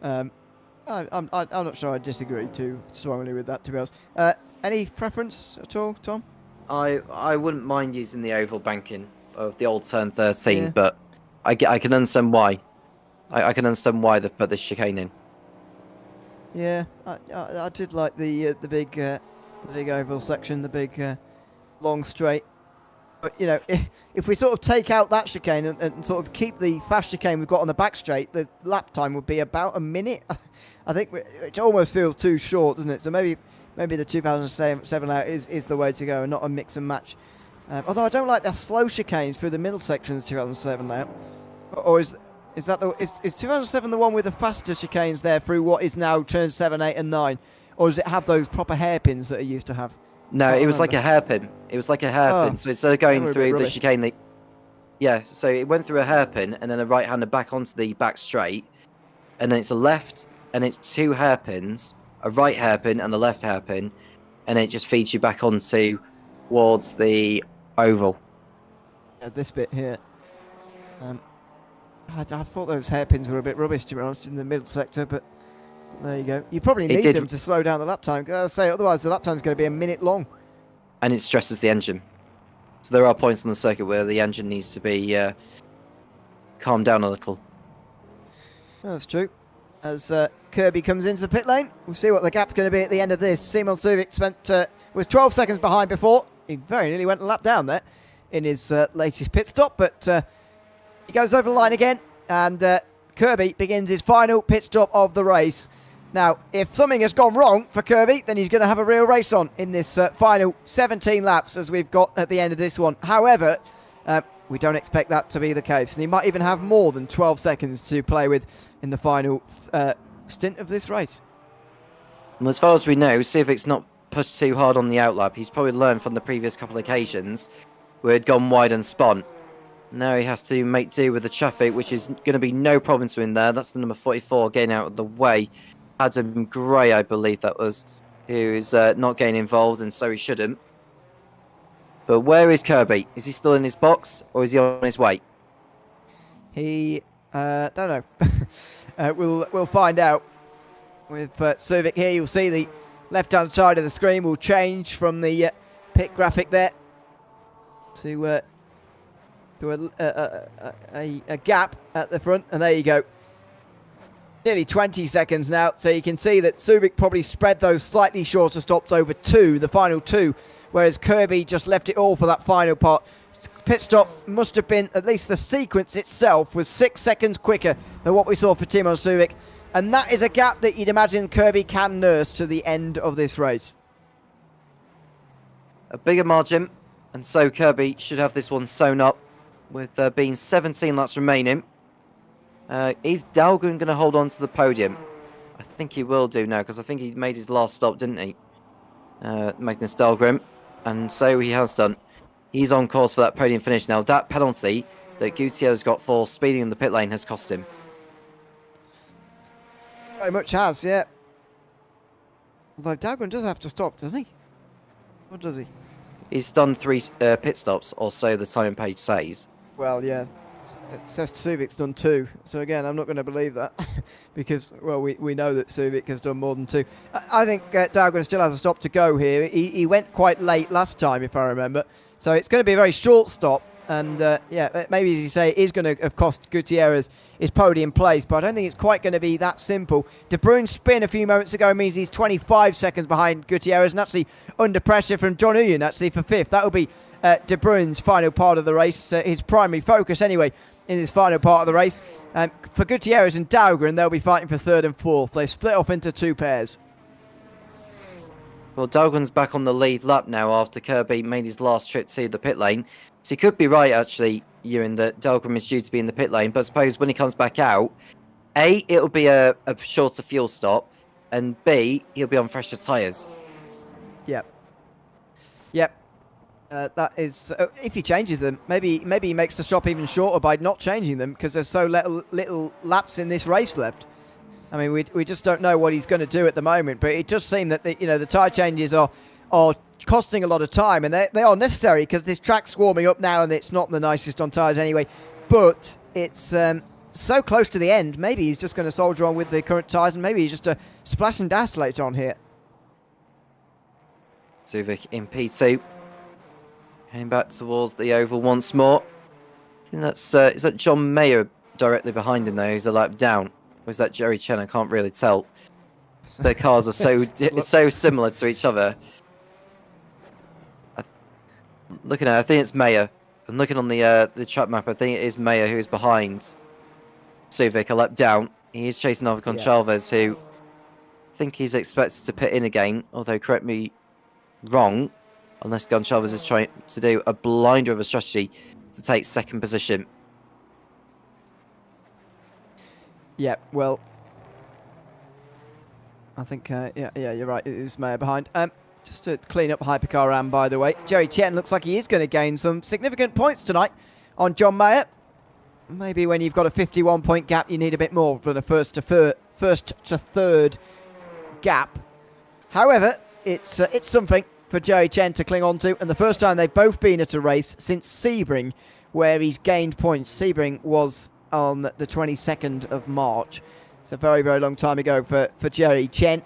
Speaker 1: I'm not sure I disagree too strongly with that, to be honest. Any preference at all, Tom?
Speaker 4: I wouldn't mind using the oval banking of the old turn 13,
Speaker 1: Yeah.
Speaker 4: but I can understand why. I can understand why they've put this chicane in.
Speaker 1: Yeah, I did like the big oval section, the big long straight. But you know, if we sort of take out that chicane and sort of keep the fast chicane we've got on the back straight, the lap time would be about a minute. I think it almost feels too short, doesn't it? So maybe the 2007 out is the way to go, and not a mix and match. Although I don't like the slow chicanes through the middle sections 2007 out. Or is 2007 the one with the faster chicanes there through what is now turns 7, 8, and 9, or does it have those proper hairpins that it used to have?
Speaker 4: No, it was like a hairpin. It was like a hairpin.
Speaker 1: Oh,
Speaker 4: So instead of going
Speaker 1: they were a bit
Speaker 4: through the
Speaker 1: rubbish.
Speaker 4: chicane, yeah, so it went through a hairpin and then a right-hander back onto the back straight, and then it's a left, and it's 2 hairpins, a right hairpin and a left hairpin, and it just feeds you back onto towards the oval.
Speaker 1: Yeah, this bit here. I thought those hairpins were a bit rubbish, to be honest, in the middle sector, but there you go. You probably need them to slow down the lap time. As I say, otherwise the lap time's going to be a minute long.
Speaker 4: And it stresses the engine. So there are points on the circuit where the engine needs to be calmed down a little.
Speaker 1: Oh, that's true. As Kirby comes into the pit lane, we'll see what the gap's going to be at the end of this. Simon Suvic was 12 seconds behind before. He very nearly went a lap down there in his latest pit stop, but he goes over the line again, and Kirby begins his final pit stop of the race. Now, if something has gone wrong for Kirby, then he's going to have a real race on in this final 17 laps as we've got at the end of this one. However, we don't expect that to be the case, and he might even have more than 12 seconds to play with in the final stint of this race.
Speaker 4: Well, as far as we know, Civic's not pushed too hard on the outlap. He's probably learned from the previous couple of occasions where he'd gone wide and spun. Now he has to make do with the traffic, which is going to be no problem to him there. That's the number 44 getting out of the way. Adam Gray, I believe that was, who is not getting involved, and so he shouldn't. But where is Kirby? Is he still in his box, or is he on his way?
Speaker 1: He, don't know. We'll find out. With Suvic here, you'll see the left-hand side of the screen will change from the pit graphic there to a gap at the front, and there you go. Nearly 20 seconds now, so you can see that Suvic probably spread those slightly shorter stops over the final 2, whereas Kirby just left it all for that final part. Pit stop must have been, at least the sequence itself, was 6 seconds quicker than what we saw for Timo Suvic, and that is a gap that you'd imagine Kirby can nurse to the end of this race.
Speaker 4: A bigger margin And so Kirby should have this one sewn up with there being 17 laps remaining. Is Dahlgren going to hold on to the podium? I think he will do now, because I think he made his last stop, didn't he? Magnus Dahlgren. And so he has done. He's on course for that podium finish. Now, that penalty that Gutierrez got for speeding in the pit lane has cost him.
Speaker 1: Very much has, yeah. Although Dahlgren does have to stop, doesn't he? Or does he?
Speaker 4: He's done 3 pit stops, or so the time page says.
Speaker 1: Well, yeah. It says Suvic's done 2. So again, I'm not going to believe that because, well, we know that Suvic has done more than 2. I think Dahlgren still has a stop to go here. He went quite late last time, if I remember. So it's going to be a very short stop. And, yeah, maybe, as you say, it is going to have cost Gutierrez his podium place, but I don't think it's quite going to be that simple. De Bruyn's spin a few moments ago means he's 25 seconds behind Gutierrez and actually under pressure from John Uyen, actually, for 5th. That will be De Bruyn's final part of the race, his primary focus, anyway, in this final part of the race. For Gutierrez and Dahlgren, they'll be fighting for 3rd and 4th. They've split off into 2 pairs.
Speaker 4: Well, Dahlgren's back on the lead lap now after Kirby made his last trip to the pit lane. So you could be right, actually, Ewan, that Dahlgren is due to be in the pit lane. But I suppose when he comes back out, A, it'll be a shorter fuel stop, and B, he'll be on fresher tyres.
Speaker 1: Yep. Yep. That is, if he changes them, maybe he makes the stop even shorter by not changing them because there's so little laps in this race left. I mean, we just don't know what he's going to do at the moment, but it does seem that the tyre changes are costing a lot of time, and they are necessary because this track's warming up now, and it's not the nicest on tyres anyway. But it's so close to the end. Maybe he's just going to soldier on with the current tyres, and maybe he's just a splash and dash later on here.
Speaker 4: Suvic in P2. Heading back towards the oval once more. I think that's is that John Mayer directly behind him though, who's a lap down. Or is that Jerry Chen? I can't really tell. Their cars are so similar to each other. Looking at it, I think it's Mayer. I'm looking on the track map. I think it is Mayer who is behind Suvic, a lap down. He is chasing after Goncalves, who I think he's expected to pit in again. Although, correct me wrong, unless Goncalves is trying to do a blinder of a strategy to take 2nd position.
Speaker 1: Yeah, well, I think, yeah, you're right. It is Mayer behind. Just to clean up Hypercar Ram, by the way, Jerry Chen looks like he is going to gain some significant points tonight on John Mayer. Maybe when you've got a 51-point gap, you need a bit more than a first to 3rd gap. However, it's something for Jerry Chen to cling on to, and the first time they've both been at a race since Sebring, where he's gained points. Sebring was on the 22nd of March. It's a very, very long time ago for Jerry Chen.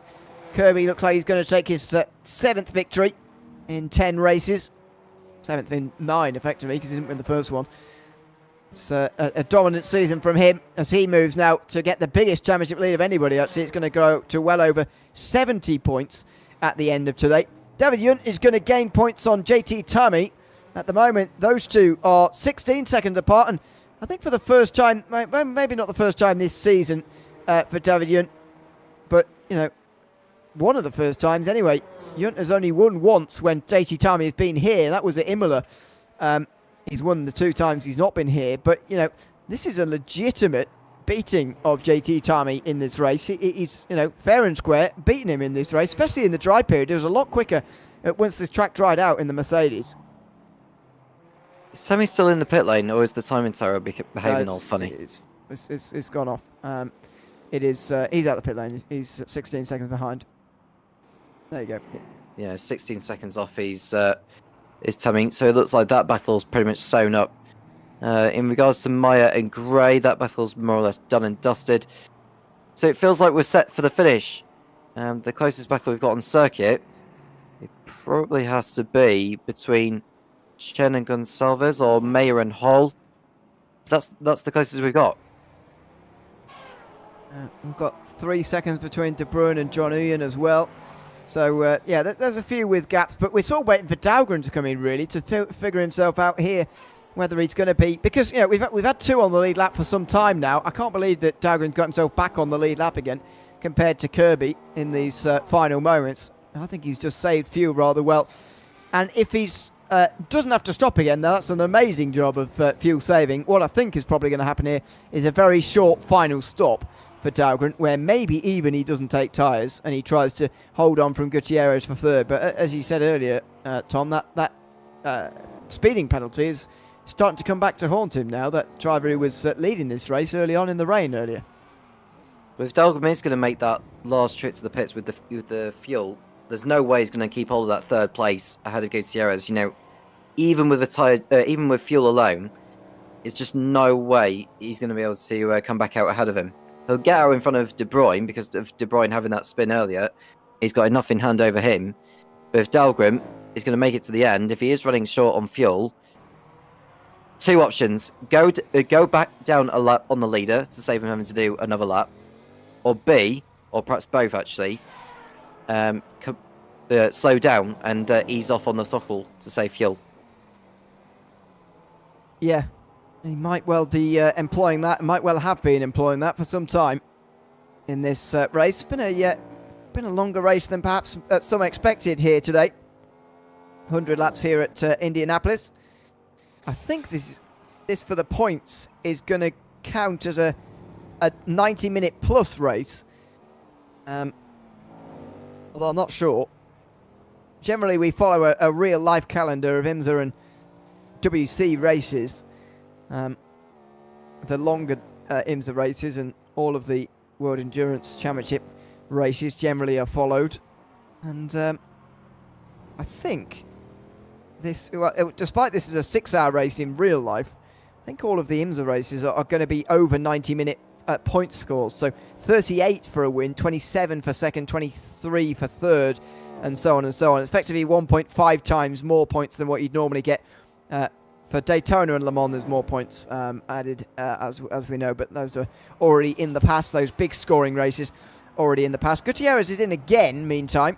Speaker 1: Kirby looks like he's going to take his 7th victory in 10 races. 7th in 9, effectively, because he didn't win the first one. It's a dominant season from him as he moves now to get the biggest championship lead of anybody, actually. It's going to go to well over 70 points at the end of today. David Yunt is going to gain points on JT Tummy. At the moment, those two are 16 seconds apart, and I think for the first time, maybe not the first time this season for David Yunt, but, one of the first times anyway. Yunt has only won once when JT Tummy has been here. That was at Imola. He's won the 2 times he's not been here, but, this is a legitimate beating of JT Tummy in this race. He's, fair and square, beating him in this race, especially in the dry period. It was a lot quicker once this track dried out in the Mercedes.
Speaker 4: Is Tommy still in the pit lane, or is the timing tower behaving all funny?
Speaker 1: It's gone off. It is. He's out the pit lane. He's 16 seconds behind. There you go.
Speaker 4: Yeah, 16 seconds off. Is Tommy. So it looks like that battle's pretty much sewn up. In regards to Meyer and Gray, that battle's more or less done and dusted. So it feels like we're set for the finish. The closest battle we've got on circuit, it probably has to be between Chen and Goncalves or Mayer and Hall. That's the closest we've got.
Speaker 1: We've got 3 seconds between De Bruyn and John Uyen as well. So, yeah, there's a few with gaps, but we're sort of waiting for Dahlgren to come in, really, to figure himself out here, whether he's going to be... Because, we've had 2 on the lead lap for some time now. I can't believe that Dahlgren's got himself back on the lead lap again compared to Kirby in these final moments. I think he's just saved fuel rather well. And if he's Doesn't have to stop again, though. That's an amazing job of fuel saving. What I think is probably going to happen here is a very short final stop for Dahlgren, where maybe even he doesn't take tyres and he tries to hold on from Gutierrez for third. But as you said earlier, Tom, that speeding penalty is starting to come back to haunt him now. That driver who was leading this race early on in the rain earlier.
Speaker 4: Well, if Dahlgren is going to make that last trip to the pits with the fuel, there's no way he's going to keep hold of that third place ahead of Gutierrez. You know, even with even with fuel alone, it's just no way he's going to be able to come back out ahead of him. He'll get out in front of De Bruyne because of De Bruyne having that spin earlier. He's got enough in hand over him. But if Dahlgren is going to make it to the end, if he is running short on fuel, two options: go back down a lap on the leader to save him having to do another lap, or B, or perhaps both actually, slow down and ease off on the throttle to save fuel.
Speaker 1: Yeah, he might well be employing that. Might well have been employing that for some time in this race. Been a longer race than perhaps some expected here today. 100 laps here at Indianapolis. I think this for the points is going to count as a 90-minute plus race. Although I'm not sure. Generally, we follow a real-life calendar of IMSA and WC races. The longer IMSA races and all of the World Endurance Championship races generally are followed. And I think despite this is a 6-hour race in real life, I think all of the IMSA races are going to be over 90-minute point scores. So 38 for a win, 27 for second, 23 for third, and so on and so on. It's effectively 1.5 times more points than what you'd normally get for Daytona and Le Mans. There's more points added, as we know, but those are already in the past. Those big scoring races already in the past. Gutierrez is in again, meantime,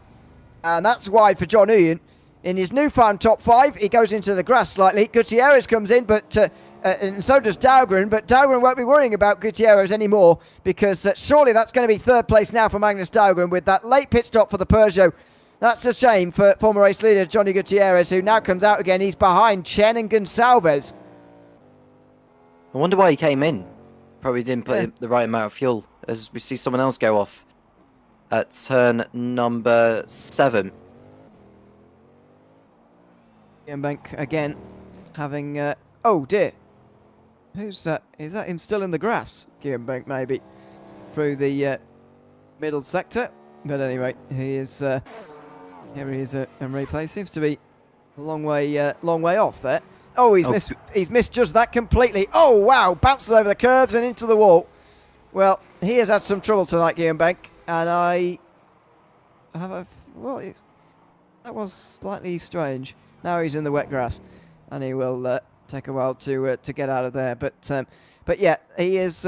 Speaker 1: and that's wide for John Uyen. In his newfound top 5, he goes into the grass slightly. Gutierrez comes in, but and so does Dahlgren, but Dahlgren won't be worrying about Gutierrez anymore because surely that's going to be third place now for Magnus Dahlgren with that late pit stop for the Peugeot. That's a shame for former race leader Johnny Gutierrez, who now comes out again. He's behind Chen and Gonçalves.
Speaker 4: I wonder why he came in. Probably didn't put in the right amount of fuel, as we see someone else go off at turn number 7.
Speaker 1: Bank again having... oh dear. Who's that? Is that him still in the grass? Bank maybe. Through the middle sector. But anyway, he is... here he is in replay. Seems to be a long way off there. Oh, he's misjudged that completely. Oh, wow. Bounces over the curves and into the wall. Well, he has had some trouble tonight, Bank. And I have a... Well, that was slightly strange. Now he's in the wet grass, and he will take a while to get out of there. But yeah, he is.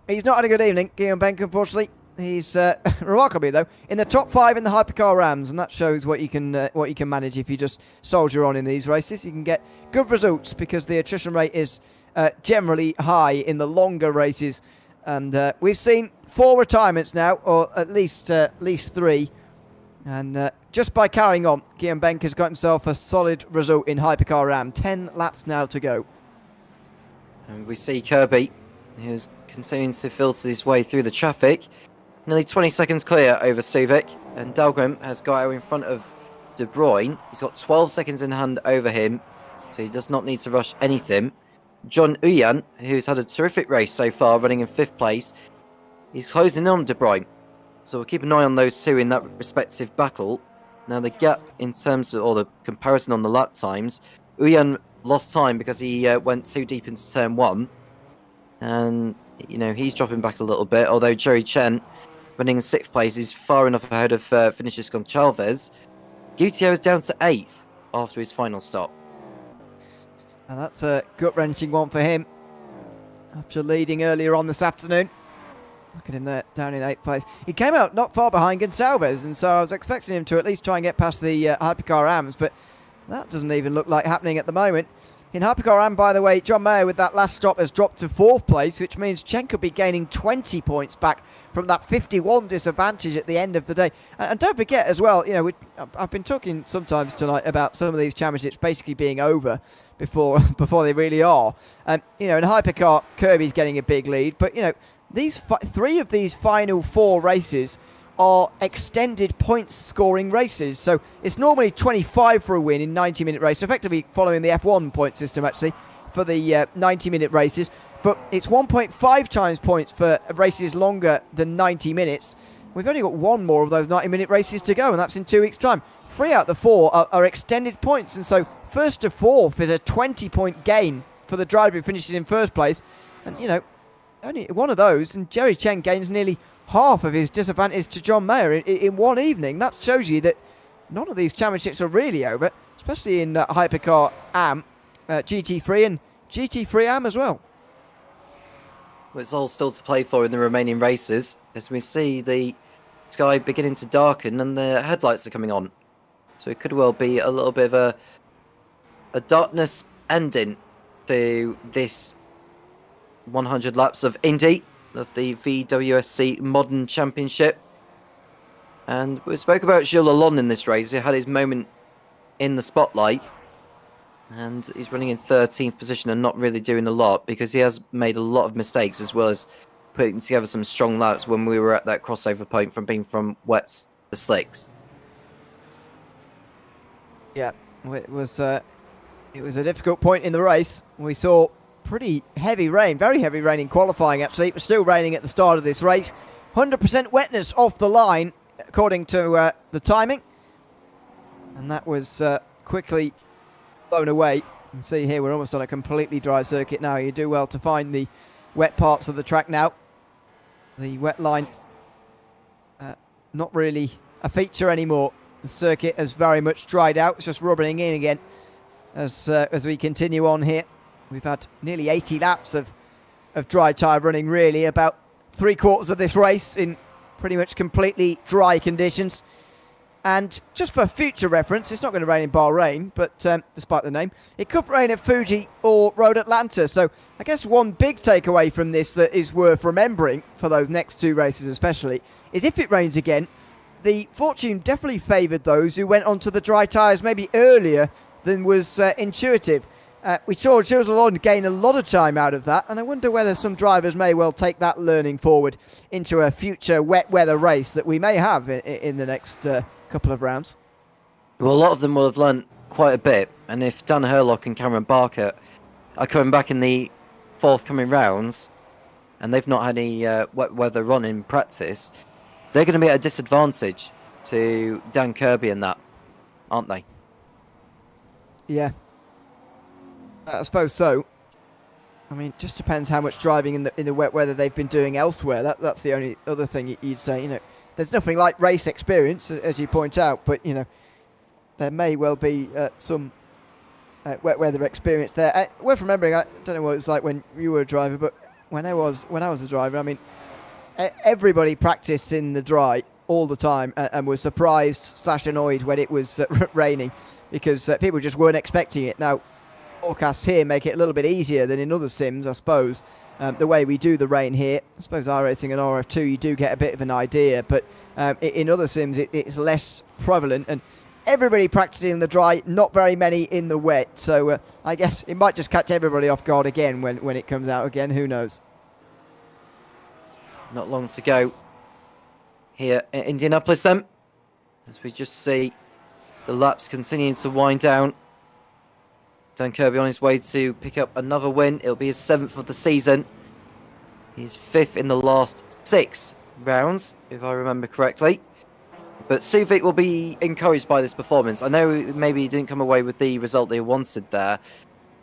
Speaker 1: He's not had a good evening, Guillaume Benck, unfortunately. He's remarkably though in the top 5 in the Hypercar Rams, and that shows what you can manage if you just soldier on in these races. You can get good results because the attrition rate is generally high in the longer races, and we've seen 4 retirements now, or at least 3. And just by carrying on, Guillaume Benck has got himself a solid result in Hypercar Ram. 10 laps now to go.
Speaker 4: And we see Kirby, who's continuing to filter his way through the traffic. Nearly 20 seconds clear over Suvic. And Dahlgren has got out in front of De Bruyne. He's got 12 seconds in hand over him, so he does not need to rush anything. John Uyan, who's had a terrific race so far, running in 5th place, he's closing in on De Bruyne. So we'll keep an eye on those two in that respective battle. Now the gap in terms of, or the comparison on the lap times, Uyan lost time because he went too deep into turn 1. And, you know, he's dropping back a little bit, although Joey Chen, running in 6th place, is far enough ahead of finishes Gonçalves. Gutierrez down to 8th after his final stop.
Speaker 1: And that's a gut-wrenching one for him after leading earlier on this afternoon. Look at him there, down in 8th place. He came out not far behind Gonçalves, and so I was expecting him to at least try and get past the Hypercar Rams, but that doesn't even look like happening at the moment. in Hypercar. And by the way, John Mayer with that last stop has dropped to 4th place, which means Chen could be gaining 20 points back from that 51 disadvantage at the end of the day. And don't forget as well, you know, I've been talking sometimes tonight about some of these championships basically being over before they really are. You know, in Hypercar, Kirby's getting a big lead, but you know, these 3 of these final 4 races are extended points scoring races. So it's normally 25 for a win in 90-minute race, effectively following the F1 point system actually for the 90-minute races. But it's 1.5 times points for races longer than 90 minutes. We've only got 1 more of those 90-minute races to go, and that's in 2 weeks' time. 3 out of the 4 are extended points, and so 1st to 4th is a 20-point gain for the driver who finishes in 1st place. And, you know, only one of those, and Jerry Chen gains nearly half of his disadvantage to John Mayer in one evening. That shows you that none of these championships are really over, especially in Hypercar AM, GT3 and GT3 AM as well.
Speaker 4: Well, it's all still to play for in the remaining races, as we see the sky beginning to darken and the headlights are coming on. So it could well be a little bit of a darkness ending to this 100 laps of Indy, of the VWSC Modern Championship. And we spoke about Gilles Lalonde in this race. He had his moment in the spotlight, and he's running in 13th position and not really doing a lot because he has made a lot of mistakes, as well as putting together some strong laps when we were at that crossover point from being from wets to slicks.
Speaker 1: Yeah, it was a difficult point in the race. We saw pretty heavy rain, very heavy rain in qualifying actually. It was still raining at the start of this race. 100% wetness off the line according to the timing, and that was quickly blown away. You can see here we're almost on a completely dry circuit now. You do well to find the wet parts of the track now. The wet line not really a feature anymore. The circuit has very much dried out. It's just rubbing in again as we continue on here. We've had nearly 80 laps of dry tyre running, really. About 3/4 of this race in pretty much completely dry conditions. And just for future reference, it's not going to rain in Bahrain, but despite the name, it could rain at Fuji or Road Atlanta. So I guess one big takeaway from this that is worth remembering for those next 2 races especially is if it rains again, the fortune definitely favoured those who went onto the dry tyres maybe earlier than was intuitive. We saw Gilles Lalonde gain a lot of time out of that, and I wonder whether some drivers may well take that learning forward into a future wet weather race that we may have in the next couple of rounds.
Speaker 4: Well, a lot of them will have learnt quite a bit, and if Dan Herlock and Cameron Barker are coming back in the forthcoming rounds, and they've not had any wet weather run in practice, they're going to be at a disadvantage to Dan Kirby and that, aren't they?
Speaker 1: Yeah. I suppose so. I mean, just depends how much driving in the wet weather they've been doing elsewhere. That's the only other thing you'd say. You know, there's nothing like race experience, as you point out, but you know, there may well be some wet weather experience there. Worth remembering, I don't know what it's like when you were a driver, but when I was a driver, I mean, everybody practiced in the dry all the time and was surprised / annoyed when it was raining because people just weren't expecting it. Now, forecasts here make it a little bit easier than in other sims, I suppose. The way we do the rain here, I suppose iRacing and RF2 you do get a bit of an idea, but in other sims it's less prevalent, and everybody practicing in the dry, not very many in the wet, so I guess it might just catch everybody off guard again when it comes out again, who knows.
Speaker 4: Not long to go here at Indianapolis then, as we just see the laps continuing to wind down. Dan Kirby on his way to pick up another win. It'll be his 7th of the season. He's 5th in the last 6 rounds, if I remember correctly. But Suvik will be encouraged by this performance. I know maybe he didn't come away with the result they wanted there,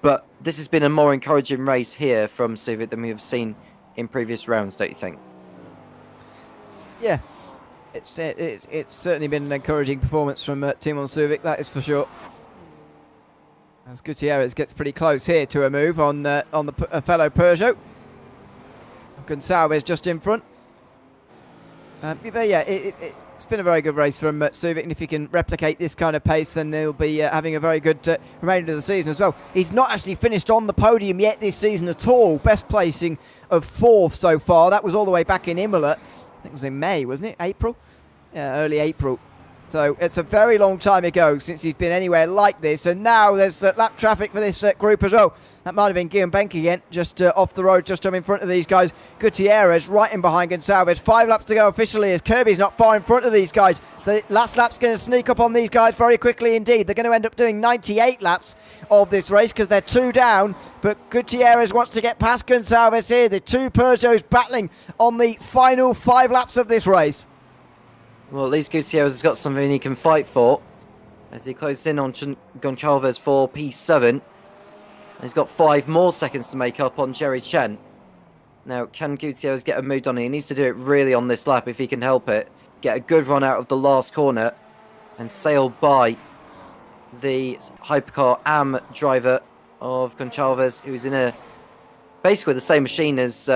Speaker 4: but this has been a more encouraging race here from Suvik than we have seen in previous rounds, don't you think?
Speaker 1: Yeah, it's certainly been an encouraging performance from Timon Suvik, that is for sure. As Gutierrez gets pretty close here to a move on the fellow Peugeot. Gonçalves just in front. But yeah, it's been a very good race from Subic, and if he can replicate this kind of pace, then they'll be having a very good remainder of the season as well. He's not actually finished on the podium yet this season at all. Best placing of 4th so far. That was all the way back in Imola. I think it was in May, wasn't it? April? Yeah, early April. So it's a very long time ago since he's been anywhere like this. And now there's lap traffic for this group as well. That might have been Guillaume Benck again, just off the road, just in front of these guys. Gutierrez right in behind Gonçalves. 5 laps to go officially as Kirby's not far in front of these guys. The last lap's going to sneak up on these guys very quickly indeed. They're going to end up doing 98 laps of this race because they're 2 down. But Gutierrez wants to get past Gonçalves here. The 2 Peugeots battling on the final 5 laps of this race.
Speaker 4: Well, at least Gutierrez has got something he can fight for as he closes in on Goncalves for P7. And he's got 5 more seconds to make up on Jerry Chen. Now, can Gutierrez get a mood on it? He needs to do it really on this lap if he can help it. Get a good run out of the last corner and sail by the Hypercar AM driver of Goncalves, who's in basically the same machine as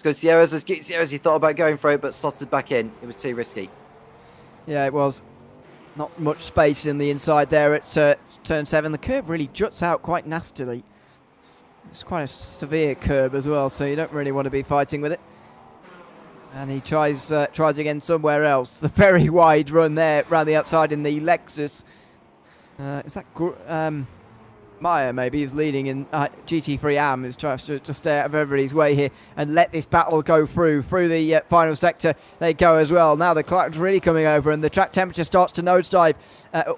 Speaker 4: Gutierrez. As Gutierrez, he thought about going for it, but slotted back in. It was too risky.
Speaker 1: Yeah, it was. Not much space in the inside there at turn 7. The curb really juts out quite nastily. It's quite a severe curb as well, so you don't really want to be fighting with it. And he tries again somewhere else. The very wide run there around the outside in the Lexus. Is that Meyer maybe is leading in GT3 AM, is trying to stay out of everybody's way here and let this battle go through the final sector. They go as well. Now the cloud's really coming over and the track temperature starts to nosedive,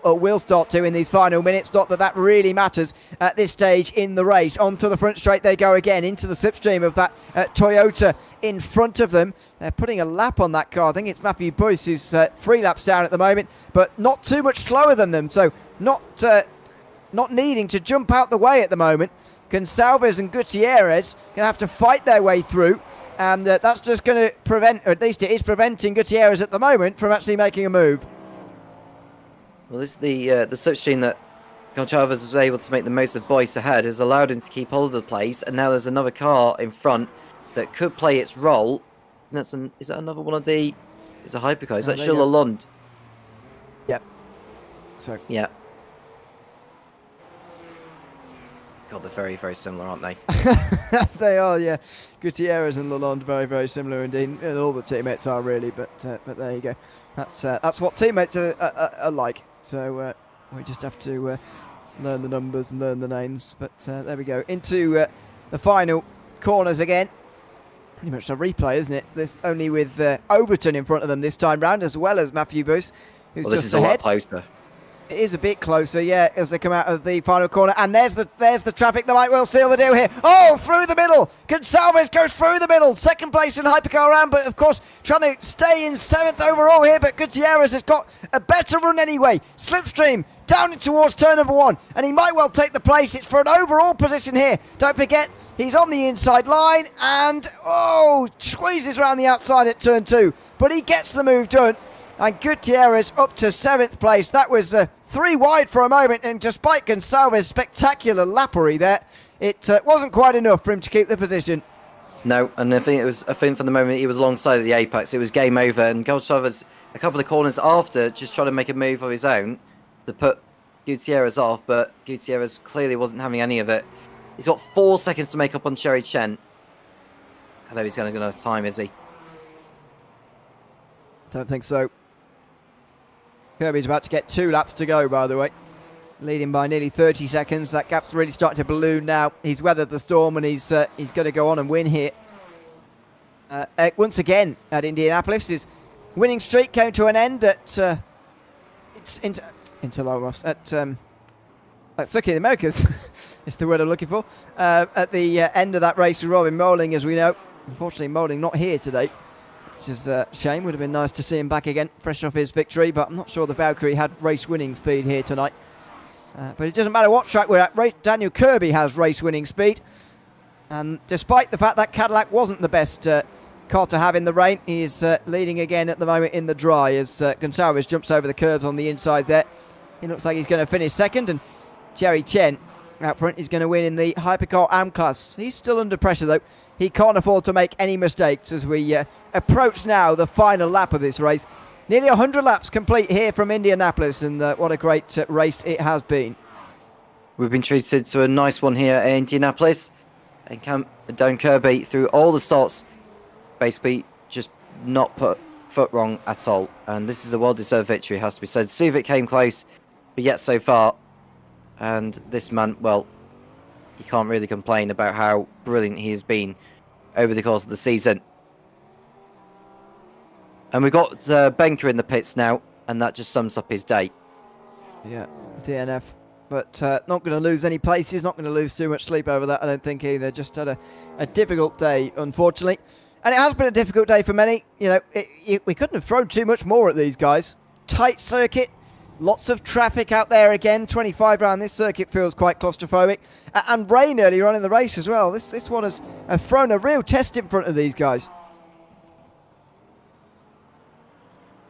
Speaker 1: or will start to in these final minutes. Not that really matters at this stage in the race. Onto the front straight they go again, into the slipstream of that Toyota in front of them. They're putting a lap on that car. I think it's Matthew Buys who's 3 laps down at the moment, but not too much slower than them, so not needing to jump out the way at the moment. Gonçalves and Gutierrez going to have to fight their way through, and that's just going to prevent, or at least it is preventing Gutierrez at the moment from actually making a move.
Speaker 4: Well, this is the slipstream that Goncalves was able to make the most of. Boyce ahead has allowed him to keep hold of the place, and now there's another car in front that could play its role. And is that another one of the? It's a Hypercar. Is that Gilles Lalonde?
Speaker 1: Yep. So
Speaker 4: yeah. God, they're very, very similar, aren't they?
Speaker 1: They are, yeah. Gutierrez and Lalonde very, very similar indeed, and all the teammates are really. But there you go. That's what teammates are like. So we just have to learn the numbers and learn the names. But there we go into the final corners again. Pretty much a replay, isn't it? This only with Overton in front of them this time round, as well as Matthew Buys, who's
Speaker 4: well, this
Speaker 1: just
Speaker 4: is
Speaker 1: ahead.
Speaker 4: A lot closer.
Speaker 1: It is a bit closer, yeah, as they come out of the final corner. And there's the traffic that might well seal the deal here. Oh, through the middle. Gonçalves goes through the middle. Second place in Hypercar RAM, but of course trying to stay in 7th overall here. But Gutierrez has got a better run anyway. Slipstream down in towards turn number 1. And he might well take the place. It's for an overall position here. Don't forget, he's on the inside line. And, squeezes around the outside at turn 2. But he gets the move done. And Gutierrez up to 7th place. That was 3 wide for a moment, and despite Gonçalves' spectacular lappery there, it wasn't quite enough for him to keep the position.
Speaker 4: No, and I think from the moment he was alongside of the apex, it was game over. And Gonçalves, a couple of corners after, just trying to make a move of his own to put Gutierrez off, but Gutierrez clearly wasn't having any of it. He's got 4 seconds to make up on Cherry Chen. I don't think he's going to have time, is he?
Speaker 1: Don't think so. Kirby's about to get 2 laps to go, by the way. Leading by nearly 30 seconds. That gap's really starting to balloon now. He's weathered the storm and he's going to go on and win here. Once again at Indianapolis, his winning streak came to an end at Interlagos, at Circuit of the Americas. It's the word I'm looking for. At the end of that race with Robin Moling, as we know. Unfortunately, Moling not here today, which is a shame. Would have been nice to see him back again, fresh off his victory, but I'm not sure the Valkyrie had race-winning speed here tonight. But it doesn't matter what track we're at, Daniel Kirby has race-winning speed. And despite the fact that Cadillac wasn't the best car to have in the rain, he is leading again at the moment in the dry as Gonçalves jumps over the curbs on the inside there. He looks like he's going to finish second, and Jerry Chen out front is going to win in the Hypercar AM class. He's still under pressure though. He can't afford to make any mistakes as we approach now the final lap of this race. Nearly 100 laps complete here from Indianapolis, and what a great race it has been.
Speaker 4: We've been treated to a nice one here at Indianapolis. And Dan Kirby, through all the starts, basically just not put foot wrong at all. And this is a well-deserved victory, has to be said. Suvic came close, but yet so far. And this man, well, you can't really complain about how brilliant he has been over the course of the season. And we've got Benker in the pits now, and that just sums up his day.
Speaker 1: Yeah, DNF. But not going to lose any places, not going to lose too much sleep over that, I don't think either. Just had a difficult day, unfortunately. And it has been a difficult day for many. You know, we couldn't have thrown too much more at these guys. Tight circuit, lots of traffic out there again. 25 round this circuit feels quite claustrophobic. And rain earlier on in the race as well. This one has thrown a real test in front of these guys.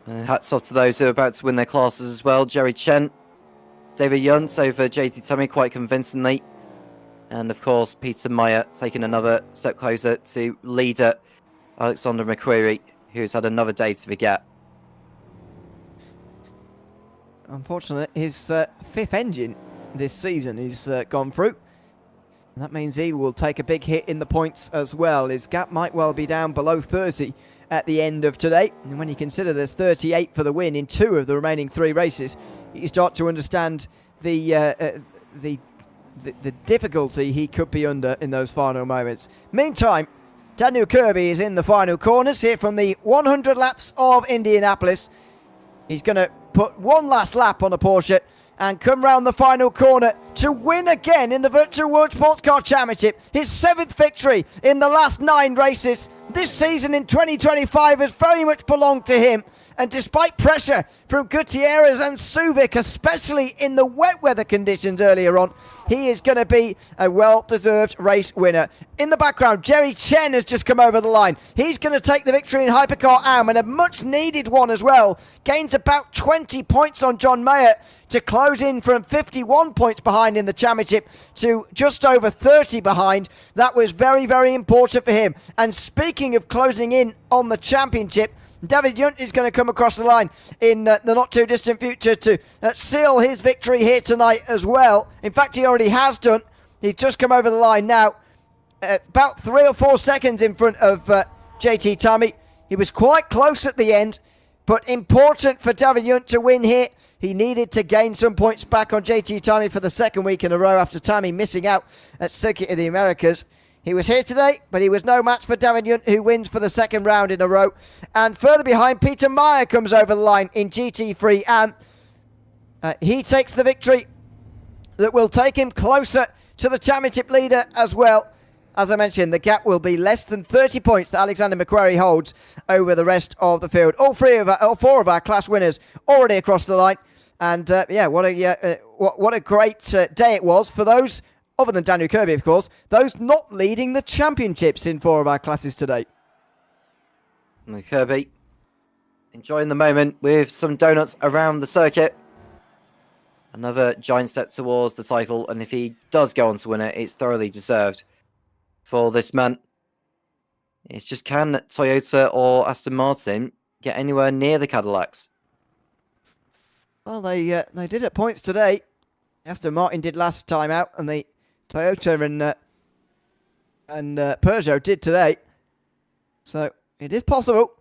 Speaker 4: Hats off to those who are about to win their classes as well. Jerry Chen, David Yuntz over JT Tummy quite convincingly. And of course, Peter Meyer taking another step closer to leader Alexander McQuarrie, who's had another day to forget.
Speaker 1: Unfortunately, his fifth engine this season is gone through. And that means he will take a big hit in the points as well. His gap might well be down below 30 at the end of today. And when you consider there's 38 for the win in 2 of the remaining 3 races, you start to understand the difficulty he could be under in those final moments. Meantime, Daniel Kirby is in the final corners here from the 100 laps of Indianapolis. He's going to put one last lap on the Porsche and come round the final corner to win again in the Virtual World Sports Car Championship. His 7th victory in the last 9 races. This season in 2025 has very much belonged to him. And despite pressure from Gutierrez and Suvic, especially in the wet weather conditions earlier on, he is going to be a well-deserved race winner. In the background, Jerry Chen has just come over the line. He's going to take the victory in Hypercar AM, and a much-needed one as well. Gains about 20 points on John Mayer to close in from 51 points behind in the championship to just over 30 behind. That was very, very important for him. And speaking of closing in on the championship, David Yunt is going to come across the line in the not-too-distant future to seal his victory here tonight as well. In fact, he already has done. He's just come over the line now, about 3 or 4 seconds in front of JT Tummy. He was quite close at the end, but important for David Yunt to win here. He needed to gain some points back on JT Tummy for the 2nd week in a row after Tummy missing out at Circuit of the Americas. He was here today, but he was no match for David Yunt, who wins for the 2nd round in a row. And further behind, Peter Meyer comes over the line in GT3, and he takes the victory that will take him closer to the championship leader as well. As I mentioned, the gap will be less than 30 points that Alexander McQuarrie holds over the rest of the field. All 4 of our class winners already across the line. And yeah, what a great day it was for those, other than Daniel Kirby, of course, those not leading the championships in 4 of our classes today.
Speaker 4: And Kirby enjoying the moment with some donuts around the circuit. Another giant step towards the title, and if he does go on to win it, it's thoroughly deserved for this man. It's just, can Toyota or Aston Martin get anywhere near the Cadillacs?
Speaker 1: Well, they did at points today. Aston Martin did last time out, and the Toyota and Peugeot did today. So it is possible.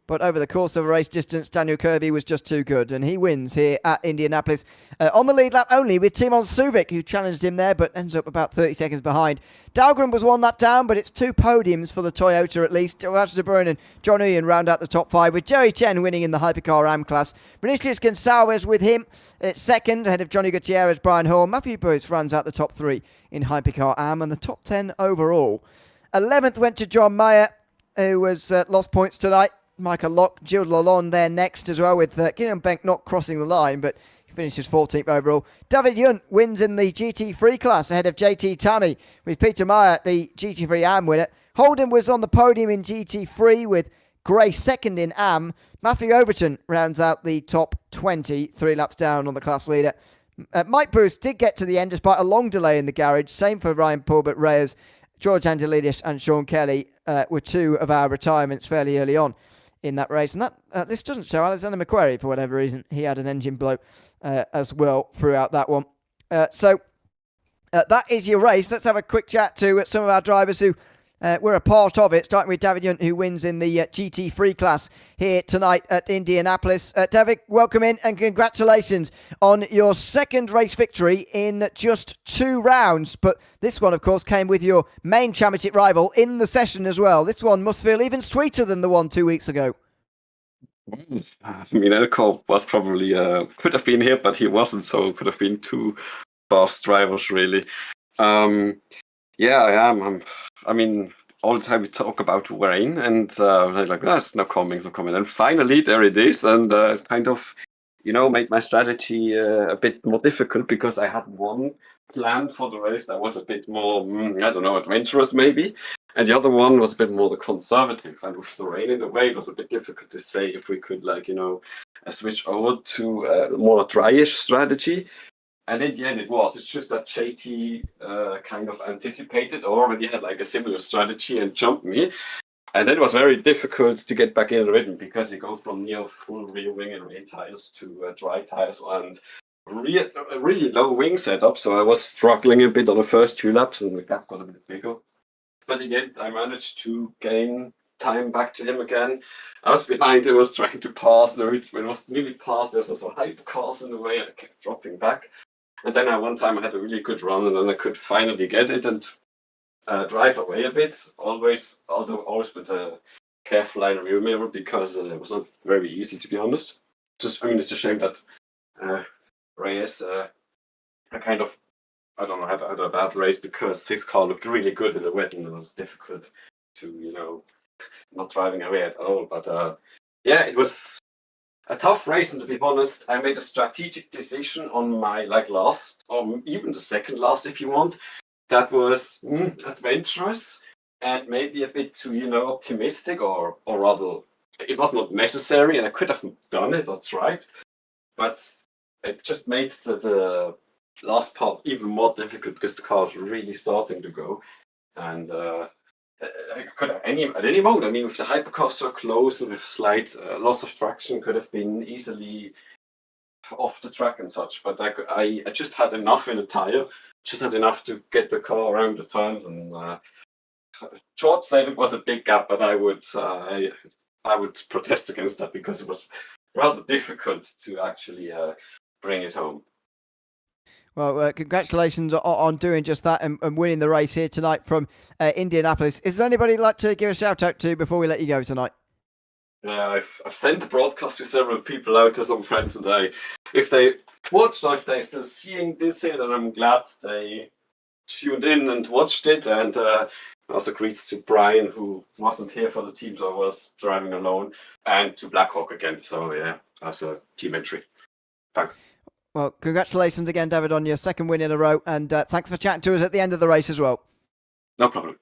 Speaker 1: But over the course of a race distance, Daniel Kirby was just too good, and he wins here at Indianapolis on the lead lap only with Timon Suvic, who challenged him there, but ends up about 30 seconds behind. Dahlgren was 1 lap down, but it's 2 podiums for the Toyota at least. Raj de Bruyn and John Uyen round out the top 5, with Jerry Chen winning in the Hypercar AM class. Vinicius Gonçalves with him at 2nd, ahead of Johnny Gutierrez, Brian Hall. Matthew Bruce runs out the top 3 in Hypercar AM, and the top 10 overall. 11th went to John Mayer, who was lost points tonight. Michael Locke, Gilles Lalonde there next as well, with Guillaume Benck not crossing the line, but he finishes 14th overall. David Yunt wins in the GT3 class ahead of JT Tummy, with Peter Meyer, the GT3 AM winner. Holden was on the podium in GT3 with Gray 2nd in AM. Matthew Overton rounds out the top 20, 3 laps down on the class leader. Mike Bruce did get to the end despite a long delay in the garage. Same for Ryan Pulbert Reyes. George Angelidis and Sean Kelly were 2 of our retirements fairly early on in that race. And that this doesn't show Alexander McQuarrie, for whatever reason. He had an engine blow as well throughout that one. So that is your race. Let's have a quick chat to some of our drivers who were a part of it, starting with David Yunt, who wins in the GT3 class here tonight at Indianapolis. David, welcome in and congratulations on your second race victory in just 2 rounds. But this one, of course, came with your main championship rival in the session as well. This one must feel even sweeter than the one 2 weeks ago.
Speaker 6: I mean, Elko was probably could have been here, but he wasn't, so it could have been 2 fast drivers, really. Yeah, I am. I mean, all the time we talk about rain, and I'm like, oh, it's not coming, And finally, there it is, and kind of, made my strategy a bit more difficult because I had one planned for the race that was a bit more, I don't know, adventurous maybe, and the other one was a bit more the conservative. And with the rain in the way, it was a bit difficult to say if we could, switch over to a more dryish strategy. And in the end, it's just that JT kind of anticipated or already had like a similar strategy and jumped me. And then it was very difficult to get back in the rhythm because you go from near full rear wing and rain tires to dry tires and really low wing setup. So I was struggling a bit on the first 2 laps and the gap got a bit bigger. But in the end, I managed to gain time back to him again. I was behind him, was trying to pass. When it was nearly past, there was also hypercars in the way, and I kept dropping back. And then one time I had a really good run, and then I could finally get it and drive away a bit. Always with a careful line rear mirror because it was not very easy, to be honest. It's a shame that Reyes had a bad race because his car looked really good in the wet, and it was difficult to not driving away at all. But it was a tough race, and to be honest, I made a strategic decision on my last, or even the second last, if you want. That was adventurous and maybe a bit too, optimistic, or rather, it was not necessary, and I could have done it or tried, but it just made the last part even more difficult because the car was really starting to go, and I could at any moment. I mean, with the hypercar so close and with slight loss of traction, could have been easily off the track and such. But I just had enough in the tire, just had enough to get the car around the turns. And George said it was a big gap, but I would protest against that because it was rather difficult to actually bring it home.
Speaker 1: Well, congratulations on doing just that and winning the race here tonight from Indianapolis. Is there anybody you'd like to give a shout out to before we let you go tonight?
Speaker 6: Yeah, I've sent the broadcast to several people out, to some friends, and if they watched or if they're still seeing this here, then I'm glad they tuned in and watched it. And also greets to Brian, who wasn't here for the team, so I was driving alone, and to Blackhawk again. So yeah, as a team entry. Thanks.
Speaker 1: Well, congratulations again, David, on your second win in a row, and thanks for chatting to us at the end of the race as well.
Speaker 6: No problem.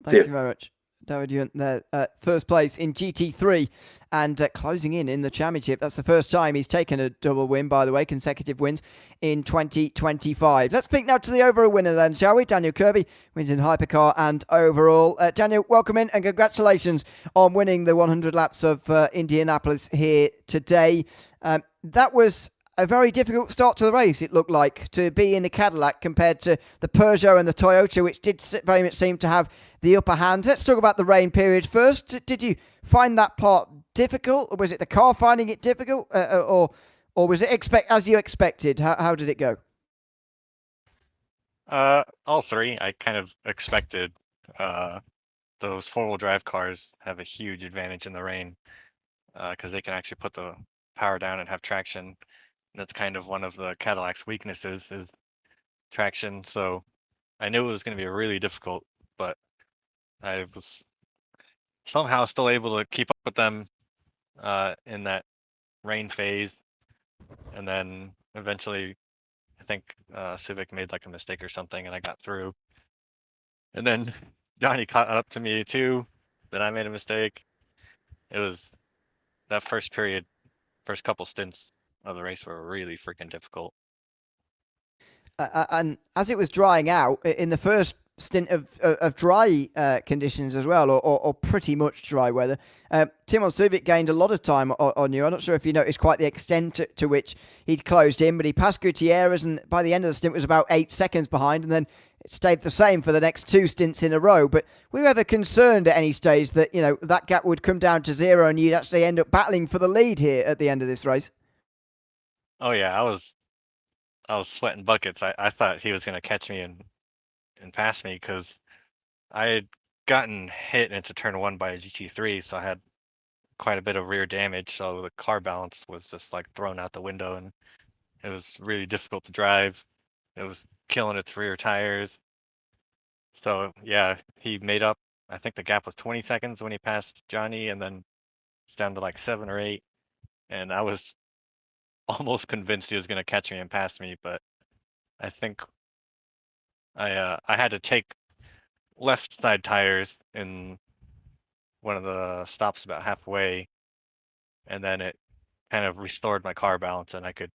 Speaker 1: Thank you very much. David Yunt there, first place in GT3 and closing in the championship. That's the first time he's taken a double win, by the way, consecutive wins in 2025. Let's speak now to the overall winner then, shall we? Daniel Kirby wins in Hypercar and overall. Daniel, welcome in and congratulations on winning the 100 laps of Indianapolis here today. That was a very difficult start to the race, it looked like, to be in the Cadillac compared to the Peugeot and the Toyota, which did very much seem to have the upper hand. Let's talk about the rain period first. Did you find that part difficult? Or was it the car finding it difficult? Or was it as you expected? How did it go?
Speaker 7: All three. I kind of expected those four-wheel drive cars have a huge advantage in the rain because they can actually put the power down and have traction. That's kind of one of the Cadillac's weaknesses is traction. So I knew it was going to be really difficult, but I was somehow still able to keep up with them in that rain phase. And then eventually, I think Civic made like a mistake or something, and I got through. And then Johnny caught up to me too. Then I made a mistake. It was that first period, first couple stints of the race were really freaking difficult.
Speaker 1: And as it was drying out in the first stint of dry conditions as well, or pretty much dry weather. Timon Subic gained a lot of time on you. I'm not sure if you noticed quite the extent to which he'd closed in, but he passed Gutierrez, and by the end of the stint was about 8 seconds behind, and then it stayed the same for the next 2 stints in a row. But were you ever concerned at any stage that, that gap would come down to 0 and you'd actually end up battling for the lead here at the end of this race?
Speaker 7: Oh yeah, I was sweating buckets. I thought he was going to catch me and pass me, because I had gotten hit into turn 1 by a GT3, so I had quite a bit of rear damage. So the car balance was just like thrown out the window, and it was really difficult to drive. It was killing its rear tires. So yeah, he made up. I think the gap was 20 seconds when he passed Johnny, and then it's down to like 7 or 8. And I was almost convinced he was going to catch me and pass me, but I think I had to take left side tires in one of the stops about halfway, and then it kind of restored my car balance, and I could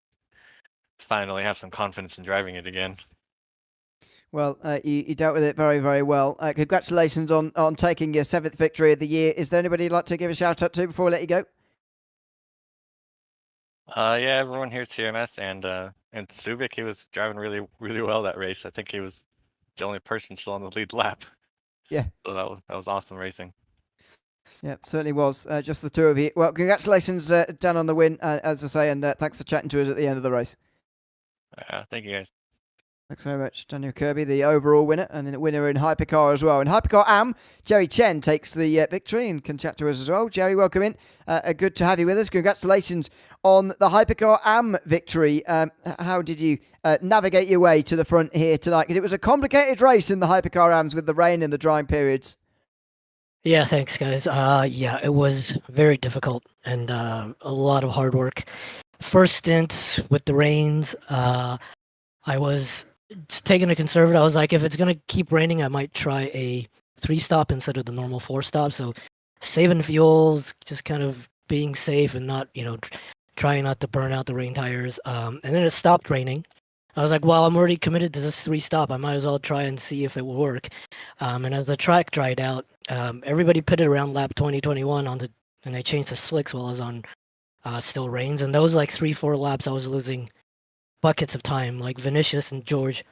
Speaker 7: finally have some confidence in driving it again.
Speaker 1: Well, you dealt with it very, very well. Congratulations on taking your 7th victory of the year. Is there anybody you'd like to give a shout out to before we let you go?
Speaker 7: Yeah, everyone here at CMS and Subic, he was driving really, really well that race. I think he was the only person still on the lead lap.
Speaker 1: Yeah.
Speaker 7: So that was awesome racing.
Speaker 1: Yeah, certainly was. Just the two of you. Well, congratulations, Dan, on the win, as I say, and thanks for chatting to us at the end of the race.
Speaker 7: Thank you, guys.
Speaker 1: Thanks very much, Daniel Kirby, the overall winner, and a winner in Hypercar as well. In Hypercar AM, Jerry Chen takes the victory and can chat to us as well. Jerry, welcome in. Good to have you with us. Congratulations on the Hypercar AM victory. How did you navigate your way to the front here tonight? Because it was a complicated race in the Hypercar AMs with the rain and the drying periods.
Speaker 8: Yeah, thanks, guys. Yeah, it was very difficult and a lot of hard work. First stint with the rains, I was just taking a conservative. I was like, if it's going to keep raining, I might try a 3-stop instead of the normal 4-stop. So saving fuels, just kind of being safe and not, trying not to burn out the rain tires. And then it stopped raining. I was like, well, I'm already committed to this 3-stop. I might as well try and see if it will work. And as the track dried out, everybody pitted around lap 2021 and they changed to slicks while I was on still rains. And those like 3-4 laps, I was losing buckets of time. Like Vinicius and George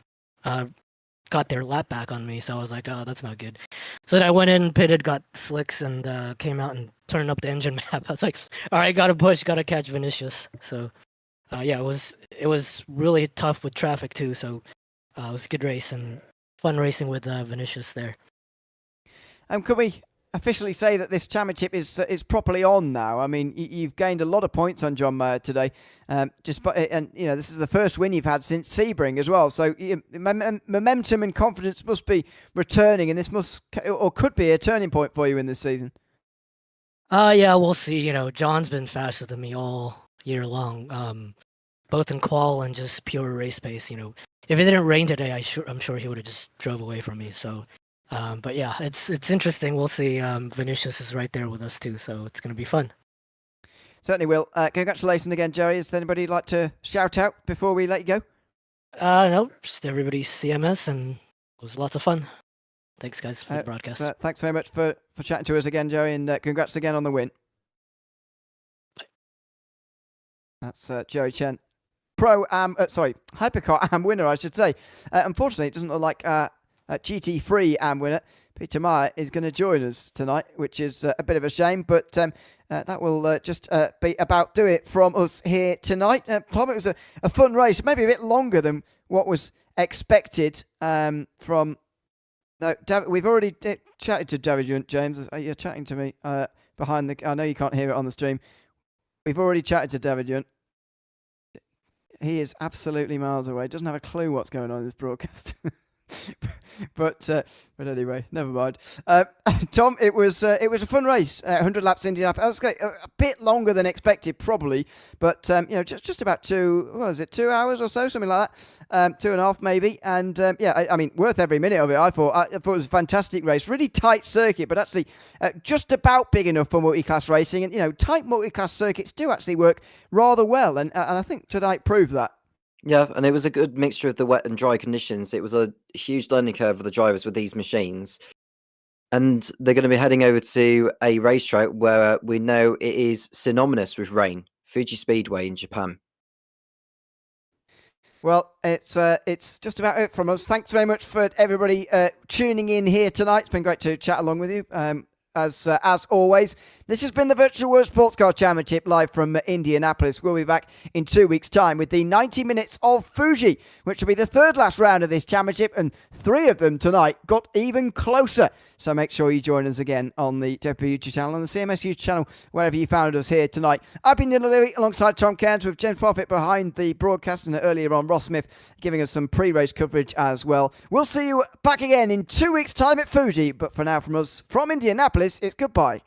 Speaker 8: got their lap back on me. So I was like, oh, that's not good. So then I went in, pitted, got slicks, and came out and turned up the engine map. I was like, all right, got to push, got to catch Vinicius. So yeah, it was really tough with traffic too. So it was a good race and fun racing with Vinicius there.
Speaker 1: Could we officially say that this championship is properly on now? I mean, you've gained a lot of points on John Mayer today, and this is the first win you've had since Sebring as well. So momentum and confidence must be returning, and this could be a turning point for you in this season.
Speaker 8: Yeah, we'll see. John's been faster than me all year long, both in qual and just pure race pace. If it didn't rain today, I'm sure he would have just drove away from me. So. But yeah, it's interesting. We'll see. Vinicius is right there with us too, so it's going to be fun.
Speaker 1: Certainly will. Congratulations again, Jerry. Is there anybody you'd like to shout out before we let you go?
Speaker 8: No, just everybody CMS, and it was lots of fun. Thanks, guys, for the broadcast.
Speaker 1: Thanks very much for chatting to us again, Jerry, and congrats again on the win.
Speaker 8: Bye.
Speaker 1: That's Jerry Chen. Hypercar AM winner, I should say. Unfortunately, it doesn't look like GT3 AM winner Peter Meyer is going to join us tonight, which is a bit of a shame, but that will just be about do it from us here tonight. Tom, it was a fun race, maybe a bit longer than what was expected from... No, we've already chatted to David James. You're chatting to me behind the... I know you can't hear it on the stream. We've already chatted to David Yunt. He is absolutely miles away. Doesn't have a clue what's going on in this broadcast. But anyway, never mind. Tom, it was a fun race. 100 laps Indianapolis. That's a bit longer than expected, probably, but just about 2 hours or so, something like that. 2.5 maybe, and I mean, worth every minute of it. I thought it was a fantastic race, really tight circuit, but actually just about big enough for multi-class racing. And tight multi-class circuits do actually work rather well, and I think tonight proved that.
Speaker 4: Yeah, and it was a good mixture of the wet and dry conditions. It was a huge learning curve for the drivers with these machines. And they're going to be heading over to a racetrack where we know it is synonymous with rain, Fuji Speedway in Japan. Well, it's just about it from us. Thanks very much for everybody tuning in here tonight. It's been great to chat along with you. As always, this has been the Virtual World Sports Car Championship live from Indianapolis. We'll be back in 2 weeks' time with the 90 minutes of Fuji, which will be the third last round of this championship, and 3 of them tonight got even closer. So make sure you join us again on the JP YouTube channel and the CMS YouTube channel, wherever you found us here tonight. I've been Neil Lilly alongside Tom Cairns with James Profit behind the broadcast, and earlier on Ross Smith giving us some pre-race coverage as well. We'll see you back again in 2 weeks' time at Fuji, but for now from us, from Indianapolis, it's goodbye.